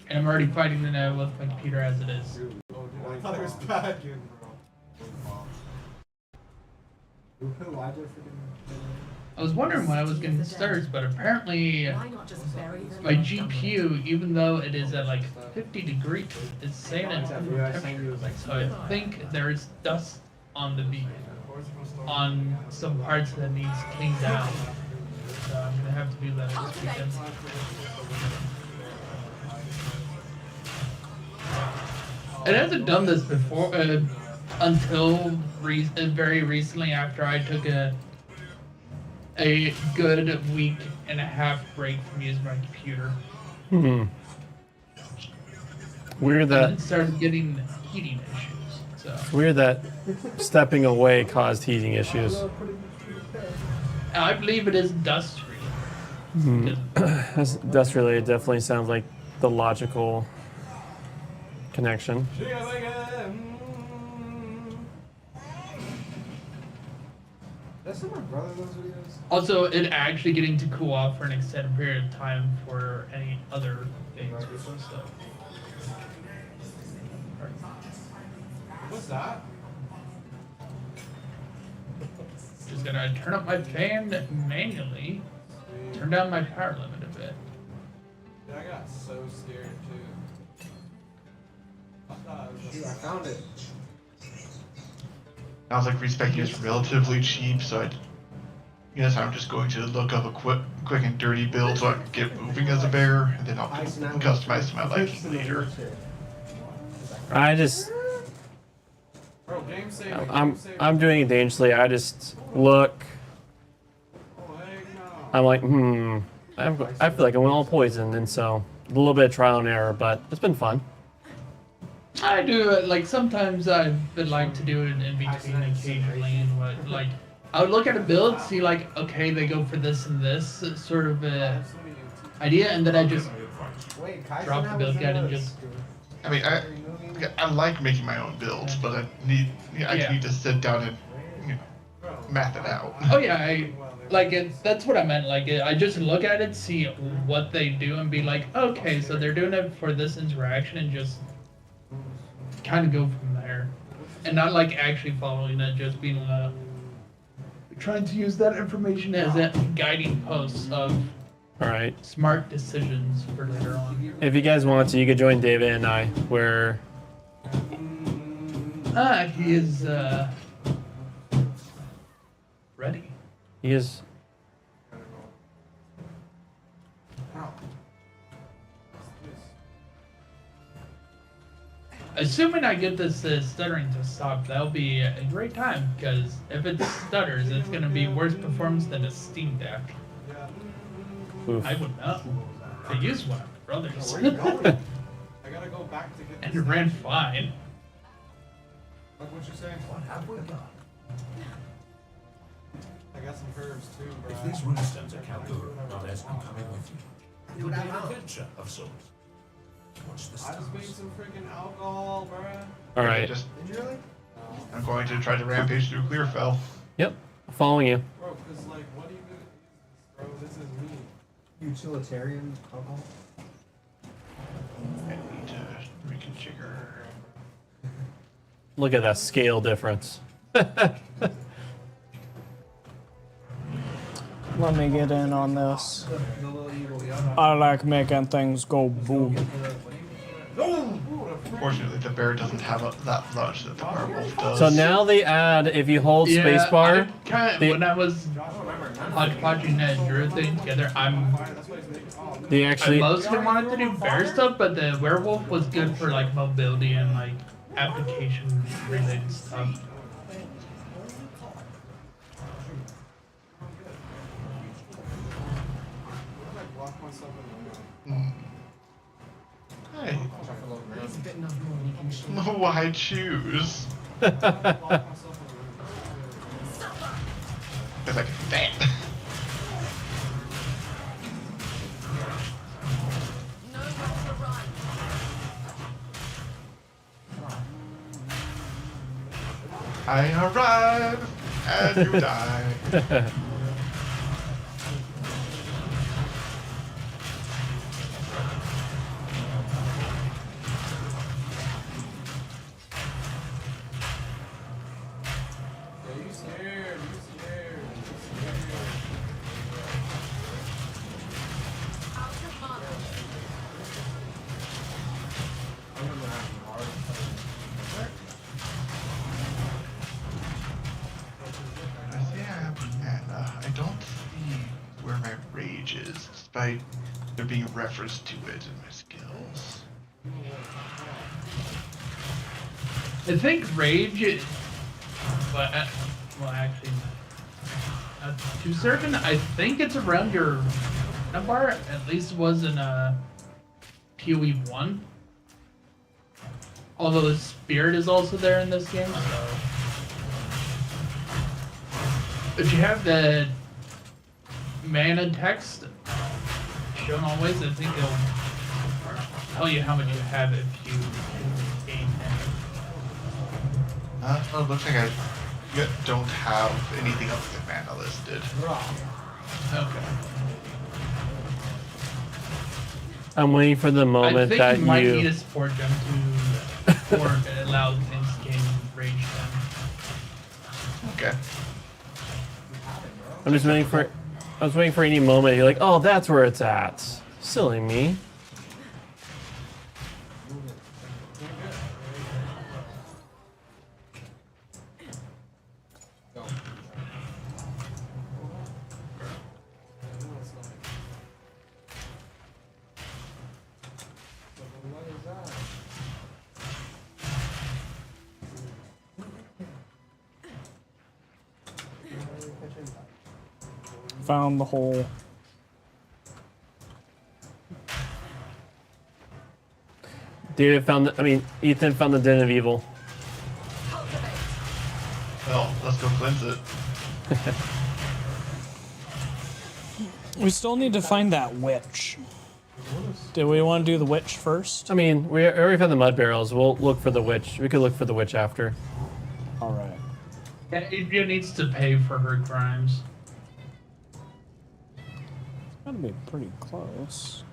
And I'm already fighting with my computer as it is. I thought it was bad. I was wondering when I was getting started, but apparently Why not just bury them? my GPU, even though it is at like 50 degrees, it's saying it's under temperature. So I think there is dust on the on some parts that needs cleaned down. So I'm gonna have to do that this weekend. It hasn't done this before until very recently, after I took a good week and a half break from using my computer. Weird And that it started getting heating issues. So weird that stepping away caused heating issues. I believe it is dust related. Dust related definitely sounds like the logical connection. That's what my brother those videos. Also, it actually getting to cool off for an extended period of time for any other things. So. What's that? Just gonna turn up my fan manually, turn down my power limit a bit. Dude, I got so scared too. I thought it was dude, I found it. I was like, respecting is relatively cheap, so I guess I'm just going to look up a quick and dirty build so I can get moving as a bear, and then I'll customize to my liking later. I just Bro, game save. I'm doing it dangerously. I just look. I'm like, I feel like I went all poison, and so a little bit of trial and error, but it's been fun. I do it like sometimes I would like to do it in between occasionally, and what like I would look at a build, see like okay they go for this and this sort of idea, and then I just drop the build guide and just. I mean, I like making my own builds, but I need to sit down and map it out. Oh yeah, that's what I meant. Like I just look at it, see what they do, and be like, okay, so they're doing it for this interaction, and just kind of go from there, and not like actually following it, just being trying to use that information as a guiding post of All right. smart decisions for later on. If you guys want to, you could join David and I. Where He is ready. he is. Assuming I get this stuttering to stop, that'll be a great time, because if it stutters, it's going to be worse performance than a Steam Deck. Oof. I would know. I used one of my brothers. Where are you going? I gotta go back to get. And it ran fine. Like what you saying? What have we done? I got some curves too, bro. If these runestones are Kaldur, Rhodes, I'm coming with you. It'll be an adventure of sorts. Watch the I just made some freaking alcohol, bro. All right. Just, Did you really? I'm going to try to rampage through Clearfell. Yep. Following you. Bro, cause like, what do you do? Bro, this is me. Utilitarian alcohol? I need to reconfigure. Look at that scale difference. Let me get in on this. I like making things go boom. Fortunately, the bear doesn't have that much that the werewolf does. So now they add, if you hold spacebar. When I was hodgepodging that Drew thing together, I mostly wanted to do bear stuff, but the werewolf was good for like mobility and like application related stuff. Hey. Why choose? It's like that. I arrive and you die. Despite there being a reference to it in my skills. I think rage, but well, actually, to certain, I think it's around your number. At least was in PoE 1. Although the spirit is also there in this game, so if you have the mana text shown always, I think it'll tell you how much you have if you gain mana. Well, it looks like I don't have anything else with mana listed. Okay. I'm waiting for the I moment think that you might need a support gem to allow things to gain range then. Okay. I'm just waiting for. I was waiting for any moment. You're like, oh, that's where it's at. Silly me. Found the hole. David found the. I mean, Ethan found the Den of Evil. Well, let's go cleanse it. We still need to find that witch. Do we want to do the witch first? I mean, we already found the mud barrels. We'll look for the witch. We could look for the witch after. All right. Yeah, Adria needs to pay for her crimes. Gotta be pretty close.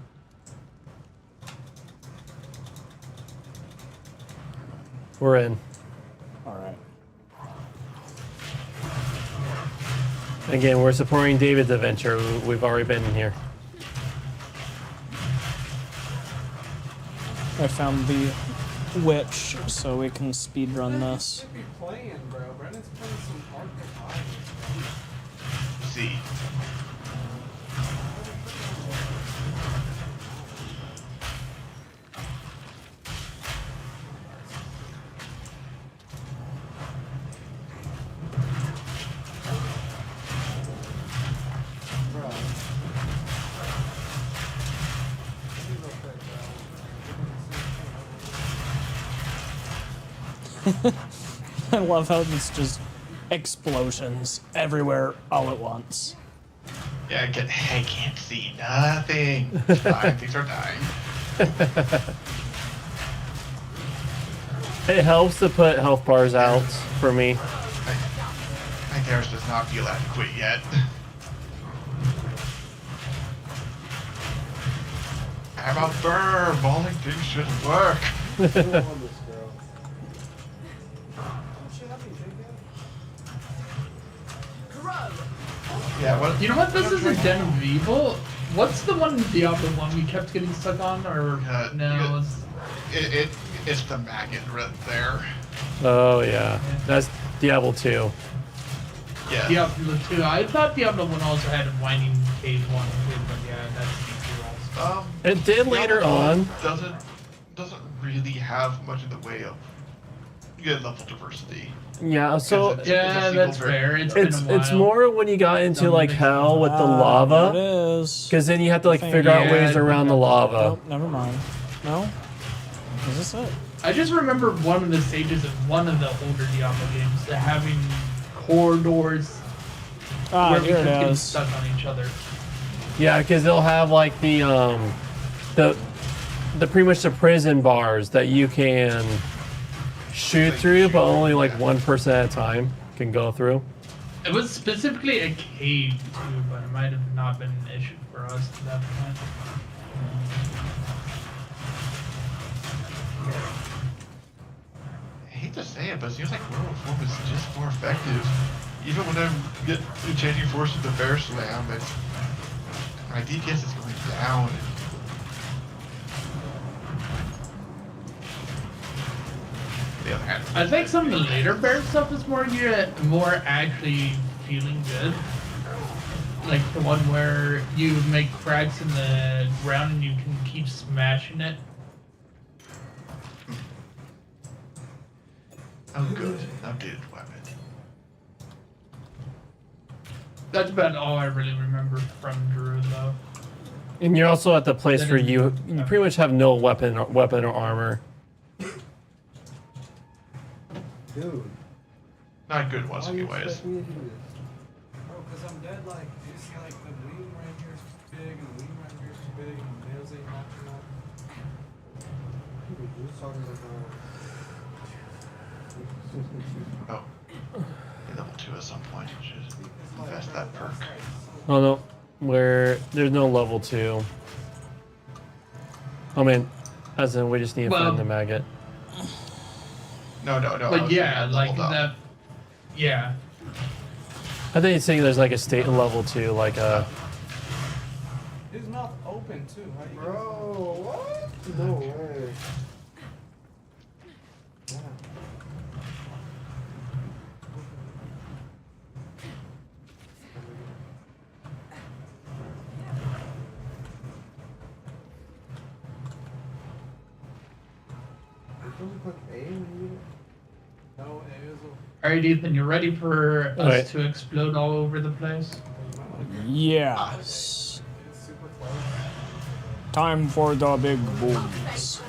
We're in. All right. Again, we're supporting David's adventure. We've already been in here. I found the witch, so we can speed run this. Be playing, bro. Brennan's playing some hardcore vibes. See. I love how it's just explosions everywhere all at once. Yeah, I can't see nothing. It's fine, things are dying. It helps to put health bars out for me. My Garrus does not feel adequate yet. How about burn? Balling things shouldn't work. Yeah, what? You know what? This is a Den of Evil. What's the one in Diablo 1 we kept getting stuck on? Or no? It's the maggot right there. Oh yeah, that's Diablo 2. Yeah. Diablo 2. I thought Diablo 1 also had a Winding Cave 1 too, but yeah, that's D2 also. It did later on. Doesn't really have much in the way of good level diversity. Yeah, so Yeah, that's fair. It's been a while. It's more when you got into like hell with the lava. It is. Because then you have to like figure out ways around the lava. Nope, never mind. No? Is this it? I just remember one of the stages of one of the older Diablo games having corridors where we here kept it getting is. stuck on each other. Yeah, because they'll have like the pretty much the prison bars that you can shoot through, but only like 1% at a time can go through. It was specifically a cave too, but it might have not been an issue for us at that point. I hate to say it, but it seems like Royal Form is just more effective. Even when I'm changing force with the Bear Slam, my DPS is going down. I think some of the later bear stuff is more actually feeling good. Like the one where you make cracks in the ground and you can keep smashing it. Oh good, updated weapon. That's about all I really remember from Drew though. And you're also at the place where you pretty much have no weapon or armor. Dude. Not good ones, Why you anyways. expect me to do this? Bro, because I'm dead, like, it's like the wing right here is too big, and the wing right here is too big, and the nails ain't matching up. Dude, who's talking about? Oh. Level 2 at some point. You should invest that perk. Oh no, there's no level 2. I mean, as in we just need to find the maggot. No. But yeah, like that. Yeah. I think it's saying there's like a state level 2, like a. His mouth open too. How you Bro, what? No way. Yeah. Doesn't click A when you do it? No, A is a... Alright, Ethan, you ready for us to explode all over the place? Yes. Time for the big booms.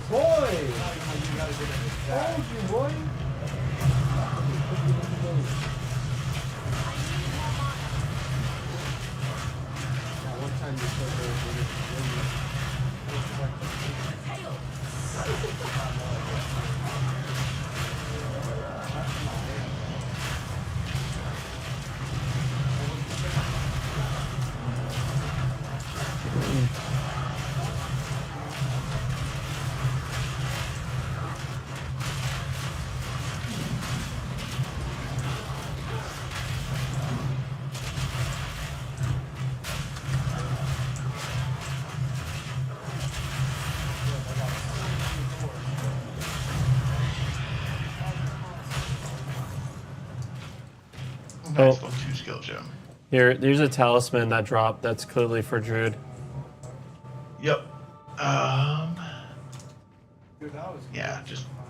Boy! Told you, boy! One time you said Nice level 2 skill gem. There's a talisman that dropped that's clearly for Druid. Yep. Yeah,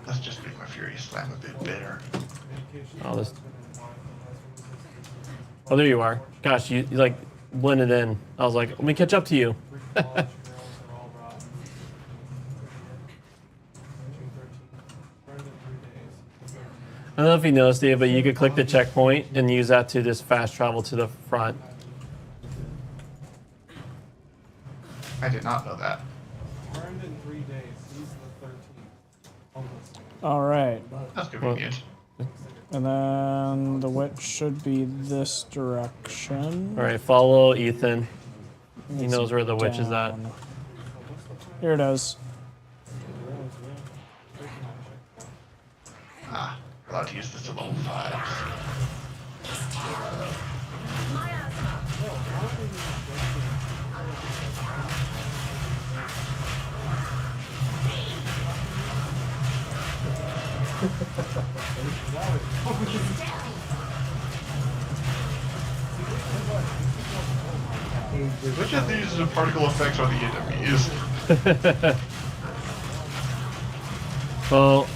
let's just make my Fury Slam a bit better. Oh, there you are. Gosh, you like blended in. I was like, let me catch up to you. I don't know if you noticed it, but you could click the checkpoint and use that to just fast travel to the front. I did not know that. Burned in 3 days. He's the 13th. Almost. All right. That's convenient. And then the witch should be this direction. All right, follow Ethan. He knows where the witch is at. Here it is. Ah, allowed to use this to level 5. Which of these particle effects are the enemies? Well,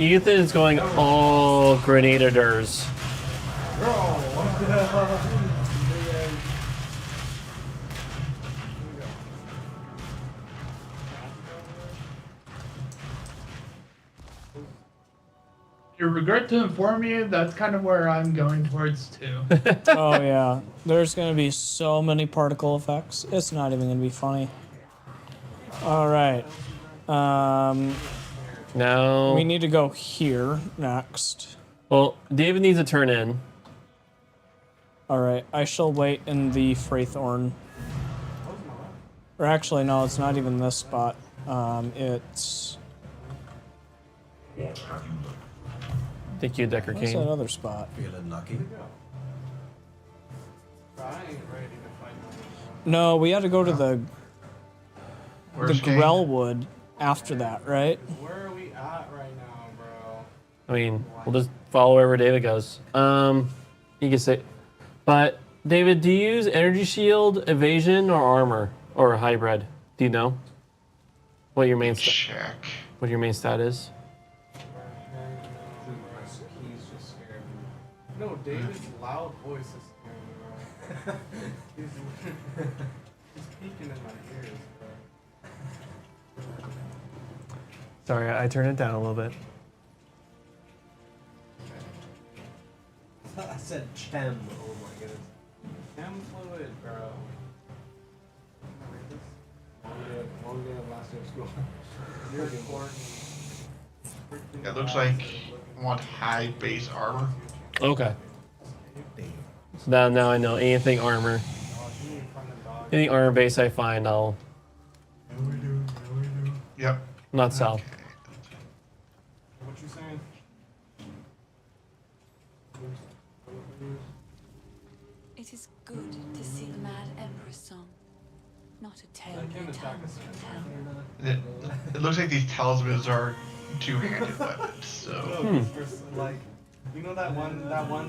Ethan's going all grenaders. You regret to inform you, that's kind of where I'm going towards too. Oh yeah, there's gonna be so many particle effects. It's not even gonna be funny. All right. Now we need to go here next. Well, David needs to turn in. All right, I shall wait in the Fraythorn. Or actually, no, it's not even this spot. It's. Thank you, Decker What's King. that other spot? Feeling lucky? No, we had to go to the Where's King? Grellwood after that, right? Where are we at right now, bro? I mean, we'll just follow wherever David goes. You can say, but David, do you use energy shield, evasion, or armor, or hybrid? Do you know what your main check? What your main stat is? He's just scared me. No, David's loud voice is scaring me, bro. he's peeking in my ears, bro. Sorry, I turned it down a little bit. I said chem. Oh my goodness. Chem fluid, bro. Long day of last day of school. You're important. It looks like I want high base armor. Okay. So now I know anything armor. Any armor base I find, I'll. Yep. Not sell. Okay. What you saying? It is good to sing Mad Emperor's song, not a tale Can't your attack tongue us. can tell. It looks like these talismans are two-handed weapons. So. Like, you know that one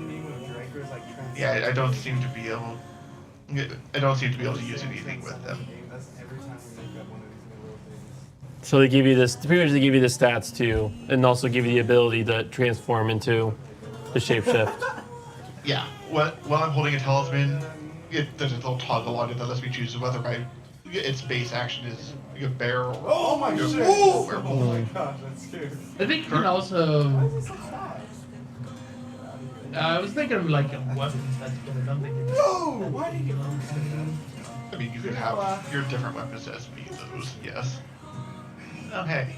meme with Draker's like. Yeah, I don't seem to be able. I don't seem to be able to use anything with them. That's every time we make up one of these new little things. So they give you this. Pretty much they give you the stats too, and also give you the ability to transform into the shapeshift. Yeah. While I'm holding a talisman, there's a little toggle on it that lets me choose whether its base action is a bear or. Oh my shit! Oh my gosh, that's scary. I think you can also. I was thinking of like a weapon sets, but I don't think you can. No! Why did you? I mean, you could have your different weapon sets be those. Yes. Oh hey.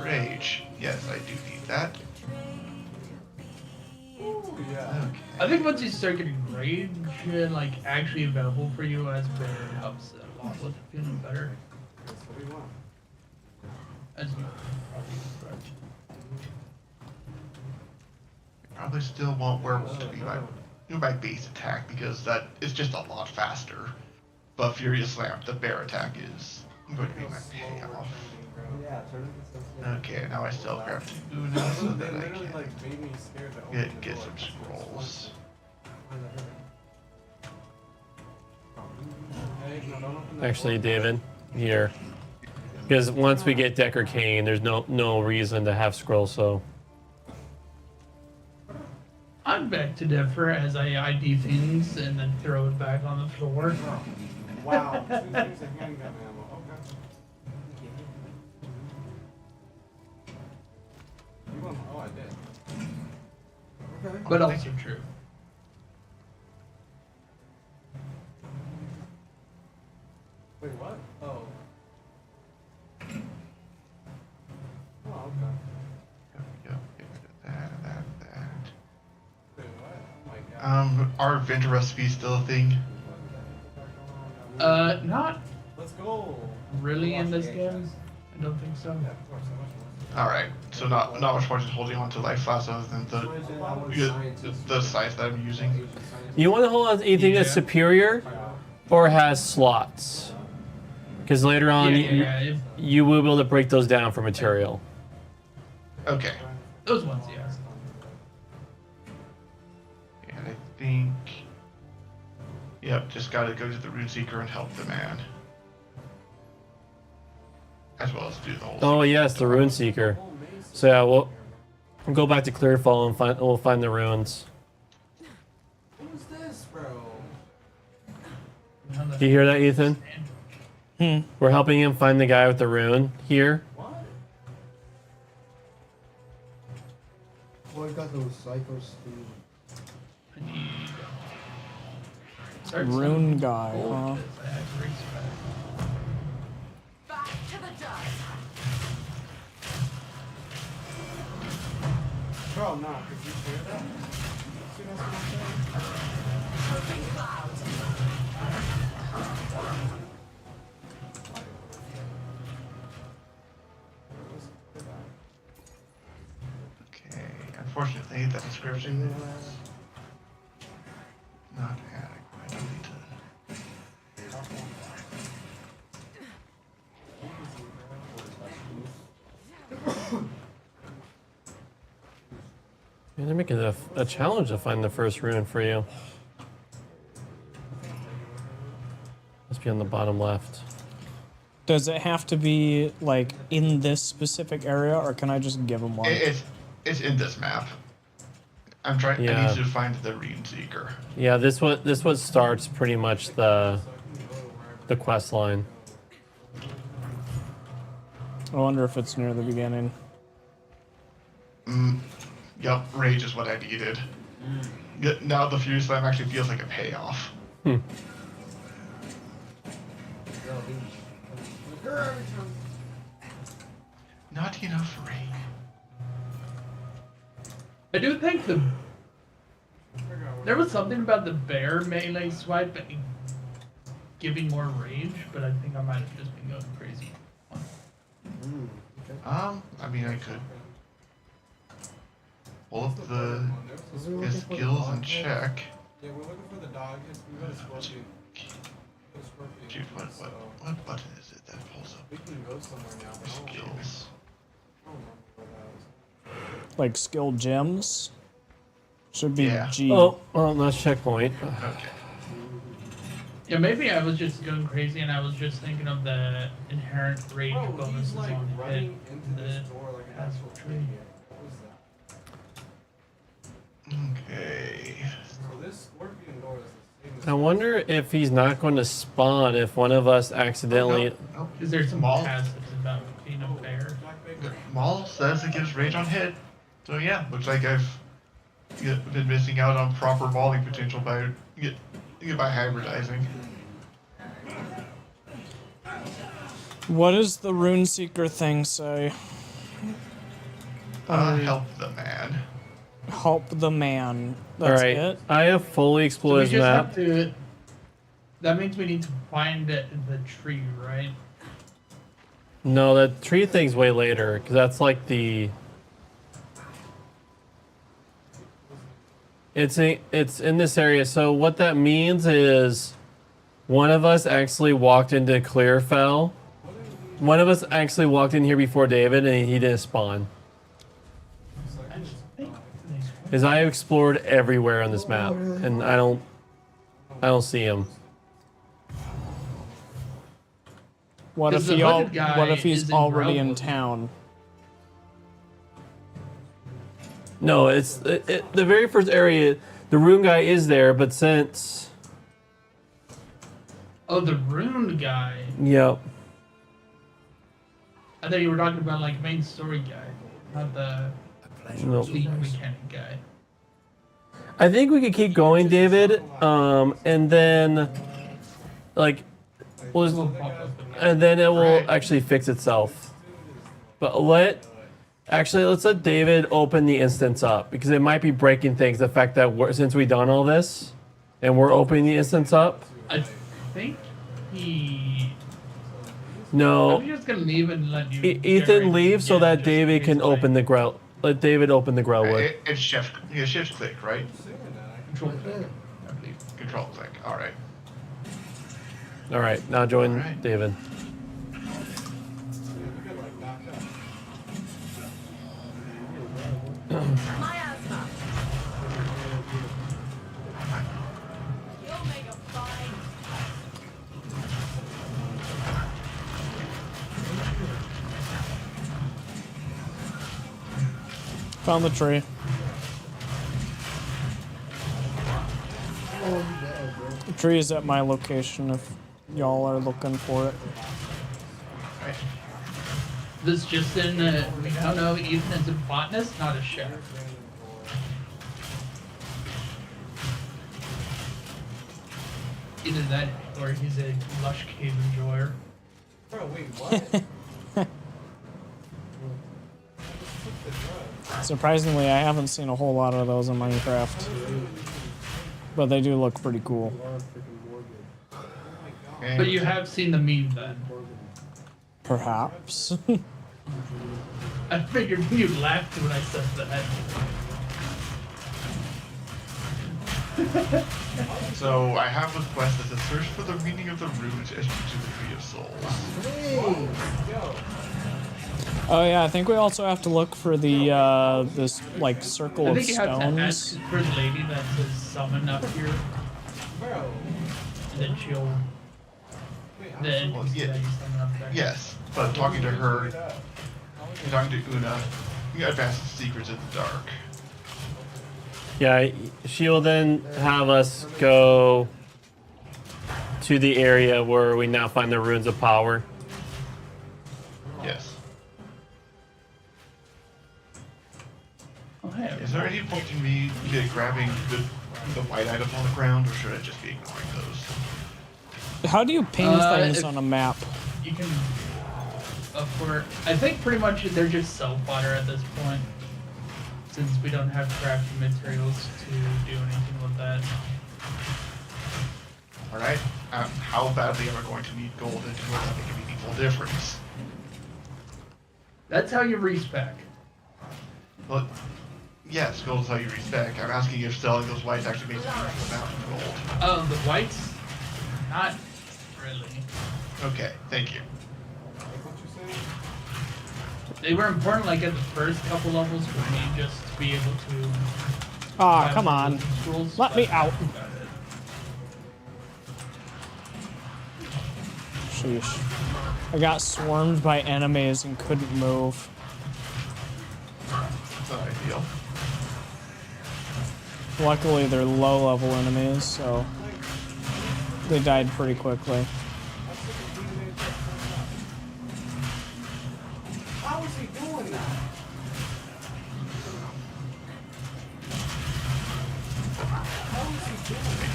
Rage. Yes, I do need that. Yeah. Okay. I think once you start getting rage like actually available for you as bear, it helps a lot with feeling better. That's what we want. As you probably correct. Probably still want werewolf to be my base attack because that is just a lot faster. But Furious Slam, the bear attack, is going to be my payoff. Yeah, turn it into something. Okay, now I still grab two now so They that I literally can like made me scared to open the get door. some scrolls. Hey, no, don't open that Actually, door. David, here, because once we get Decker Kane, there's no reason to have scrolls. So. I'm back to differ as I ID things and then throw it back on the floor. Wow, two things of handgun ammo. Okay. You want? Oh, I did. Okay. But also true. Wait, what? Oh. Oh, okay. There we go. Get rid of that. Wait, what? Oh my god. Are vendor recipes still a thing? Not Let's go. really in this game. I don't think so. Yeah, of course. How much more? All right. So not much more just holding on to life flask other than the size that I'm using. You want to hold on to anything that's superior or has slots. Because later on, you will be able to break those down for material. Okay. Those ones, yeah. And I think. Yep, just gotta go to the Rune Seeker and help the man. As well as do the whole. Oh yes, the Rune Seeker. So yeah, we'll go back to Clearfall and we'll find the runes. Who's this, bro? Do you hear that, Ethan? We're helping him find the guy with the rune here. What? Oh, I got those psychos too. Rune guy, huh? Back to the dust. Bro, nah, could you hear that? See that's what I'm Okay. Unfortunately, that description is not adequate. I need to. Yeah, they're making it a challenge to find the first rune for you. Must be on the bottom left. Does it have to be like in this specific area, or can I just give them one? It's in this map. I'm trying. Yeah. I need to find the Rune Seeker. Yeah, this one starts pretty much the quest line. I wonder if it's near the beginning. Yep, rage is what I needed. Now the Fuse Slam actually feels like a payoff. Not enough rage. I do think there was something about the bear melee swipe giving more rage, but I think I might have just been going crazy. I mean, I could pull up his skills and check. Yeah, we're looking for the dog. We got a scorpion. Dude, what button is it that pulls up? We can go somewhere now. But Skills. I don't remember where that was. Like skill gems? Should be G. Oh, well, that's checkpoint. Okay. Yeah, maybe I was just going crazy and I was just thinking of the inherent rage bonuses like on running hit into the this door like an castle actual tree. What was that? Okay. So this scorpion door is the same as I wonder if he's not going to spawn if one of us accidentally. Nope. Is there some Maul. passives about being a bear? Maul says it gives rage on hit. So yeah, looks like I've been missing out on proper mauling potential by hybridizing. What does the Rune Seeker thing say? Help the man. Help the man. That's All right, it? I have fully So we explored just his map. have to. That means we need to find the tree, right? No, the tree thing's way later because that's like the. It's in this area. So what that means is, one of us actually walked into Clearfell. One of us actually walked in here before David, and he didn't spawn. Because I explored everywhere on this map, and I don't see him. What if 'Cause the he hooded guy what if he's is in already in Grove. town? No, it's the very first area. The rune guy is there, but since Oh, the rune guy. yep, I thought you were talking about like main story guy, not the no. lead mechanic guy. I think we could keep going, David, and then like, and then it will actually fix itself. But let's let David open the instance up because it might be breaking things. The fact that since we've done all this, and we're opening the instance up. I think he. No. I'm just gonna leave and let you. Ethan, leave so that David can open the grout. Let David open the Growwood. It's shift click, right? Control click. Control click. All right. All right, now join David. Found the tree. The tree is at my location if y'all are looking for it. This just in. We now know Ethan is a botanist, not a chef. Either that, or he's a lush cave enjoyer. Bro, wait, what? Surprisingly, I haven't seen a whole lot of those in Minecraft. But they do look pretty cool. But you have seen the meme then. Perhaps. I figured you laughed when I said that. So I have a quest that says search for the meaning of the runes as you do the Tree of Souls. Hey, yo. Oh yeah, I think we also have to look for the this like circle I of think you have to ask stones. for the lady that says summon up here, Bro. and then she'll. The NPC that you summon up there. Yes, but talking to her, talking to Una, you got advanced secrets in the dark. Yeah, she'll then have us go to the area where we now find the ruins of power. Yes. Oh, hey. Is there any point in me grabbing the white items on the ground, or should I just be ignoring those? How do you ping things on a map? You can. I think pretty much they're just self fodder at this point, since we don't have crafting materials to do anything with that. All right. How badly am I going to need gold and will that make a meaningful difference? That's how you respec. Well, yes, gold is how you respec. I'm asking if selling those whites actually makes a meaningful amount of gold. The whites, not really. Okay, thank you. They were important like at the first couple levels for me just to be able to. Ah, come on. Let me out. Sheesh. I got swarmed by enemies and couldn't move. That's not ideal. Luckily, they're low-level enemies, so they died pretty quickly. How is he doing that? How is he doing that?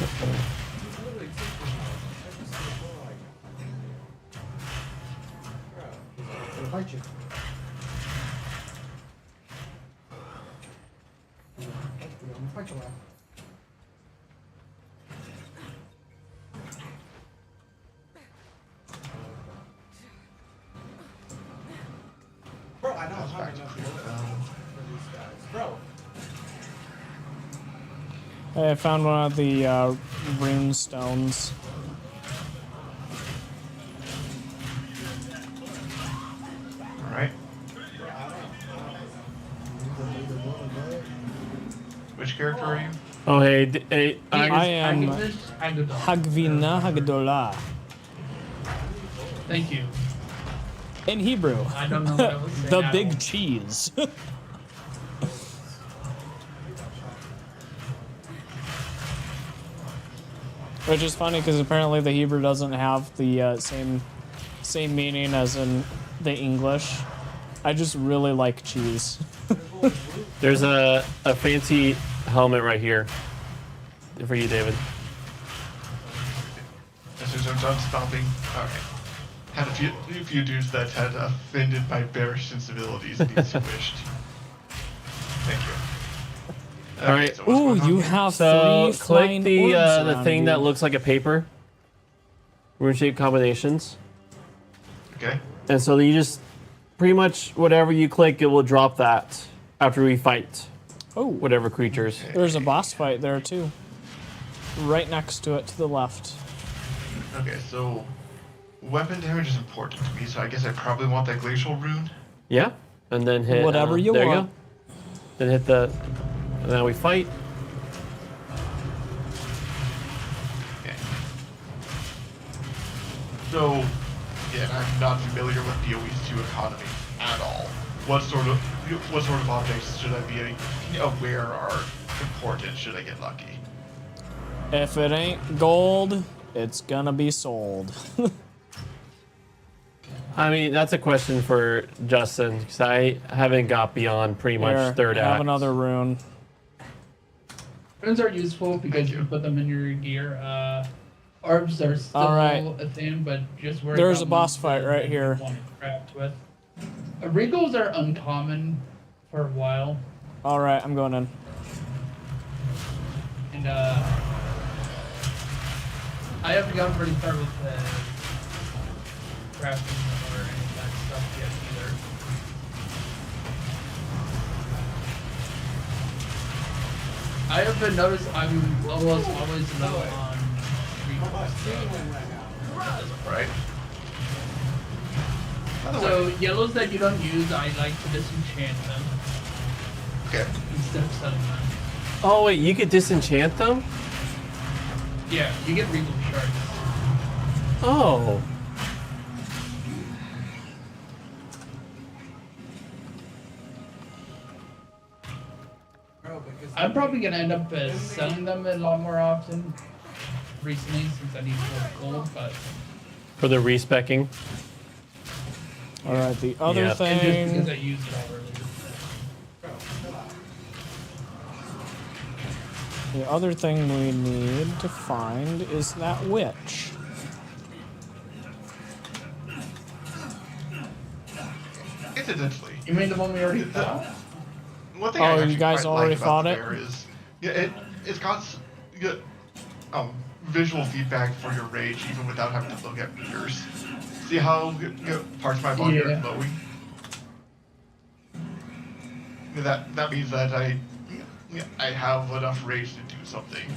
He's literally taking every single like. Bro, he's gonna fight you. I'm gonna fight you now. Bro, I don't have enough gold for these guys. Bro. Hey, I found one of the rune stones. Alright. Which character are you? Oh, hey, I am Hagvina Hagdola. Thank you. In Hebrew. I don't know what I was saying The at big all. cheese. Which is funny because apparently the Hebrew doesn't have the same meaning as in the English. I just really like cheese. There's a fancy helmet right here for you, David. As soon as I'm done stomping. Alright. Had a few dudes that had offended my bearish sensibilities and needs wished. Thank you. Okay, All right. so what's going on you here? have So three click flying the orbs around thing you. that looks like a paper. Rune shape combinations. Okay. And so you just pretty much whatever you click, it will drop that after we fight. Oh, whatever creatures. There's a boss fight there too. Right next to it to the left. Okay, so weapon damage is important to me, so I guess I probably want that glacial rune. Yeah, and then hit Whatever you there want. You go. Then hit the. And then we fight. Okay. So, again, I'm not familiar with DOE's 2 economy at all. What sort of objects should I be aware are important? Should I get lucky? If it ain't gold, it's gonna be sold. I mean, that's a question for Justin, because I haven't got beyond pretty much Here, third have act. another rune. Runes are useful because you can put them in your gear. Orbs are still Alright. a thing, but just worry There's about a boss ones fight that right you here. want to craft with. Regals are uncommon for a while, Alright, I'm going in. and I haven't gotten pretty far with the crafting or any of that stuff yet either. I have noticed I'm almost always low on regals. Right. By the So way, yellows that you don't use, I like to disenchant them okay. instead of selling them. Oh wait, you could disenchant them? Yeah, you get regal shards. Oh. Bro, because I'm probably gonna end up selling them a lot more often recently since I need more gold, but For the respecking. Alright, the other Yeah. and just because thing. I used it all earlier. The other thing we need to find is that witch. Incidentally, You mean the one we already fought? one thing Oh, I you actually guys quite already like about fought the it? bear is, yeah, it's got good visual feedback for your rage even without having to look at meters. See how parts of my body are Yeah. glowing? That means that I have enough rage to do something.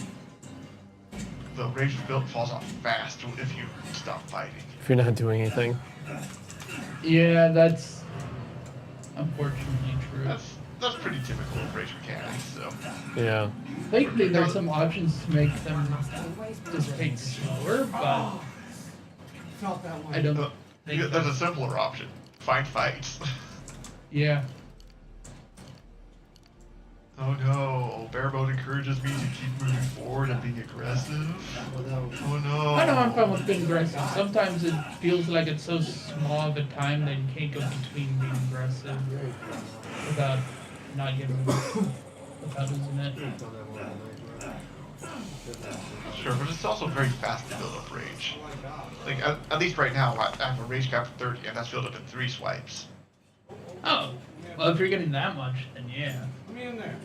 The rage build falls off fast if you stop fighting. If you're not doing anything. Yeah, that's unfortunately true. That's pretty typical of rage mechanics, so. Yeah. Thankfully, there's some options to make them dissipate slower, but felt that way. I don't think There's a simpler option. Find fights. Yeah. Oh no, bare mode encourages me to keep moving forward and being aggressive. Oh no. I know I'm fine with being aggressive. Sometimes it feels like it's so small of a time that you can't go between being aggressive without not getting without losing it. Sure, but it's also very fast to build up rage. Like, at least right now, I have a rage cap of 30, and that's filled up in 3 swipes. Oh, well, if you're getting that much, then yeah. Put me in there.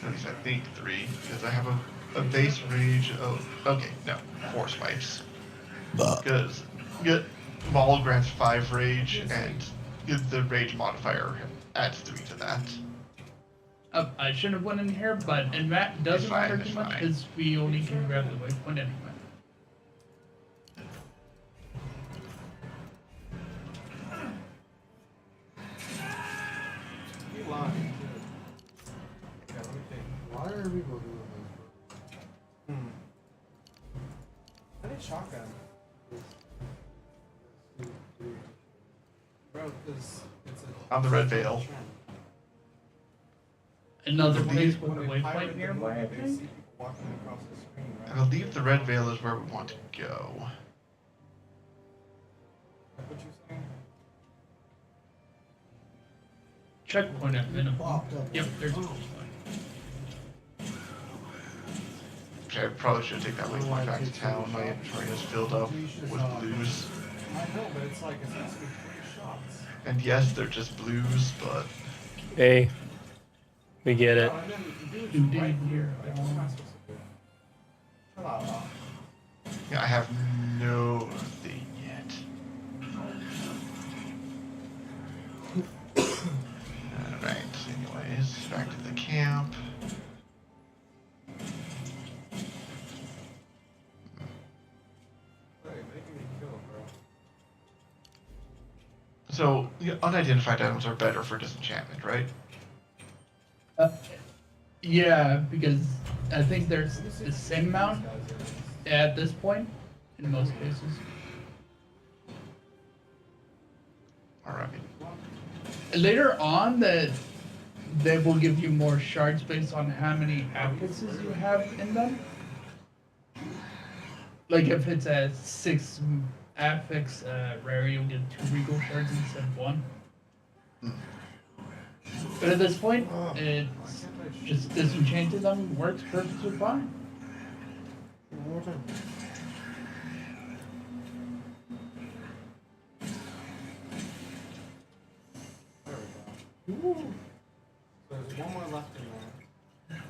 At least I think 3, because I have a base rage of, okay, no, 4 swipes. Because Maul grants 5 rage, and the rage modifier adds 3 to that. I shouldn't have went in here, but and that doesn't matter too much because we only can grab the waypoint anyway. You lying too. Yeah, let me think. Why are people doing this? I need shotgun. Bro, because it's a. On the Red Veil. Another I place believe- with a waypoint nearby, I think. Walking across the screen, right? I believe the Red Veil is where we want to go. Like what you saying? Checkpoint at minimum. Popped up. Yep, there's a checkpoint. Okay, I probably should take that waypoint back to town. My inventory is filled up with blues. I know, but it's like it's supposed to be 3 shots. And yes, they're just blues, but Hey. We get it. And then you do You it did right here. here. Like, what am I supposed to do? Shut up. yeah, I have no thing yet. Alright, anyways, back to the camp. Hey, making me kill, bro. So, unidentified items are better for disenchantment, right? Yeah, because I think there's the same amount at this point in most cases. Alright. Later on, that they will give you more shards based on how many affixes you have in them. Like if it's a 6 affix rare, you'll get 2 regal shards instead of 1. But at this point, it's just disenchanted them works perfectly fine. One more time. There we go. So there's one more left in there.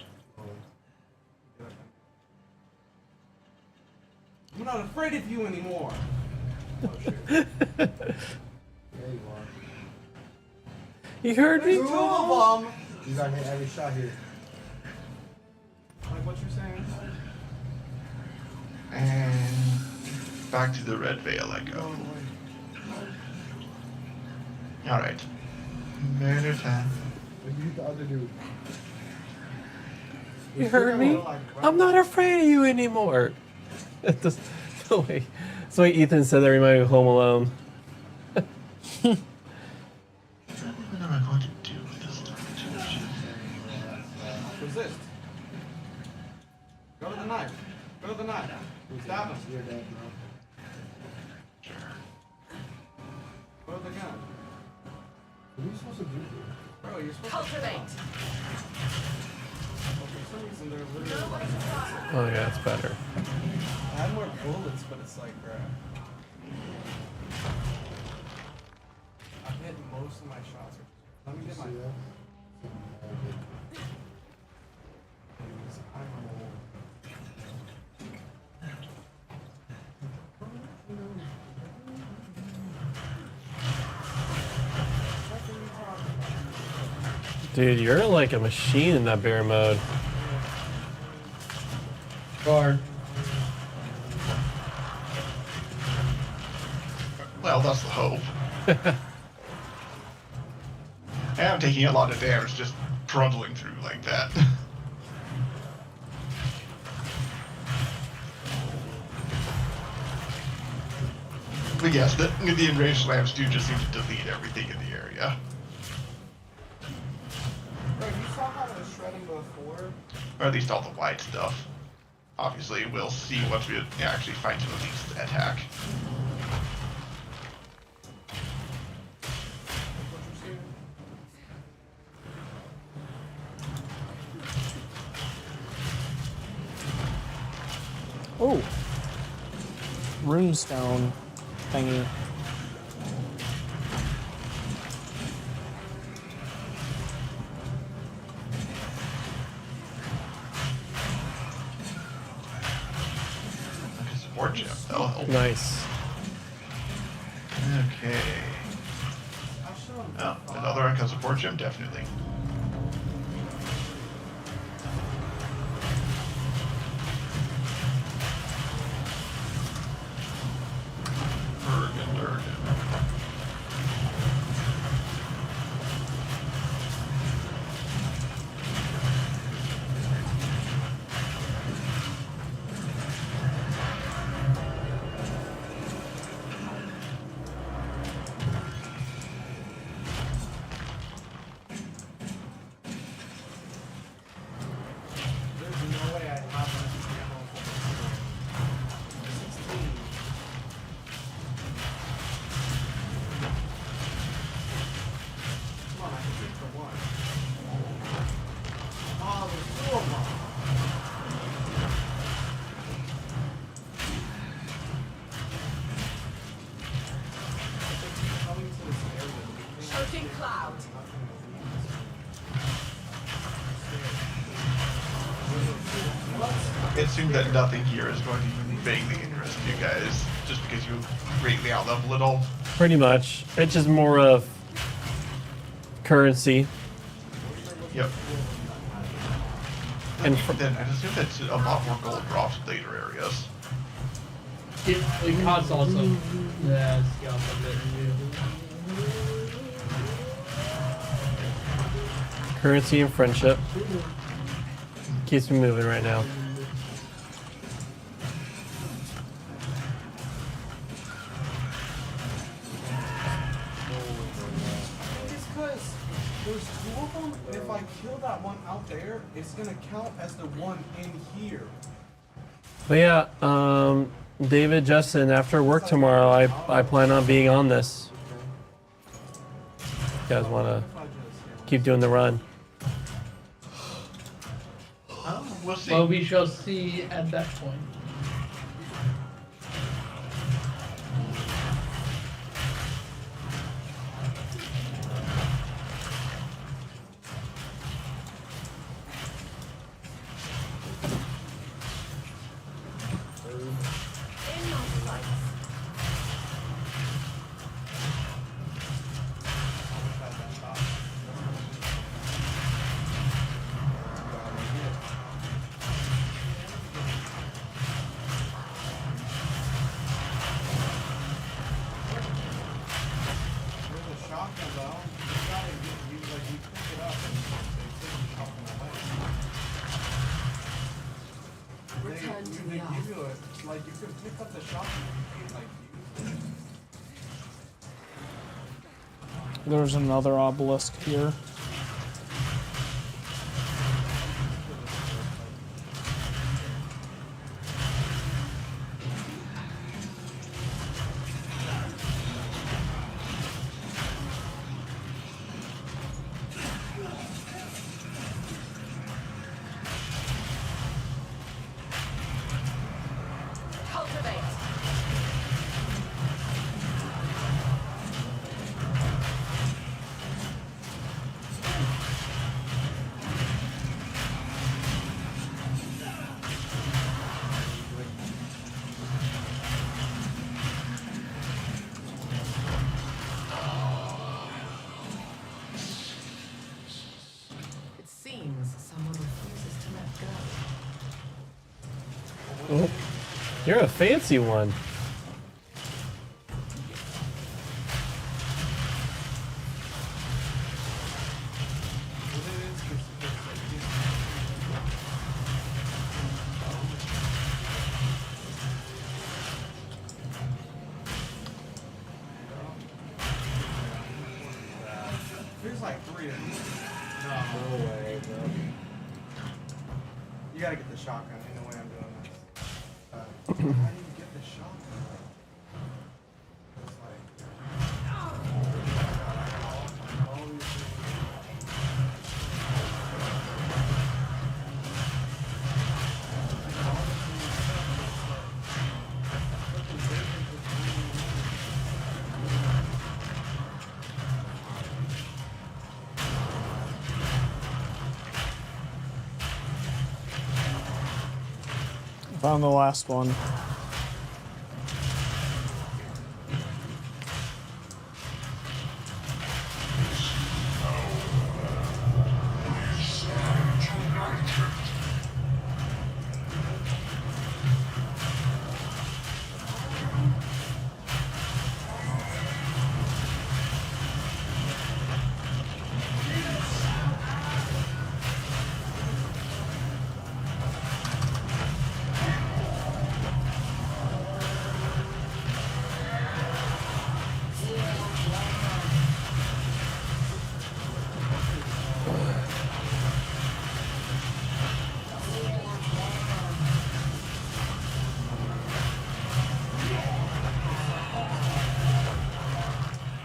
I'm not afraid of you anymore. Oh shit. There you are. You heard me? There's 2 of them! You gotta hit every shot here. Like what you're saying? And back to the Red Veil I go. Alright. Better time. Like, you hit the other dude. You heard me? I'm not afraid of you anymore. That's the way Ethan said that reminded me of Home Alone. What am I going to do with this opportunity? Resist. Go to the knife. Go to the knife. Stab him. You're dead, bro. Sure. Go to the gun. What are you supposed to do here? Bro, you're supposed Cultivate. to for some reason they're literally like Oh yeah, it's better. I had more bullets, but it's like, bro. I've hit most of my shots. Let me get my. See that? Dude, you're like a machine in that bear mode. Guard. Well, that's the hope. I am taking a lot of damage just trundling through like that. But yes, the enraged lamps do just seem to delete everything in the area. Bro, you saw how I was shredding before? Or at least all the white stuff. Obviously, we'll see once we actually fight to release the attack. Oh, runestone thingy. Like a support gem, that'll help. Nice. Okay. Oh, another Echo support gem, definitely. Durgan. There's no way I have enough ammo for this. 16. Come on, I can shoot for one. Oh, there's two of them. They keep coming to this area. Shooting cloud. It seems that nothing here is going to even vaguely interest you guys, just because you greatly outlevel it all. Pretty much. It's just more of currency. Yep. And then I assume that's a lot more gold drops in later areas. It costs also. Yeah, it's got a bit. currency and friendship. Keeps me moving right now. It's because there's two of them, and if I kill that one out there, it's gonna count as the one in here. But yeah, David, Justin, after work tomorrow, I plan on being on this. You guys want to keep doing the run? We'll see. Well, we shall see at that point. shotgun, but I don't. You gotta get you like you pick it up and they take the shotgun away. Return to They the give you it like you can pick up the shotgun and you can like use it. There's another obelisk here. It seems someone refuses to let go. Oh, you're a fancy one. There's like 3 of them. No way, bro. You gotta get the shotgun. Ain't no way I'm doing this. How do you get the shotgun? It's Found the last one.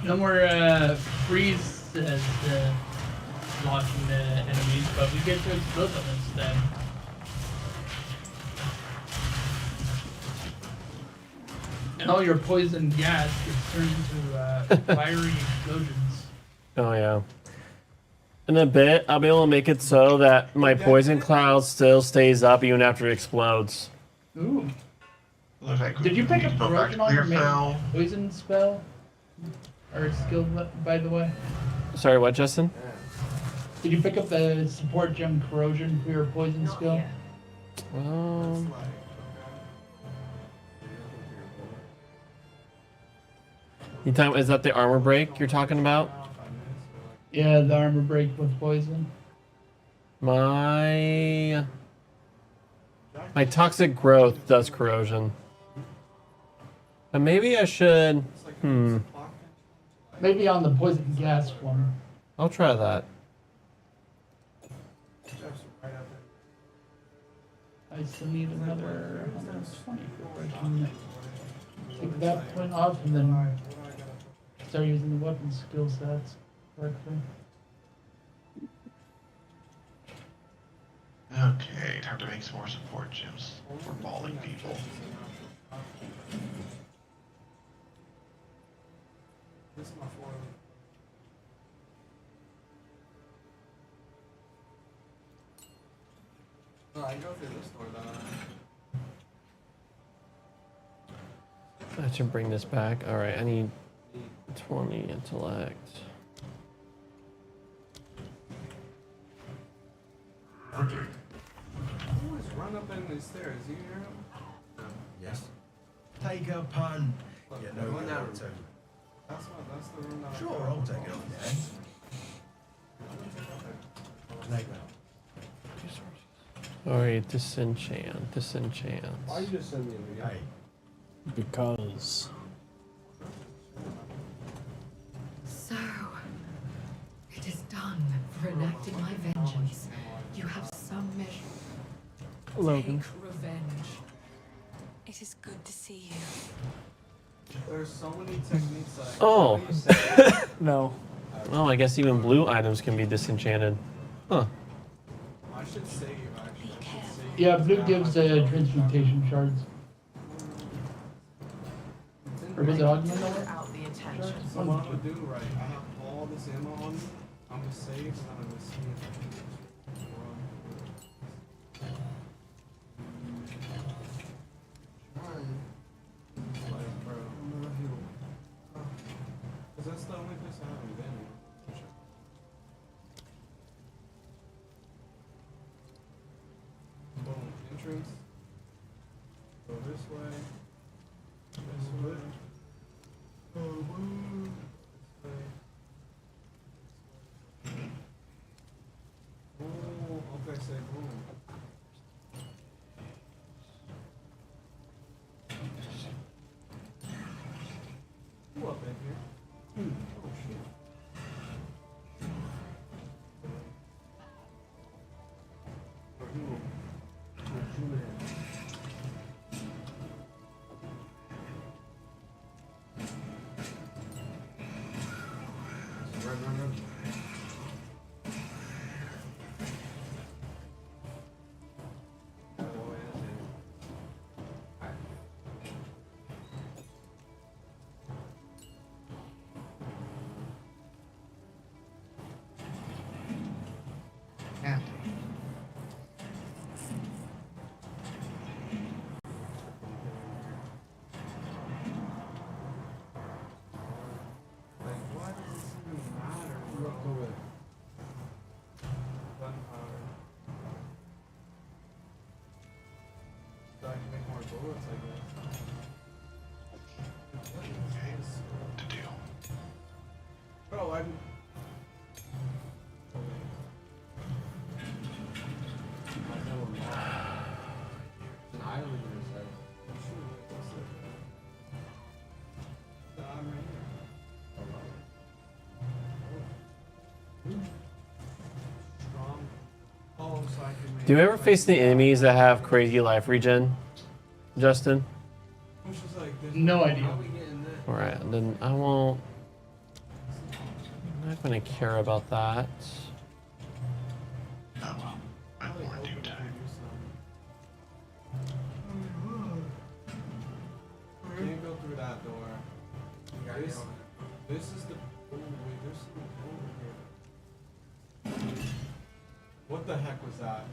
No more freeze as blocking the enemies, but we get to explode them instead. And all your poison gas gets turned into fiery explosions. Oh yeah. In a bit, I'll be able to make it so that my poison cloud still stays up even after it explodes. Ooh. Looks like Did you pick up go back corrosion to on your Clearfell. main poison spell? Or skill, by the way? Sorry, what, Justin? Did you pick up the support gem corrosion for your poison skill? You talking? Is that the armor break you're talking about? Yeah, the armor break with poison. My toxic growth does corrosion. But maybe I should. Maybe on the poison gas one. I'll try that. I still need another 124. I can take that point off and then start using the weapon skill sets correctly. Okay, time to make some more support gems for balling people. This is my 4. Oh, I can go through this door though. I should bring this back. Alright, I need 20 intellect. Okay. Always run up in these stairs. You hear him? Yes. Take a pun. Yeah, no, one out of 2. That's the room that Sure, I'll take it off your hands. Alright, disenchant. Why you just send me a video? Hey, Because. So, it is done for enacting my vengeance. You have some measure. Logan. Take revenge. It is good to see you. There's so many techniques that I Oh. can say. No. Oh, I guess even blue items can be disenchanted. Huh. I should save actually. I should save. Yeah, blue gives transmutation shards. Or was it augment? Out the attention. So what I'm gonna do, right? I have all this ammo on me. I'm gonna save and I'm gonna see if I can just like, bro. Cause that's the only place I haven't been. Boom, entrance. Go this way. This way. Oh, okay, say boom. Who up in here? Oh shit. Or who will zoom in? Run. And Like, why does this even matter, bro? Gunpowder. So I can make more bullets, I guess. What is this? to do. Bro, I'm... An island or something. I'm sure that's it. I'm right here. Strong. Oh, so I can make... Do you ever face the enemies that have crazy life regen, Justin? Which is like, there's No idea. How we getting that? Alright, then I won't. I'm not gonna care about that. Oh well, but more due time. Can't go through that door. This is the. Oh wait, there's something over here. What the heck was that?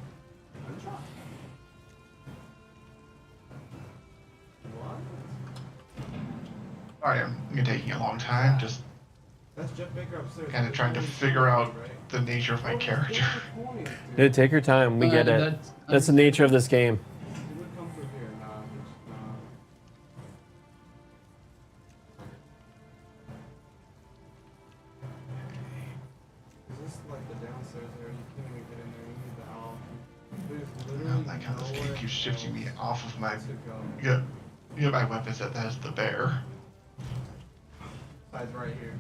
Gunshot? What? Sorry, I'm taking a long time. Just That's Jeff Baker upstairs. kind of trying to figure out the nature of my character. Yeah, take your time. We get it. That's the nature of this game. It would come through here. Nah, nah. Is this like the downstairs area? You can't even get in there. You need the owl. There's literally Like how this game nowhere keeps shifting me off of my to go. my weapon set that has the bear. Besides right here.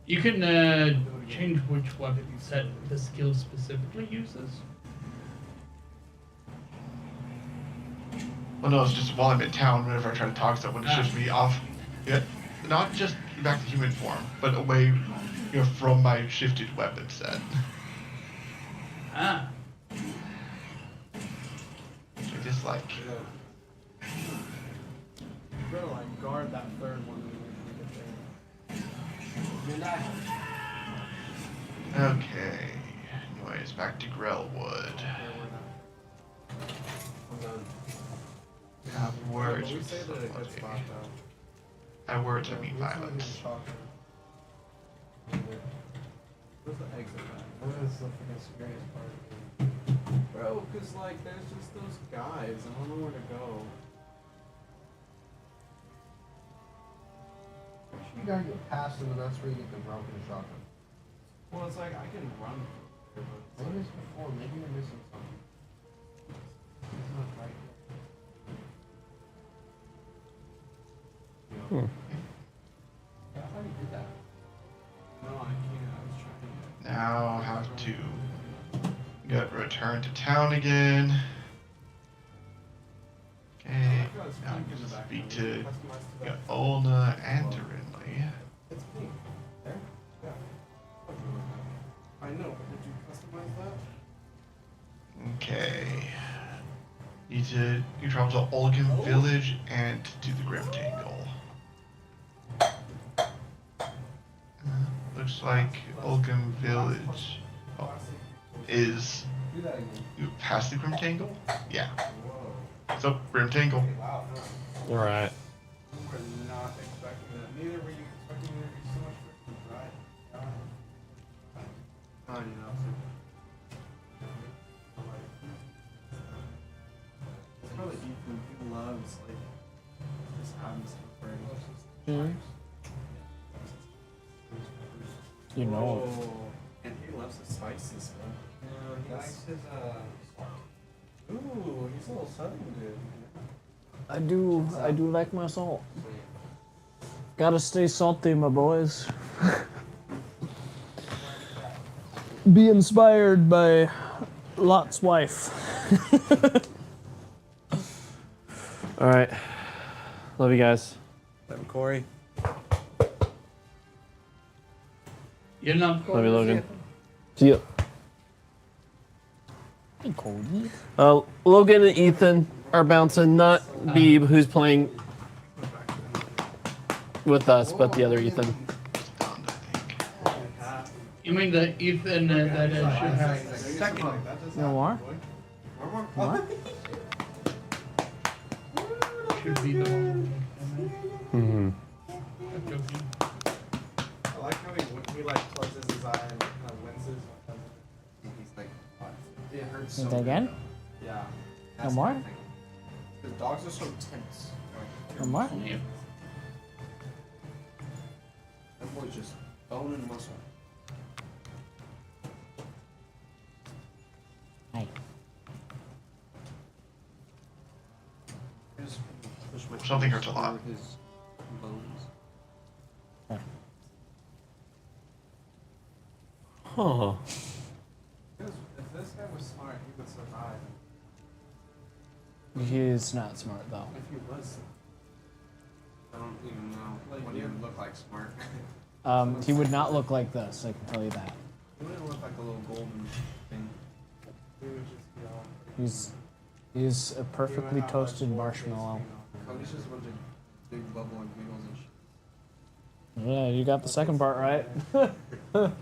You can change which weapon set the skill specifically uses. Well, no, it's just while I'm in town, whenever I try to talk to someone, it shifts me off. Yeah, not just back to human form, but away, from my shifted weapon set. Ah. I just like. You better like guard that third one when we get there. Okay. Anyways, back to Grellwood. I'm done. Have words We with say that a good somebody. spot though. Have words, I mean violence. Where's the exit at? That is the freaking scariest part. Bro, cause like there's just those guys. I don't know where to go. gotta get past him, and that's where you get the broken shotgun. Well, it's like I can run. But it's Maybe like, it's before. Maybe you're missing something. it's not right. Hmm. Yeah, I thought you did that. No, I can't. I was trying to. Now have to get returned to town again. Okay, now I'm going to speak to Olna and Rinley. It's pink. There? Yeah. I know, but did you customize that? Okay. You travel to Olgan Village and do the Grim Tangle. Looks like Olgan Village is you past the Grim Tangle? Yeah. So Grim Tangle. Wow. All right. We were not expecting that. Neither were you expecting there to be so much freaking drive. Oh, you know. It's probably Ethan. He loves like this atmosphere. You know. Oh, and he loves the spices, bro. Yeah, he likes his Ooh, he's a little southern dude. I do like my salt. Gotta stay salty, my boys. Be inspired by Lot's wife. All right. Love you guys. I'm Corey. You're not Love you, Logan. See ya. Hey, Cody. Logan and Ethan are bouncing, not Beeb, who's playing with us, but the other Ethan. You mean the Ethan that should have second? No more? What? Should be the one. Mm-hmm. I'm joking. I like how he like closes his eye and kind of winces. He's like, what? It hurts so Say that again? bad. Yeah. No more? The dogs are so tense. No more? Yeah. That boy's just bone and muscle. Hey. Something hurts a lot. His bones. Huh. If this guy was smart, he would survive. He's not smart though. If he was, I don't even know what he would look like smart. He would not look like this, I can tell you that. He wouldn't look like a little golden thing. He would just be all. He's a perfectly toasted marshmallow. Cody's just a bunch of big bubbling giggles and shit. Yeah, you got the second part right. Life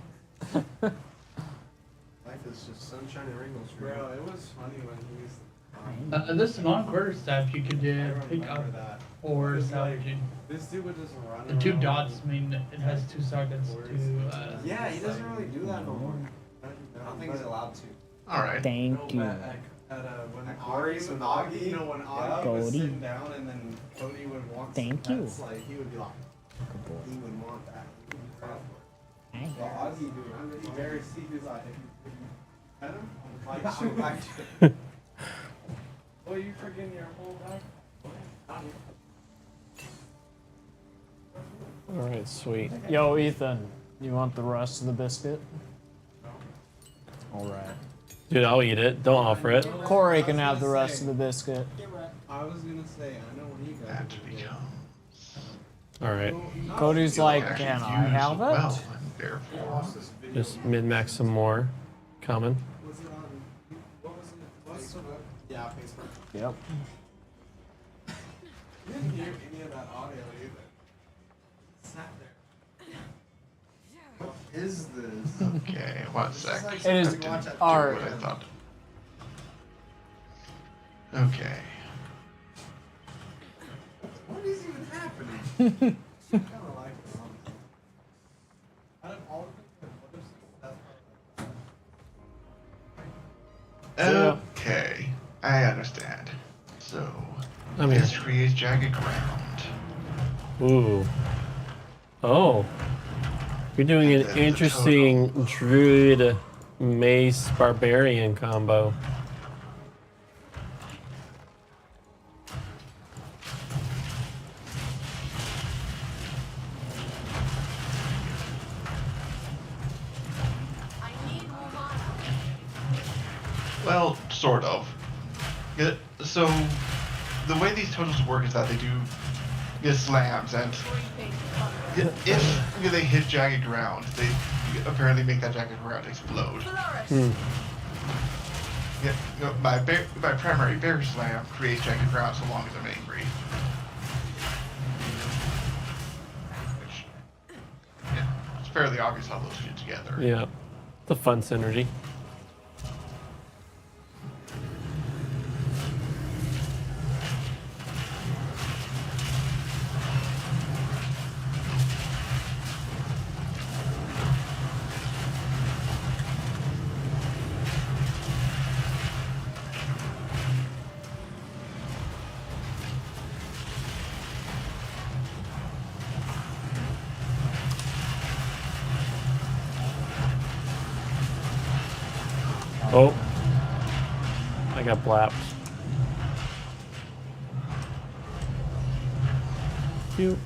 is just sunshine and rainbows. Bro, it was funny when he was. This long quarterstaff you could pick up or salvaging. This dude would just run. The two dots mean it has two sockets to. Yeah, he doesn't really do that no more. I don't think he's allowed to. All right. Thank you. When Corey's with Augie, you know, when Augie was Cody. sitting down and then Cody would want Thank some you. pets, like, he would be like, Good boy. he would want that. He would cry for it. Hey. Well, Augie, dude, he very see, he's like, if you pet him, I'm like, oh, you forgetting your whole life? All right, sweet. Yo, Ethan, you want the rest of the biscuit? All right. Dude, I'll eat it. Don't offer it. Corey can have the rest of the biscuit. I was gonna say, I know when you guys That becomes. All right. Cody's like, Actually can I use have well it? and therefore. Just min-max some more. Coming. Was it on, what was it? What's the, yeah, Facebook. Yep. You didn't hear any of that audio either. Sat there. What is this? Okay, 1 sec. It is That didn't do art. what I thought. Okay. What is even happening? I kind of like it, honestly. Out of all of them, what is that? Okay, I understand. So, I'm here. history is jagged ground. Ooh. Oh. You're doing an The interesting druid mace barbarian combo. Well, sort of. Yeah, so, the way these totals work is that they do get slams, and if they hit jagged ground, they apparently make that jagged ground explode. Yeah, my primary bear slam creates jagged ground so long as I'm angry. Which, yeah, it's fairly obvious how those fit together. Yeah. It's a fun synergy. Oh. I got blapped. Cute.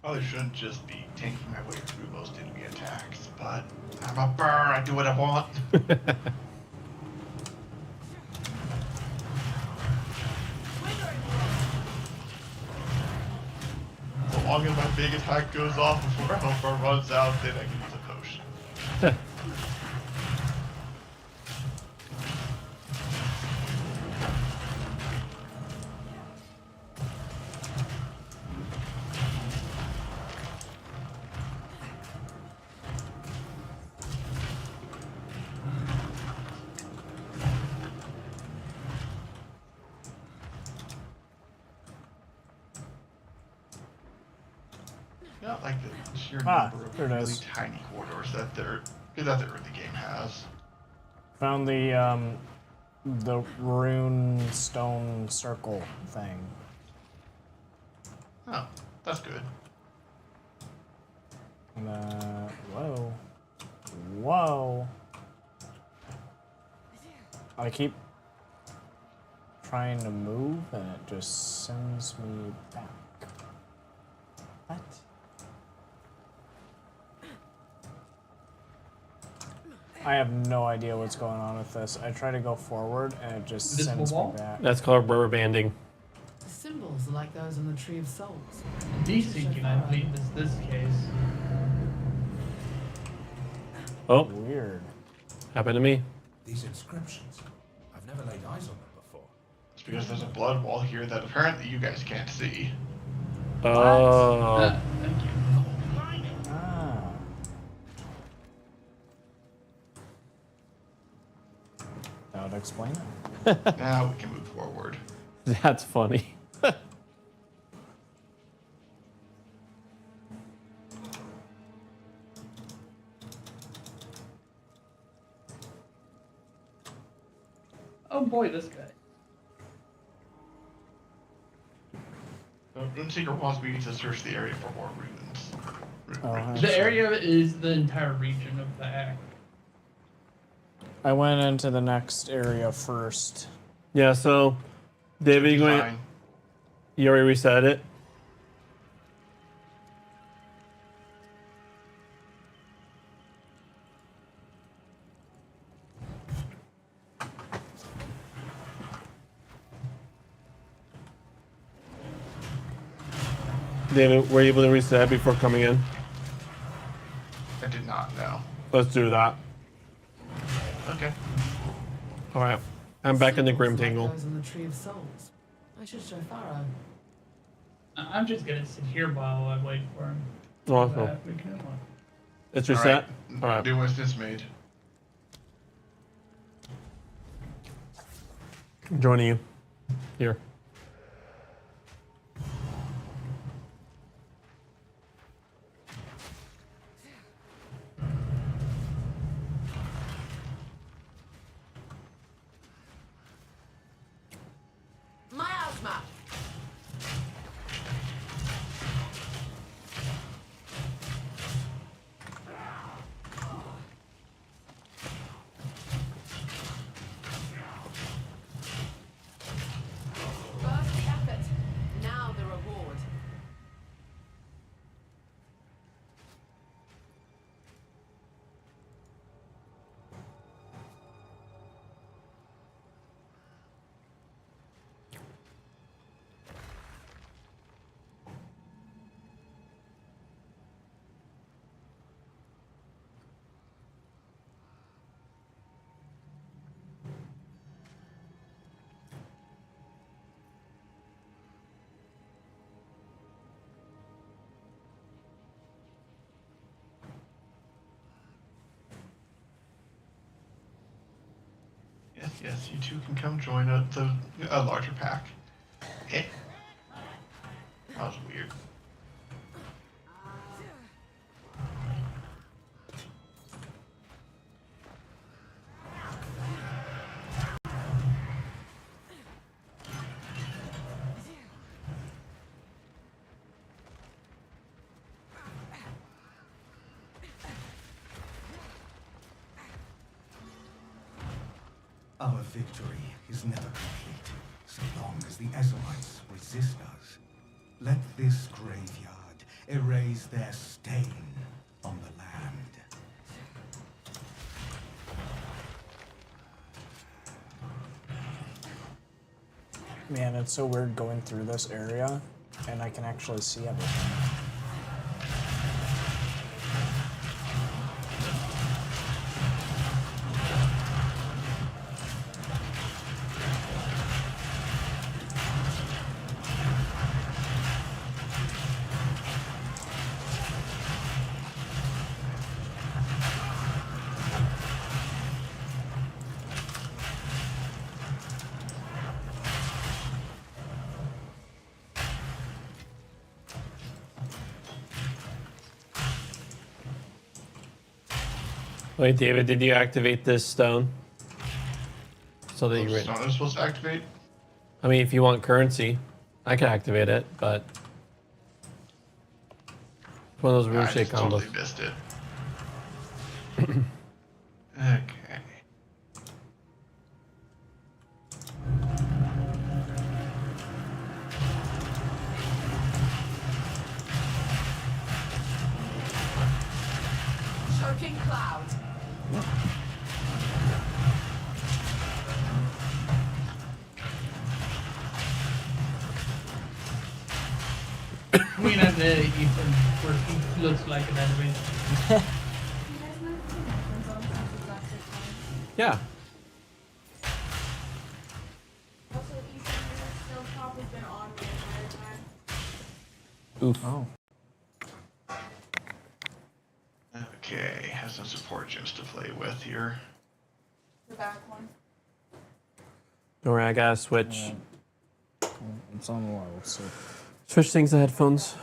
Probably shouldn't just be tanking my way through most enemy attacks, but I'm a burr, I do what I want. So long as my big attack goes off before health bar runs out, then I can use a potion. Not like the sheer number of there it really is. tiny corridors that the early game has. Found the rune stone circle thing. Oh, that's good. And, whoa. Whoa. I keep trying to move and it just sends me back. What? I have no idea what's going on with this. I try to go forward and it just sends me back. That's called rubber banding. Symbols like those on the Tree of Souls. Deseeking, I believe, is this case. Oh. Weird. Happened to me. These inscriptions. I've never laid eyes on them before. It's because there's a blood wall here that apparently you guys can't see. Oh. Thank you. Ah. That would explain it. Now we can move forward. That's funny. Oh boy, this guy. Runeseeker wants me to search the area for more runes. The area is the entire region of the act. I went into the next area first. Yeah, so David, you going? Fine. You already reset it. David, were you able to reset before coming in? I did not know. Let's do that. Okay. All right. I'm back in the Grim Symbols like Tangle. those on the Tree of Souls. I should show Pharaoh. I'm just gonna sit here while I wait for him. Awesome. It's reset? All right. New instance made. Joining you. Here. Miasma! First the effort, now the reward. Yes, you two can come join a larger pack. Eh. That was weird. Our victory is never complete, so long as the Ezelites resist us. Let this graveyard erase their stain on the land. Man, it's so weird going through this area, and I can actually see everything. Wait, David, did you activate this stone? So that you Stone is supposed to activate? I mean, if you want currency, I can activate it, but it's one of those I rune shake just combos. totally missed it. Okay. Choking cloud. I mean, and Ethan, where he looks like an enemy. Yeah. Also, Ethan, your stove top has been on the entire time. Oof. Oh. Okay, has some support gems to play with here. The back one. Don't worry, I gotta switch. It's on the wall, so. Switch things to headphones.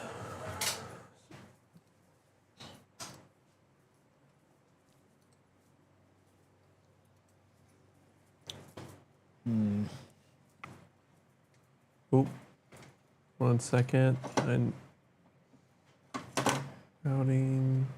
Oop. 1 second. I'm routing.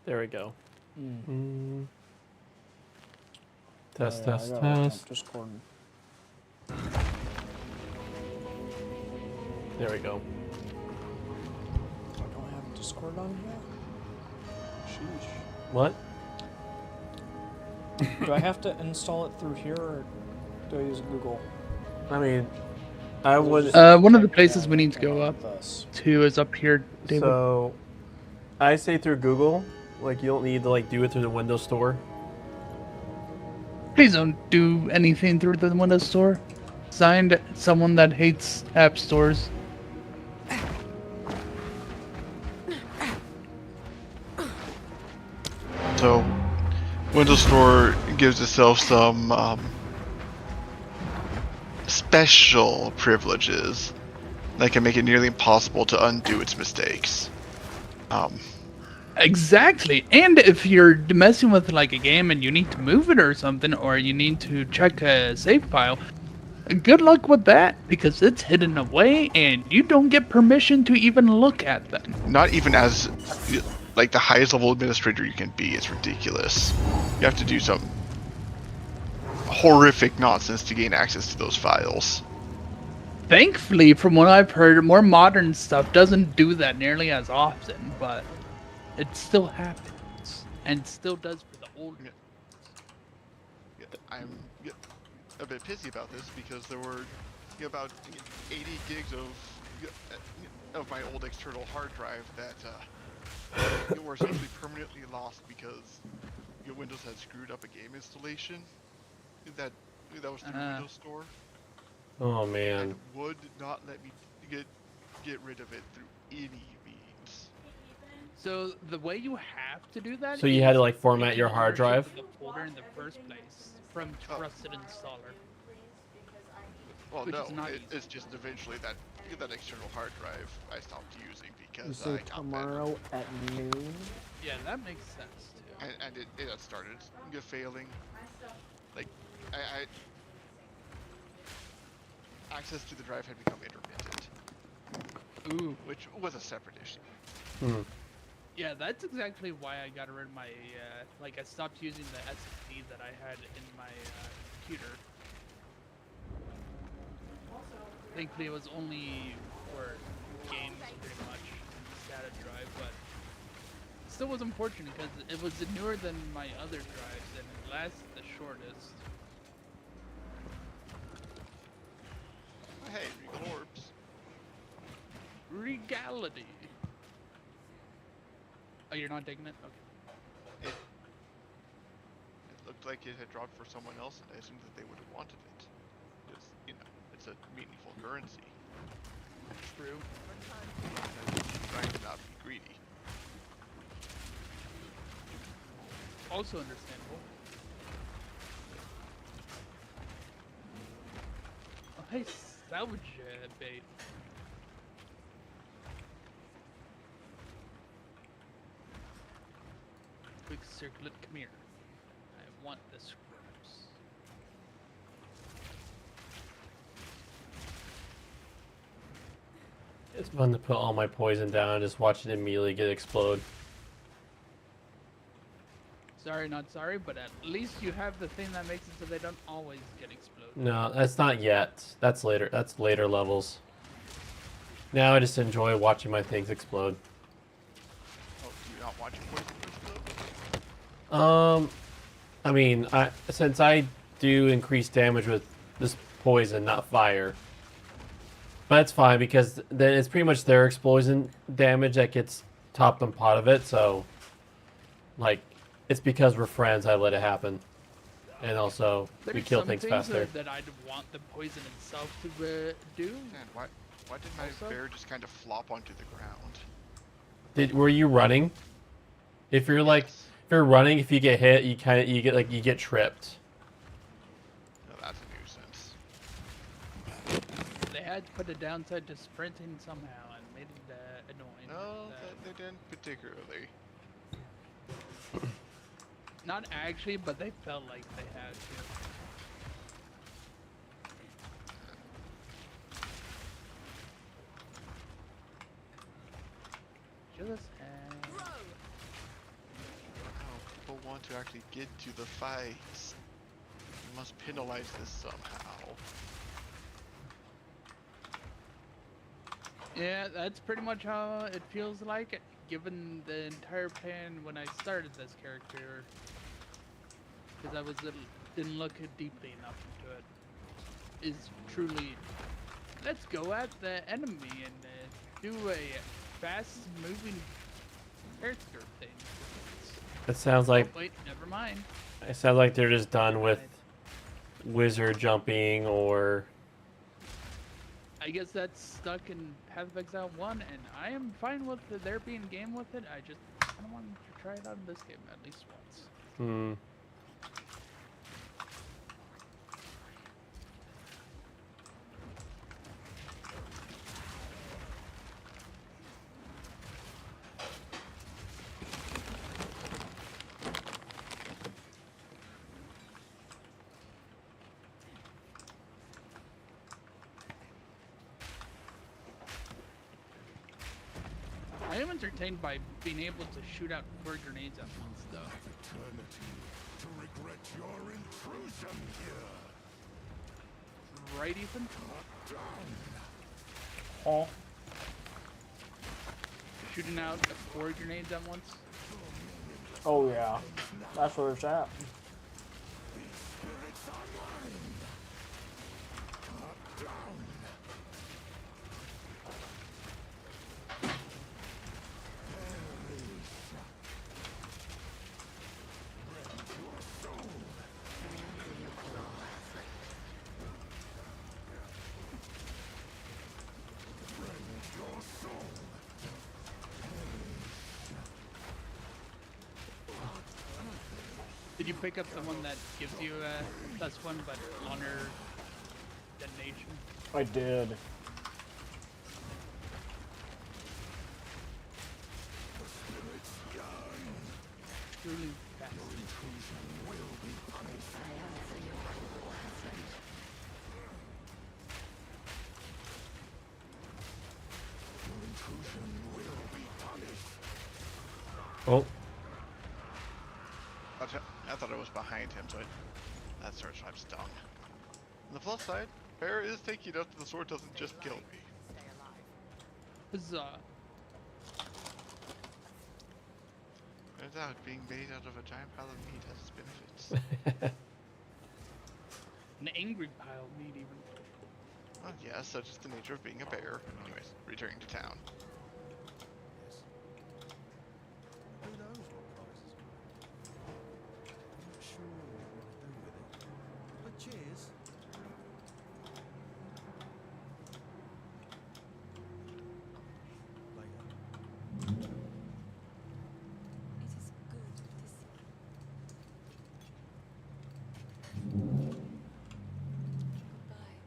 There we go. Test, Oh, yeah, test, I gotta open up test. Discord. There we go. I don't have Discord on yet. Sheesh. What? Do I have to install it through here, or do I use Google? I mean, I would. One of the places we need to go up to is up here, David. So, I say through Google. Like, you don't need to like do it through the Windows Store. Please don't do anything through the Windows Store. Signed, someone that hates app stores. So, Windows Store gives itself some special privileges that can make it nearly impossible to undo its mistakes. Exactly. And if you're messing with like a game and you need to move it or something, or you need to check a save file, good luck with that, because it's hidden away and you don't get permission to even look at them. Not even as like the highest level administrator you can be. It's ridiculous. You have to do some horrific nonsense to gain access to those files. Thankfully, from what I've heard, more modern stuff doesn't do that nearly as often, but it still happens, and still does for the old. I'm a bit pissy about this because there were about 80 gigs of my old external hard drive that were essentially permanently lost because Windows had screwed up a game installation that was through Windows Store. Oh man. And would not let me get rid of it through any means. So the way you have to do that. So you had to like format your hard drive. The folder in the first place from trusted installer. Well, Which no, is not it's just eventually that external hard drive I stopped using You because say tomorrow at noon? Yeah, that makes sense too. and it had started failing. Like I access to the drive had become intermittent. Ooh. Which was a separate issue. Yeah, that's exactly why I got rid of my, like I stopped using the SSD that I had in my computer. Thankfully it was only for games pretty much, SATA drive, but it still was unfortunate because it was newer than my other drives and it lasted the shortest. Hey, Regal Orbs. Regality. Oh, you're not taking it? Okay. It looked like it had dropped for someone else, and I assumed that they would have wanted it. Because, it's a meaningful currency. True. I'm trying to not be greedy. Also understandable. Oh, hey, salvage bait. Quick circlet, come here. I want the scraps. It's fun to put all my poison down and just watch it immediately get explode. Sorry, not sorry, but at least you have the thing that makes it so they don't always get exploded. No, that's not yet. That's later. That's later levels. Now I just enjoy watching my things explode. Oh, do you not watch poison explode? I mean, since I do increase damage with this poison, not fire. But that's fine because then it's pretty much their explosion damage that gets topped on pot of it. So, like, it's because we're friends I let it happen, and also we kill things faster. That I'd want the poison itself to do. Man, why did my bear just kind of flop onto the ground? Were you running? If you're like, if you're running, if you get hit, you get tripped. No, that's a nuisance. They had to put a downside to sprinting somehow and made it annoying. No, they didn't particularly. Not actually, but they felt like they had to. Just want to actually get to the fight. We must penalize this somehow. Yeah, that's pretty much how it feels like, given the entire plan when I started this character. Because I didn't look deeply enough into it. Is truly, let's go at the enemy and do a fast-moving character thing. It sounds like. Oh, wait, never mind. It sounds like they're just done with wizard jumping or. I guess that's stuck in Path of Exile 1, and I am fine with there being a game with it. I just kind of wanted to try it out in this game at least once. Hmm. I am entertained by being able to shoot out 4 grenades at once, though. To regret your intrusion here. Right, Ethan? Oh. Shooting out 4 grenades at once? Oh yeah, that's where it's at. Did you pick up the one that gives you a +1 but honor detonation? I did. Truly fast. Oh. I thought I was behind him, so that search I'm stung. On the plus side, Bear is taking enough that the sword doesn't just kill me. Huzzah. Turns out being made out of a giant pile of meat has its benefits. An angry pile of meat, even. Well, yeah, such is the nature of being a bear. Anyways, returning to town. Who knows what prizes I'm not sure what I want to do with it. But cheers. Later. It is good to see. Goodbye.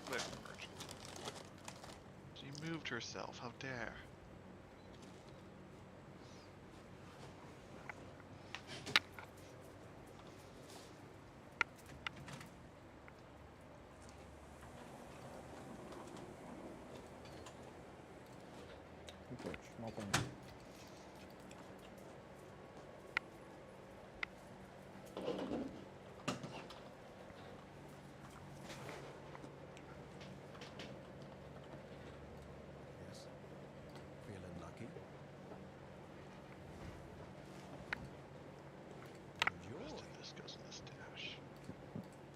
Clifford. She moved herself, how dare. Yes. Feeling lucky? Enjoy. Most of this goes in the stash.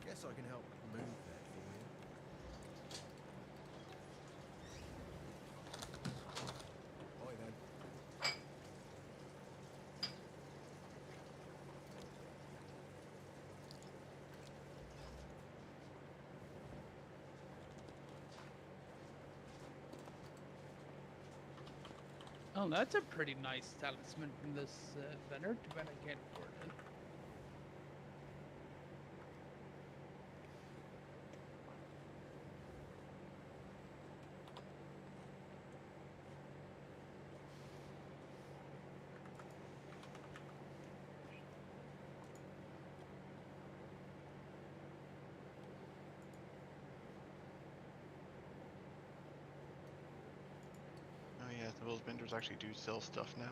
Guess I can help move that for you. Oi then. Oh, that's a pretty nice talisman from this vendor. Too bad I can't afford it. vendors actually do sell stuff now.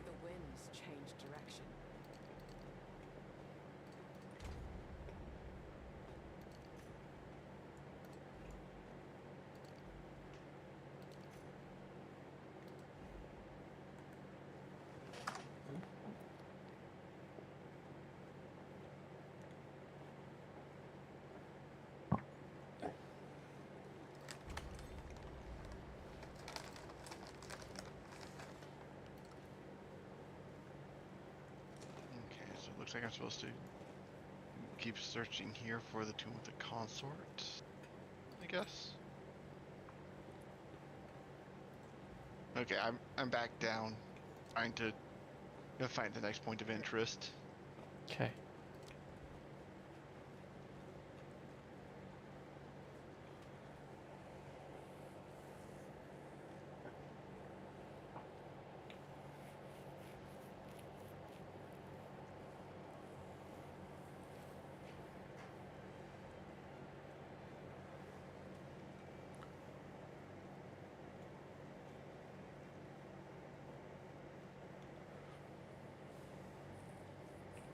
The winds change direction. Okay, so it looks like I'm supposed to keep searching here for the Tomb of the Consort, I guess. Okay, I'm back down, trying to find the next point of interest. Okay.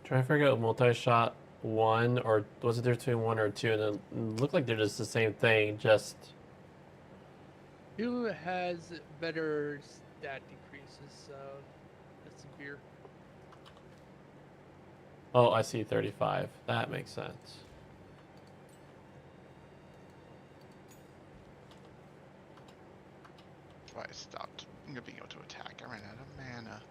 Trying to figure out multi-shot one, or was it there between one or two, and it looked like they're just the same thing, just... Who has better stat decreases, that's severe. Oh, I see 35. That makes sense. That's why I stopped being able to attack. I ran out of mana.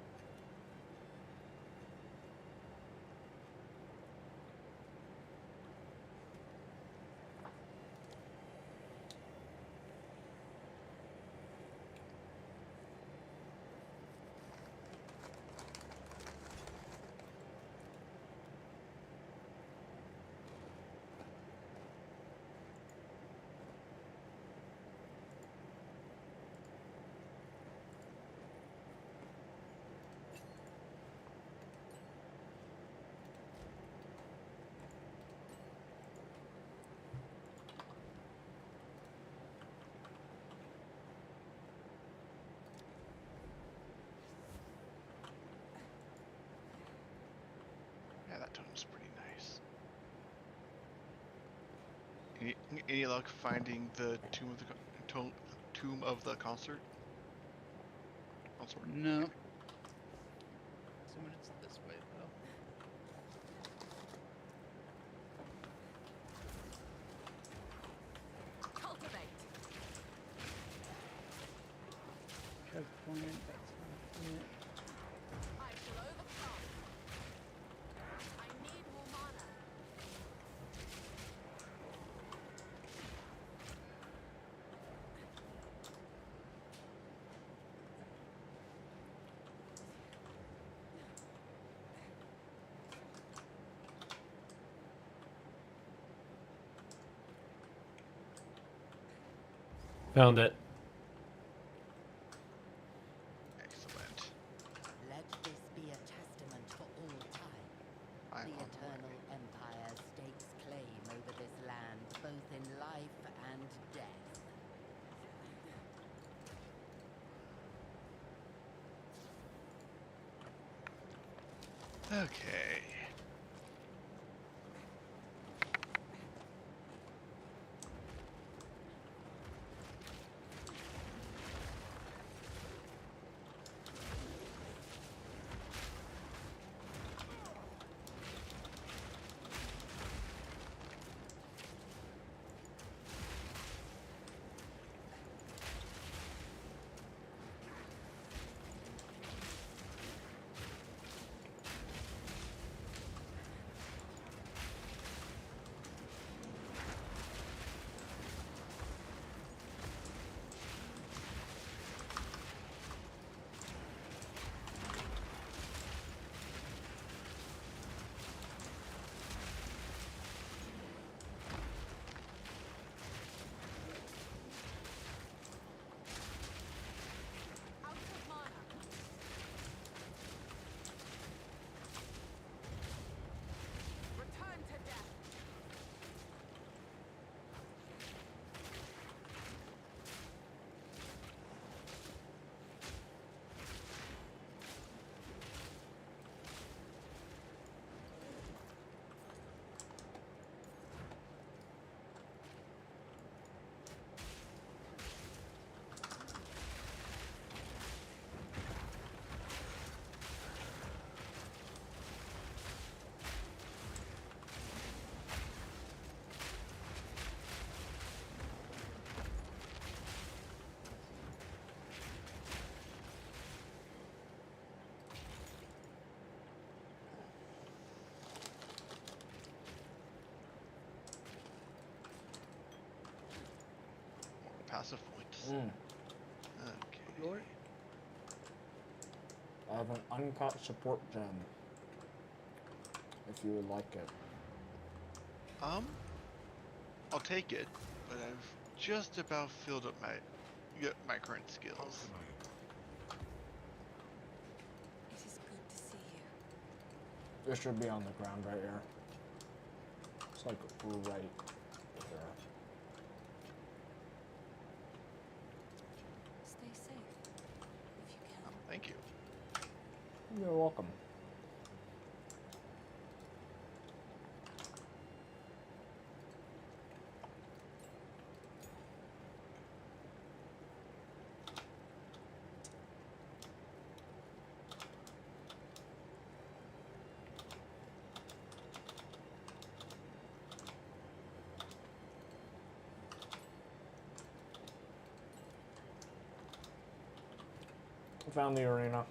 Yeah, that totem's pretty nice. Any luck finding the Tomb of the Consort? No. Assuming it's this way though. Cultivate. Checkpoint, that's not it. I shall overcome. I need more mana. Found it. Excellent. Let this be a testament for all time. The Eternal Empire stakes claim over this land, both in life and death. Okay. Return to death. Passive points. Okay. Lord? I have an uncut support gem. If you would like it. I'll take it, but I've just about filled up my current skills. It is good to see you. This should be on the ground right here. It's like right there. Stay safe, if you can. Thank you. You're welcome. I found the arena.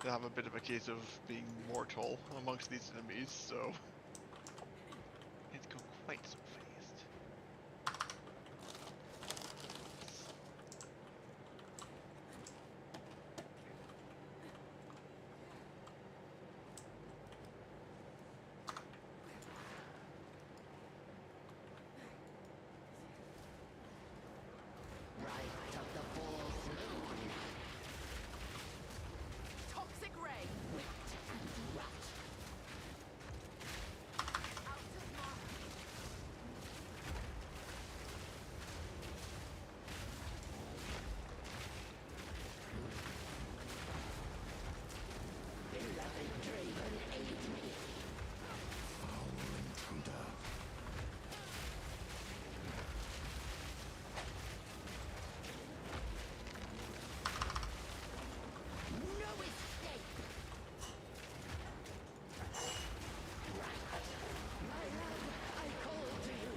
I have a bit of a case of being mortal amongst these enemies, so it's go quite so fast. Right of the balls alone. Toxic ray. Whipped and rot. Out of mana. Beloved Draven, aid me. Foul intruder. No escape. My love, I call to you.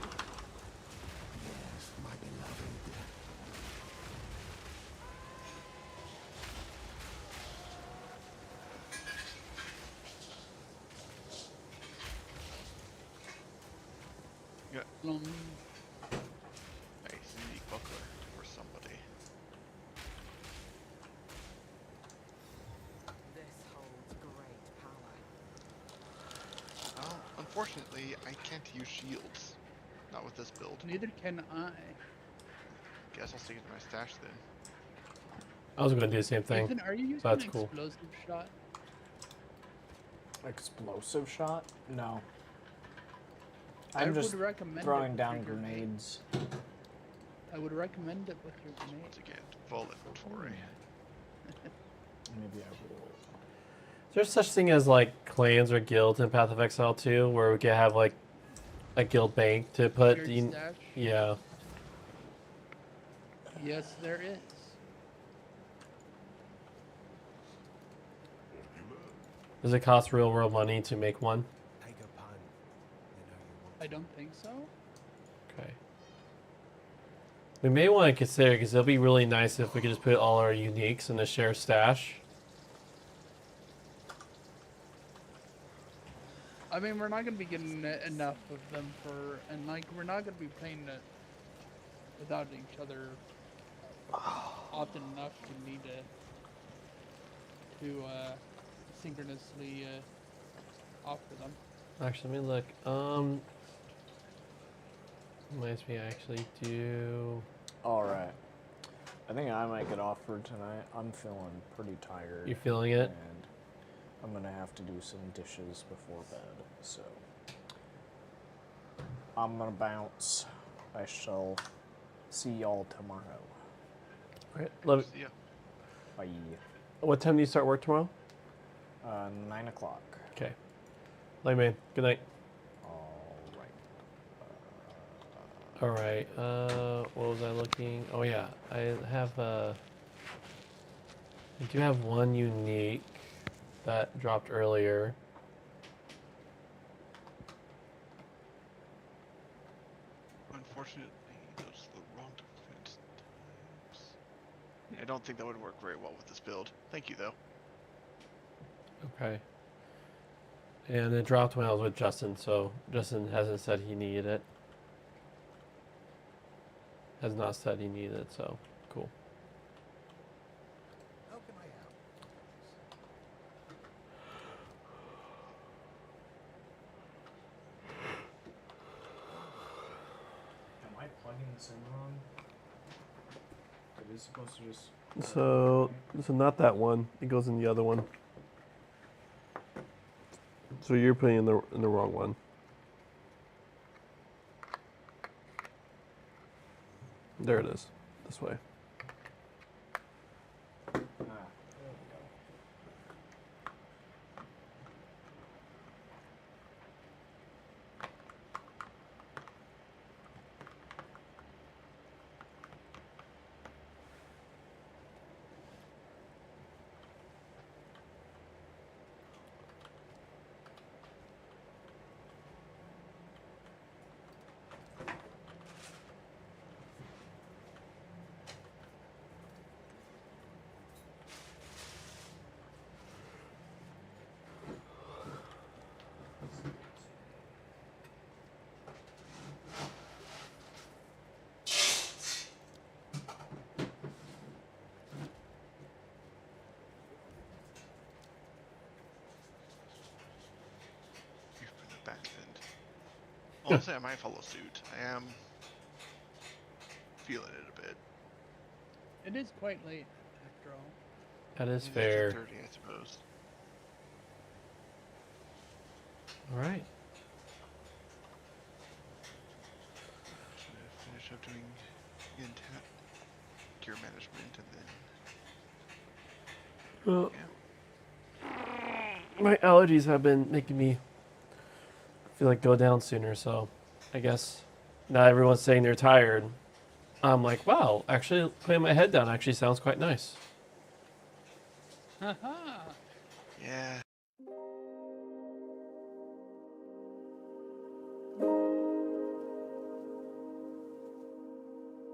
Yes, my beloved. Yeah. Long. Nice, unique buckler for somebody. This holds great power. Well, unfortunately, I can't use shields. Not with this build. Neither can I. Guess I'll stick it in my stash then. I was going to do the same thing. Ethan, are you using So that's an cool. explosive shot? Explosive shot? No. I I'm would just recommend it throwing with down your grenade. grenades. I would recommend it with your grenade. Once again, full inventory. Maybe I will. Is there such thing as like clans or guilds in Path of Exile 2 where we could have like a guild bank to put Shared the stash? yeah. Yes, there is. Does it cost real world money to make one? I don't think so. Okay. We may want to consider because it'll be really nice if we could just put all our uniques in a shared stash. I mean, we're not gonna be getting enough of them for, and like, we're not gonna be playing it without each other often enough to need to synchronously offer them. Actually, let me look. Reminds me, I actually do. Alright. I think I might get offered tonight. I'm feeling pretty tired. You feeling it? And I'm gonna have to do some dishes before bed, so I'm gonna bounce. I shall see y'all tomorrow. Alright, love it. See ya. Bye. What time do you start work tomorrow? 9 o'clock. Okay. Love you, man. Good night. Alright, what was I looking? Oh yeah, I have I do have one unique that dropped earlier. Unfortunately, those are the wrong defense types. I don't think that would work very well with this build. Thank you, though. Okay. And it dropped when I was with Justin, so Justin hasn't said he needed it. Has not said he needed it, so cool. How can I help? Am I plugging this in wrong? It is supposed to just. So not that one. It goes in the other one. So you're putting in the wrong one. There it is. This way. Honestly, I might follow suit. I am feeling it a bit. It is quite late, after all. That is It's fair. 10:30, I suppose. All right. Should I finish up doing gear management and then... Well, my allergies have been making me feel like go down sooner, so I guess now everyone's saying they're tired. I'm like, wow, actually putting my head down actually sounds quite nice. Haha. Yeah,